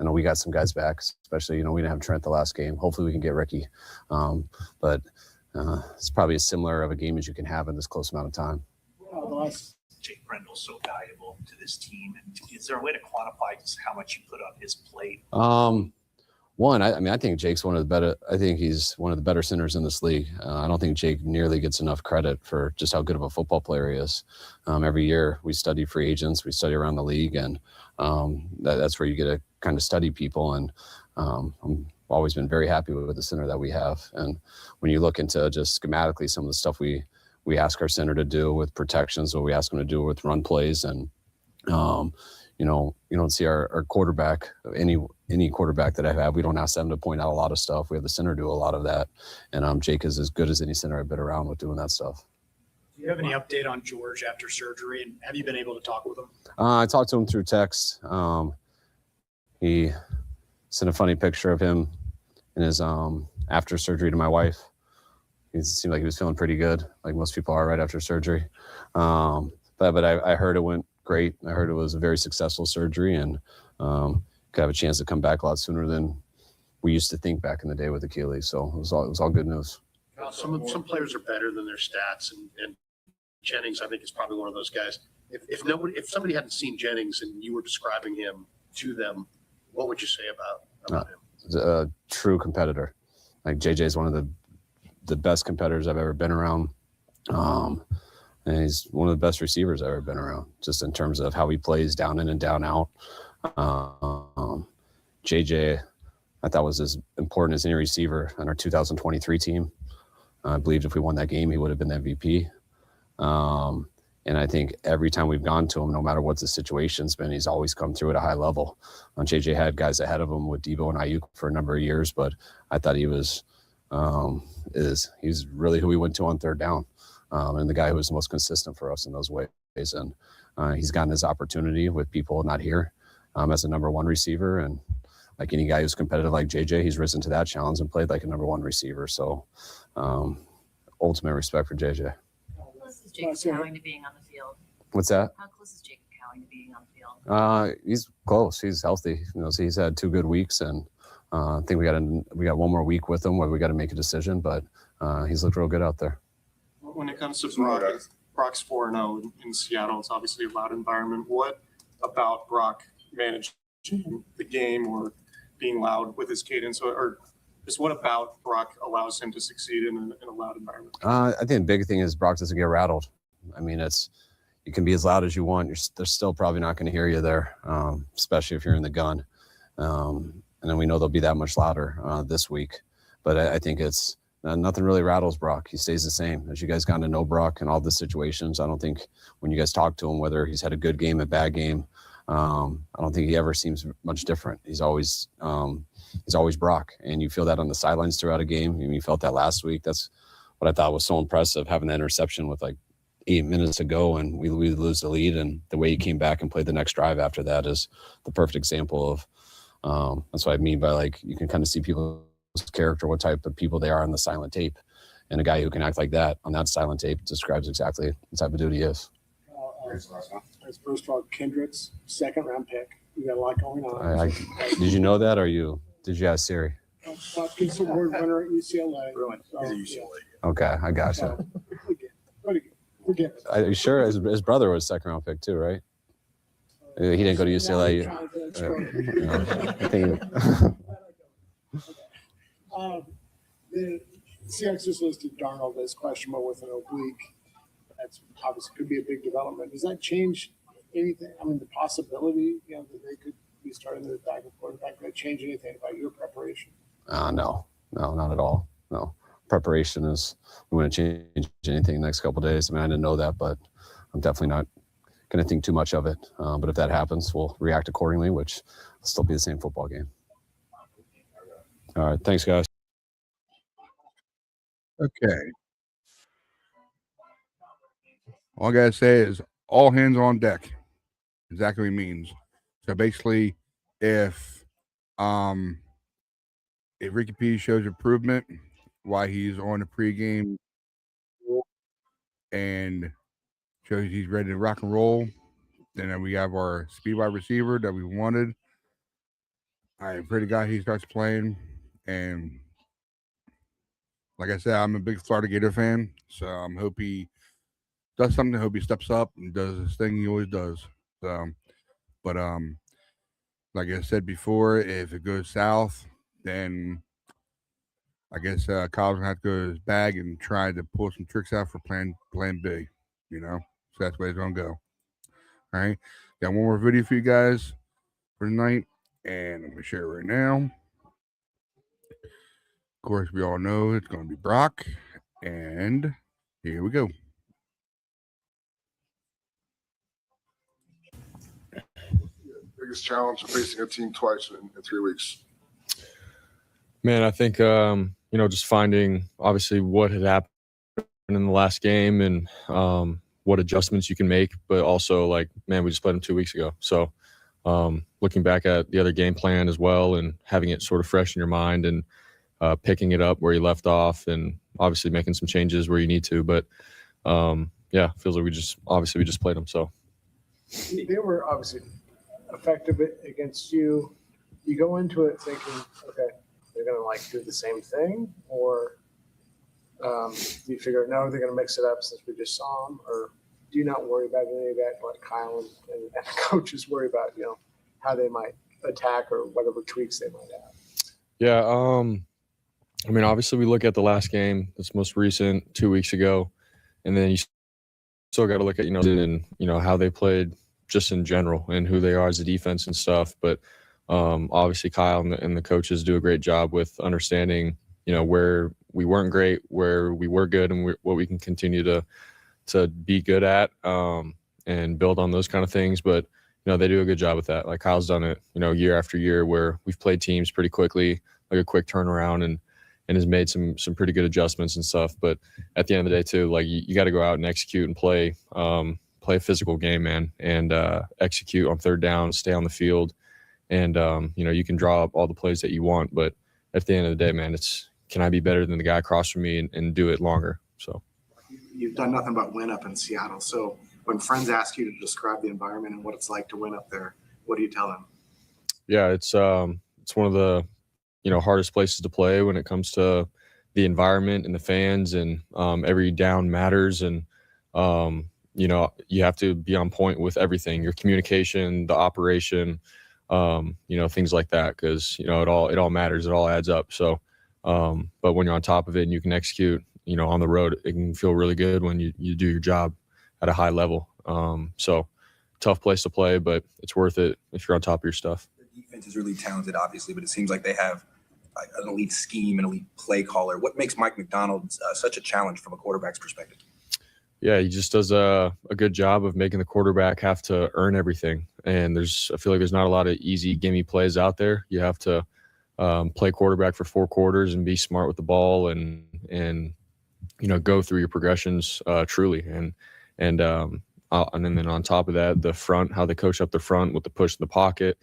I know we got some guys back, especially, you know, we didn't have Trent the last game. Hopefully we can get Ricky. But it's probably as similar of a game as you can have in this close amount of time. Jake Brendle's so valuable to this team. And is there a way to quantify just how much you put on his plate? I think Jake's one of the better. I think he's one of the better centers in this league. I don't think Jake nearly gets enough credit for just how good of a football player he is. Every year we study free agents, we study around the league, and that's where you get to kind of study people. And I'm always been very happy with the center that we have. And when you look into just schematically some of the stuff we ask our center to do with protections, what we ask him to do with run plays, and you know, you don't see our quarterback, any quarterback that I've had, we don't ask them to point out a lot of stuff. We have the center do a lot of that. And Jake is as good as any center I've been around with doing that stuff. Do you have any update on George after surgery? And have you been able to talk with him? I talked to him through text. He sent a funny picture of him in his after surgery to my wife. He seemed like he was feeling pretty good, like most people are right after surgery. But I heard it went great. I heard it was a very successful surgery, and could have a chance to come back a lot sooner than we used to think back in the day with Achilles. So it was all good news. Some players are better than their stats, and Jennings, I think, is probably one of those guys. if somebody hadn't seen Jennings and you were describing him to them, what would you say about him? A true competitor. Like JJ is one of the best competitors I've ever been around. And he's one of the best receivers I've ever been around, just in terms of how he plays down in and down out. JJ, I thought was as important as any receiver on our 2023 team. I believed if we won that game, he would have been the MVP. And I think every time we've gone to him, no matter what the situation's been, he's always come through at a high level. JJ had guys ahead of him with Debo and Ayuk for a number of years, but I thought he was he's really who we went to on third down, and the guy who was the most consistent for us in those ways. And he's gotten his opportunity with people not here as a number one receiver. And like any guy who's competitive like JJ, he's risen to that challenge and played like a number one receiver. So ultimate respect for JJ. How close is Jacob Cowing to being on the field? What's that? How close is Jacob Cowing to being on the field? He's close. He's healthy. So he's had 2 good weeks, and I think we got one more week with him where we got to make a decision. But he's looked real good out there. When it comes to Brock's 4-0 in Seattle, it's obviously a loud environment. What about Brock managing the game or being loud with his cadence, or just what about Brock allows him to succeed in a loud environment? I think the big thing is Brock doesn't get rattled. I mean, you can be as loud as you want. They're still probably not going to hear you there, especially if you're in the gun. And then we know they'll be that much louder this week. But I think it's nothing really rattles Brock. He stays the same. As you guys got to know Brock and all the situations, I don't think when you guys talk to him, whether he's had a good game, a bad game, I don't think he ever seems much different. He's always Brock, and you feel that on the sidelines throughout a game. I mean, you felt that last week. That's what I thought was so impressive, having that interception with like 8 minutes to go and we lose the lead, and the way he came back and played the next drive after that is the perfect example of that's what I mean by, like, you can kind of see people's character, what type of people they are on the silent tape, and a guy who can act like that on that silent tape describes exactly the type of dude he is. First of all, Kendrick's 2nd round pick. We got a lot going on. Did you know that, or did you ask Siri? He's award winner at UCLA. Okay, I gotcha. Forget it. Are you sure his brother was 2nd round pick too, right? He didn't go to UCLA. The Seahawks just listed Darnold as questionable with an oblique. That's obviously could be a big development. Does that change anything? I mean, the possibility, that they could be starting the backup quarterback, could that change anything about your preparation? No, not at all. No. Preparation is, we want to change anything in the next couple of days. I mean, I didn't know that, but I'm definitely not going to think too much of it. But if that happens, we'll react accordingly, which will still be the same football game. All right. Thanks, guys. Okay. All I got to say is all hands on deck. Exactly what it means. So basically, if Ricky P shows improvement, why he's on the pregame and shows he's ready to rock and roll, then we have our speed wide receiver that we wanted. I pray to God he starts playing. And like I said, I'm a big Florida Gator fan, so I hope he does something. I hope he steps up and does his thing he always does. So, but like I said before, if it goes south, then I guess Kyle's gonna have to go to his bag and try to pull some tricks out for plan B, So that's where it's gonna go. All right. Got one more video for you guys for tonight, and I'm gonna share it right now. Of course, we all know it's gonna be Brock, and here we go. Biggest challenge of facing a team twice in 3 weeks? Man, I think just finding obviously what had happened in the last game and what adjustments you can make, but also we just played them 2 weeks ago. So looking back at the other game plan as well and having it sort of fresh in your mind and picking it up where you left off and obviously making some changes where you need to. But feels like we just played them. So they were obviously effective against you. You go into it thinking, okay, they're going to do the same thing, or do you figure no, they're going to mix it up since we just saw them, or do you not worry about any of that? Like Kyle and coaches worry about, how they might attack or whatever tweaks they might have. Yeah. I mean, obviously we look at the last game, this most recent 2 weeks ago, and then you still got to look at, and, how they played just in general and who they are as a defense and stuff. But obviously Kyle and the coaches do a great job with understanding, where we weren't great, where we were good, and what we can continue to be good at, and build on those kind of things. But, they do a good job with that. Like Kyle's done it, year after year, where we've played teams pretty quickly, like a quick turnaround, and has made some pretty good adjustments and stuff. But at the end of the day too, like you got to go out and execute and play a physical game, man, and execute on third down, stay on the field. And, you can draw up all the plays that you want, but at the end of the day, man, can I be better than the guy across from me and do it longer? So you've done nothing but win up in Seattle. So when friends ask you to describe the environment and what it's like to win up there, what do you tell them? Yeah, it's one of the, hardest places to play when it comes to the environment and the fans, and every down matters. And, you have to be on point with everything, your communication, the operation, things like that. Cause it all matters. It all adds up. So, but when you're on top of it and you can execute, on the road, it can feel really good when you do your job at a high level. So tough place to play, but it's worth it if you're on top of your stuff. The defense is really talented, obviously, but it seems like they have an elite scheme, an elite play caller. What makes Mike McDonald such a challenge from a quarterback's perspective? Yeah, he just does a good job of making the quarterback have to earn everything. And I feel like there's not a lot of easy gimme plays out there. You have to play quarterback for 4 quarters and be smart with the ball and go through your progressions truly. And then on top of that, the front, how they coach up the front with the push in the pocket,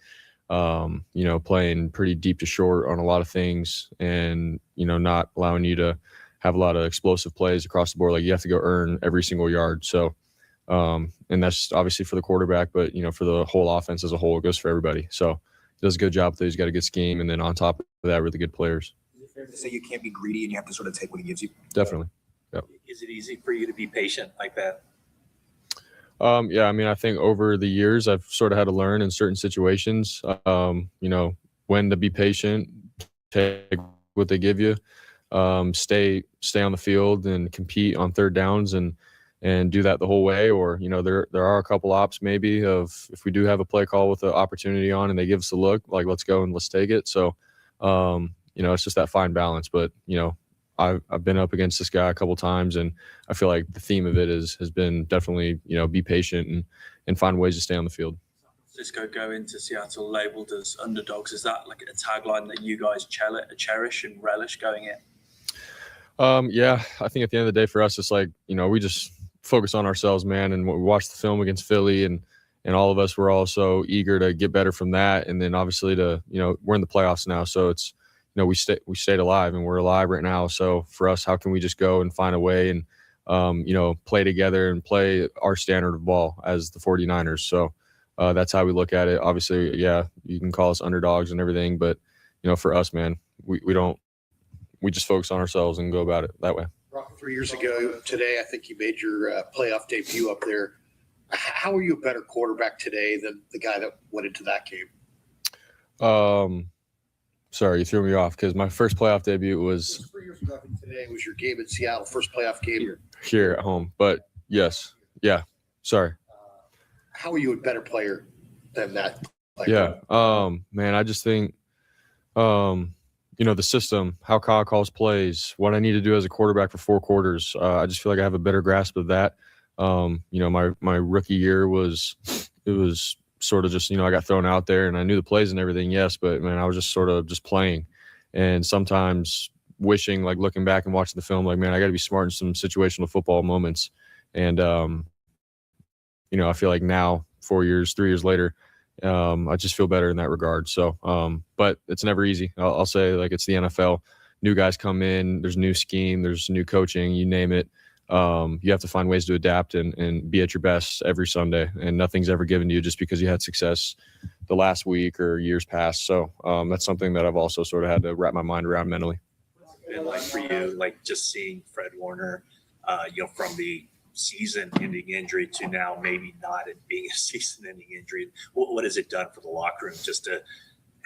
playing pretty deep to short on a lot of things, and, not allowing you to have a lot of explosive plays across the board. Like you have to go earn every single yard. So, and that's obviously for the quarterback, but, for the whole offense as a whole, it goes for everybody. So he does a good job with it. He's got a good scheme. And then on top of that, really good players. Is it fair to say you can't be greedy and you have to sort of take what he gives you? Definitely. Yep. Is it easy for you to be patient like that? Yeah, I mean, I think over the years, I've sort of had to learn in certain situations, when to be patient, take what they give you, stay on the field and compete on third downs and do that the whole way. Or, there are a couple ops maybe of if we do have a play call with an opportunity on and they give us a look, like, let's go and let's take it. So, it's just that fine balance. But, I've been up against this guy a couple times, and I feel like the theme of it has been definitely, be patient and find ways to stay on the field. Cisco going to Seattle labeled as underdogs. Is that like a tagline that you guys cherish and relish going in? Yeah, I think at the end of the day for us, it's like, we just focus on ourselves, man. And when we watched the film against Philly and all of us were also eager to get better from that. And then obviously we're in the playoffs now. So it's, we stayed alive and we're alive right now. So for us, how can we just go and find a way and, play together and play our standard of ball as the 49ers. So that's how we look at it. Obviously, yeah, you can call us underdogs and everything, but, for us, man, we just focus on ourselves and go about it that way. 3 years ago today, I think you made your playoff debut up there. How are you a better quarterback today than the guy that went into that game? Sorry, you threw me off because my first playoff debut was 3 years ago. I think today was your game in Seattle, first playoff game here at home. But yes, yeah. Sorry. How are you a better player than that player? Yeah. Man, I just think, the system, how Kyle calls plays, what I need to do as a quarterback for 4 quarters. I just feel like I have a better grasp of that. My rookie year it was sort of just, I got thrown out there and I knew the plays and everything. Yes. But man, I was just sort of just playing, and sometimes wishing, like looking back and watching the film, like, man, I got to be smart in some situational football moments. And, I feel like now 3 years later, I just feel better in that regard. So, but it's never easy. I'll say, like, it's the NFL. New guys come in, there's new scheme, there's new coaching, you name it. You have to find ways to adapt and be at your best every Sunday, and nothing's ever given to you just because you had success the last week or years past. So that's something that I've also sort of had to wrap my mind around mentally. And like for you, like just seeing Fred Warner, from the season-ending injury to now maybe not it being a season-ending injury? What has it done for the locker room just to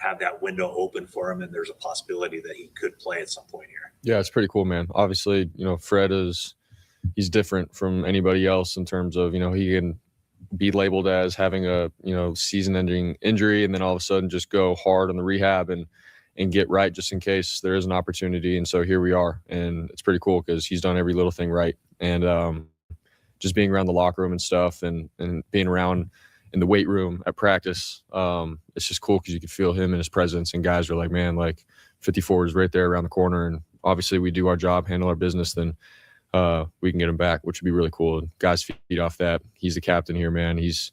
have that window open for him, and there's a possibility that he could play at some point here? Yeah, it's pretty cool, man. Obviously, Fred he's different from anybody else in terms of, he can be labeled as having a, season-ending injury and then all of a sudden just go hard on the rehab and get right just in case there is an opportunity. And so here we are, and it's pretty cool because he's done every little thing right. And just being around the locker room and stuff and being around in the weight room at practice, it's just cool because you can feel him and his presence, and guys are like, man, like 54 is right there around the corner. And obviously we do our job, handle our business, then we can get him back, which would be really cool. And guys feed off that. He's the captain here, man. He's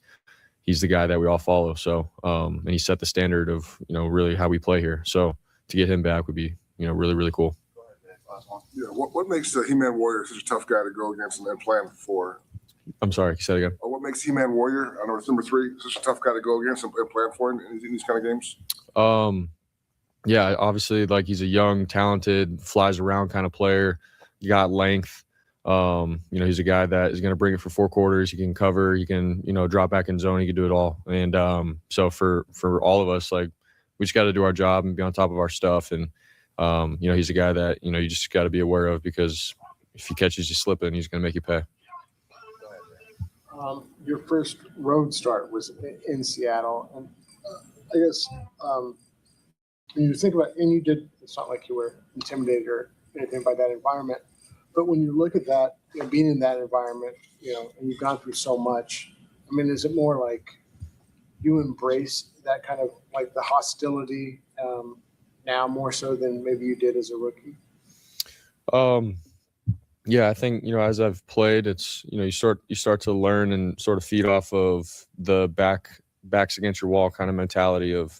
the guy that we all follow. So, and he set the standard of, really how we play here. So to get him back would be, really, really cool. Yeah. What makes the He-Man Warrior such a tough guy to go against and plan for? I'm sorry, say it again. What makes He-Man Warrior, I know it's number 3, such a tough guy to go against and plan for in these kind of games? Yeah, obviously, like, he's a young, talented, flies around kind of player. He got length. He's a guy that is going to bring it for 4 quarters. He can cover. He can, drop back in zone. He can do it all. And so for all of us, like, we just got to do our job and be on top of our stuff. And he's a guy that you just got to be aware of, because if he catches you slipping, he's going to make you pay. Your first road start was in Seattle, and I guess when you think about, and it's not like you were intimidated or anything by that environment, but when you look at that, being in that environment, and you've gone through so much, I mean, is it more like you embrace that kind of like the hostility now more so than maybe you did as a rookie? Yeah, I think, as I've played, it's, you start to learn and sort of feed off of the backs against your wall kind of mentality of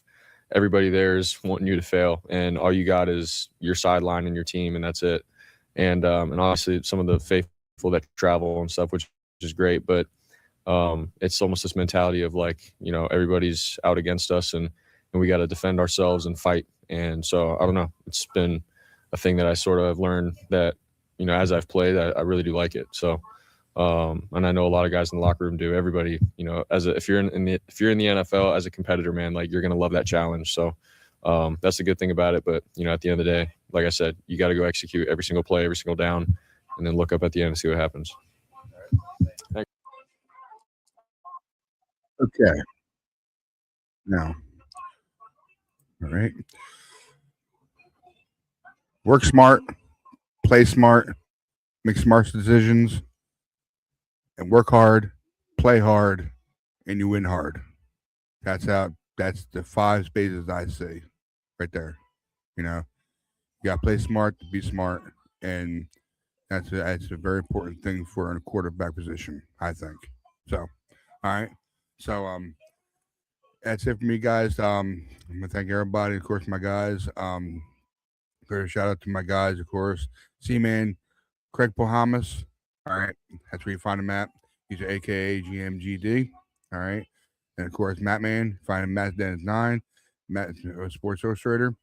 everybody there is wanting you to fail, and all you got is your sideline and your team, and that's it. And obviously some of the faithful that travel and stuff, which is great, but it's almost this mentality of like, everybody's out against us, and we got to defend ourselves and fight. And so I don't know, it's been a thing that I sort of learned that, as I've played, I really do like it. So, and I know a lot of guys in the locker room do. Everybody, if you're in the NFL as a competitor, man, like, you're going to love that challenge. So, that's the good thing about it. But, at the end of the day, like I said, you got to go execute every single play, every single down, and then look up at the end and see what happens. Okay. Now, all right. Work smart, play smart, make smart decisions, and work hard, play hard, and you win hard. That's the 5 spaces I see right there. You got to play smart to be smart, and that's a very important thing for a quarterback position, I think. So, all right. So, that's it for me, guys. I'm gonna thank everybody, of course, my guys. Shout out to my guys, of course. C-Man, Craig Pohamas. All right, that's where you find him at. He's AKA GMGD. All right, and of course, Matt Man. Find him Matt Dennis 9, Matt Sports Illustrator.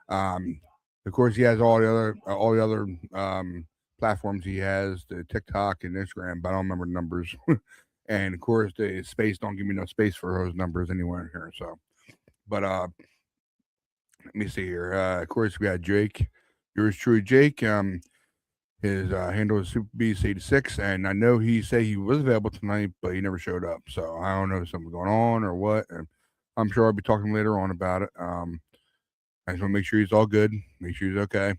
Of course, he has all the other platforms. He has the TikTok and Instagram, but I don't remember the numbers. And of course, the space don't give me no space for those numbers anywhere here. So, but let me see here. Of course, we got Jake. Yours truly, Jake. His handle is Super Beast 86, and I know he said he was available tonight, but he never showed up. So I don't know if something's going on or what. And I'm sure I'll be talking later on about it. I just want to make sure he's all good. Make sure he's okay.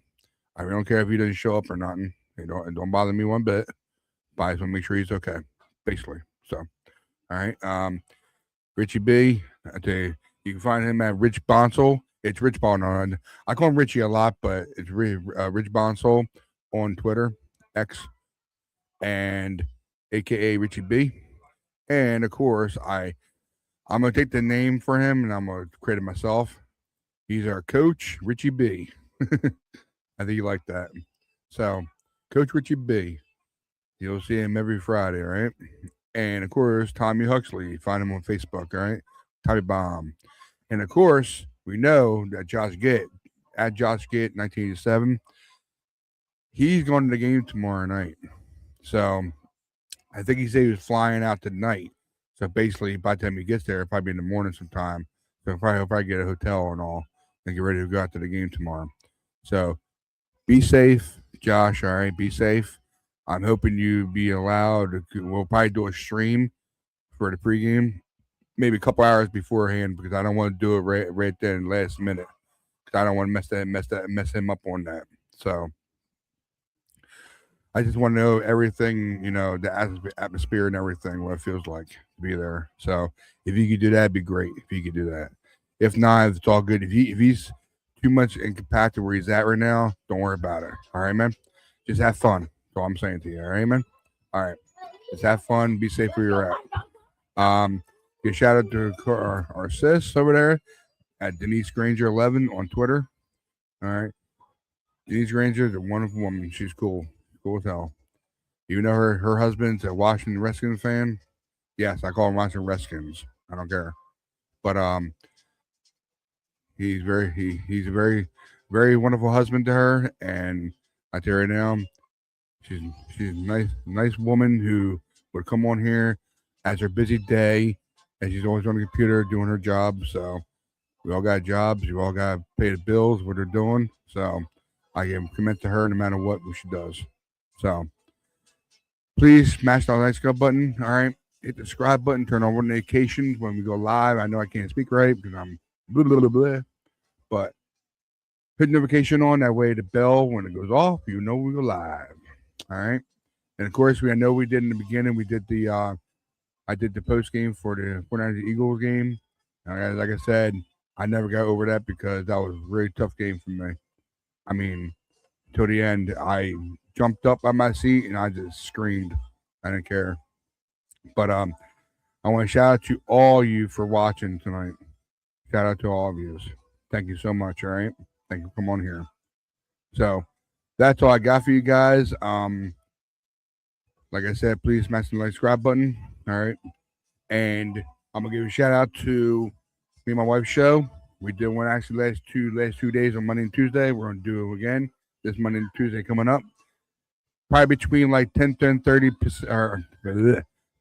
I don't care if he doesn't show up or nothing. It don't bother me one bit. But I just want to make sure he's okay, basically. So, all right. Richie B. You can find him at Rich Bonsall. It's Rich Bonsall. I call him Richie a lot, but it's really Rich Bonsall on Twitter, X, and AKA Richie B. And of course, I'm gonna take the name for him and I'm gonna create it myself. He's our coach, Richie B. I think you like that. So, Coach Richie B. You'll see him every Friday, right? And of course, Tommy Huxley. Find him on Facebook, all right? Tommy Bomb. And of course, we know that Josh Gitt, at Josh Gitt 1987, he's going to the game tomorrow night. So I think he said he was flying out tonight. So basically, by the time he gets there, it'll probably be in the morning sometime. So he'll probably get a hotel and all and get ready to go out to the game tomorrow. So be safe, Josh. All right, be safe. I'm hoping you be allowed. We'll probably do a stream for the pregame, maybe a couple hours beforehand, because I don't want to do it right then last minute. Because I don't want to mess him up on that. So I just want to know everything, the atmosphere and everything, what it feels like to be there. So if you could do that, it'd be great. If you could do that. If not, if it's all good. If he's too much incapacitated where he's at right now, don't worry about it. All right, man. Just have fun. That's all I'm saying to you. All right, man. All right. Just have fun. Be safe where you're at. Give a shout out to our sis over there at Denise Granger 11 on Twitter. All right. Denise Granger is a wonderful woman. She's cool. Cool as hell. Even though her husband's a Washington Redskins fan. Yes, I call him Washington Redskins. I don't care. But he's a very, very wonderful husband to her. And I tell you right now, she's a nice woman who would come on here as her busy day, and she's always on the computer doing her job. So we all got jobs. We all got to pay the bills, what they're doing. So I can commit to her no matter what she does. So please smash that like subscribe button. All right. Hit the subscribe button. Turn on notifications when we go live. I know I can't speak right because I'm blah, blah, blah, blah. But put notification on. That way the bell, when it goes off, we go live. All right. And of course, I know we did in the beginning. We did I did the post game for the 49ers Eagles game. Like I said, I never got over that because that was a really tough game for me. I mean, till the end, I jumped up on my seat and I just screamed. I didn't care. But I want to shout out to all you for watching tonight. Shout out to all of you. Thank you so much. All right. Thank you for coming on here. So that's all I got for you guys. Like I said, please smash the like subscribe button. All right. And I'm gonna give a shout out to me and my wife's show. We did one actually last two days on Monday and Tuesday. We're gonna do it again this Monday and Tuesday coming up. Probably between like 10:30 or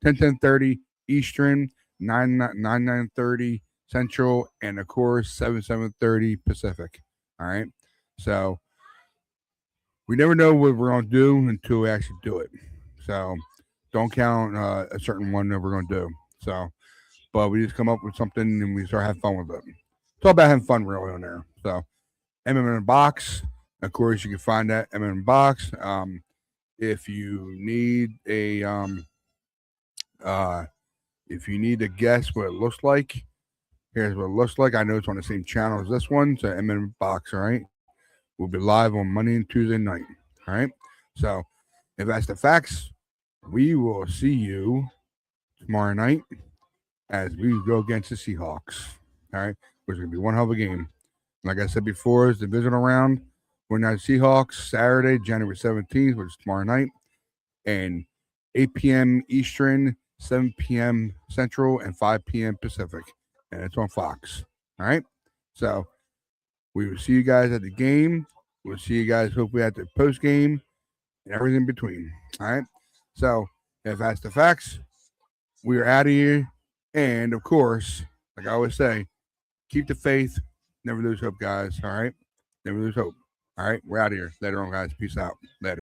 10:30 Eastern, 9:30 Central, and of course 7:30 Pacific. All right. So we never know what we're gonna do until we actually do it. So don't count a certain one that we're gonna do. So, but we just come up with something and we start having fun with it. It's all about having fun really on there. So MM Box, of course, you can find that MM Box. If you need to guess what it looks like, here's what it looks like. I know it's on the same channel as this one, so MM Box. All right, we'll be live on Monday and Tuesday night. All right, so if that's the facts, we will see you tomorrow night as we go against the Seahawks. All right, which is gonna be one hell of a game. Like I said before, it's the divisional round. We're now Seahawks Saturday, January 17th, which is tomorrow night, and 8 p.m. Eastern, 7 p.m. Central, and 5 p.m. Pacific, and it's on Fox. All right, so we will see you guys at the game. We'll see you guys hopefully at the post game and everything in between. All right, so if that's the facts, we're out of here, and of course, like I always say, keep the faith, never lose hope, guys. All right, never lose hope. All right, we're out of here. Later on, guys. Peace out. Later.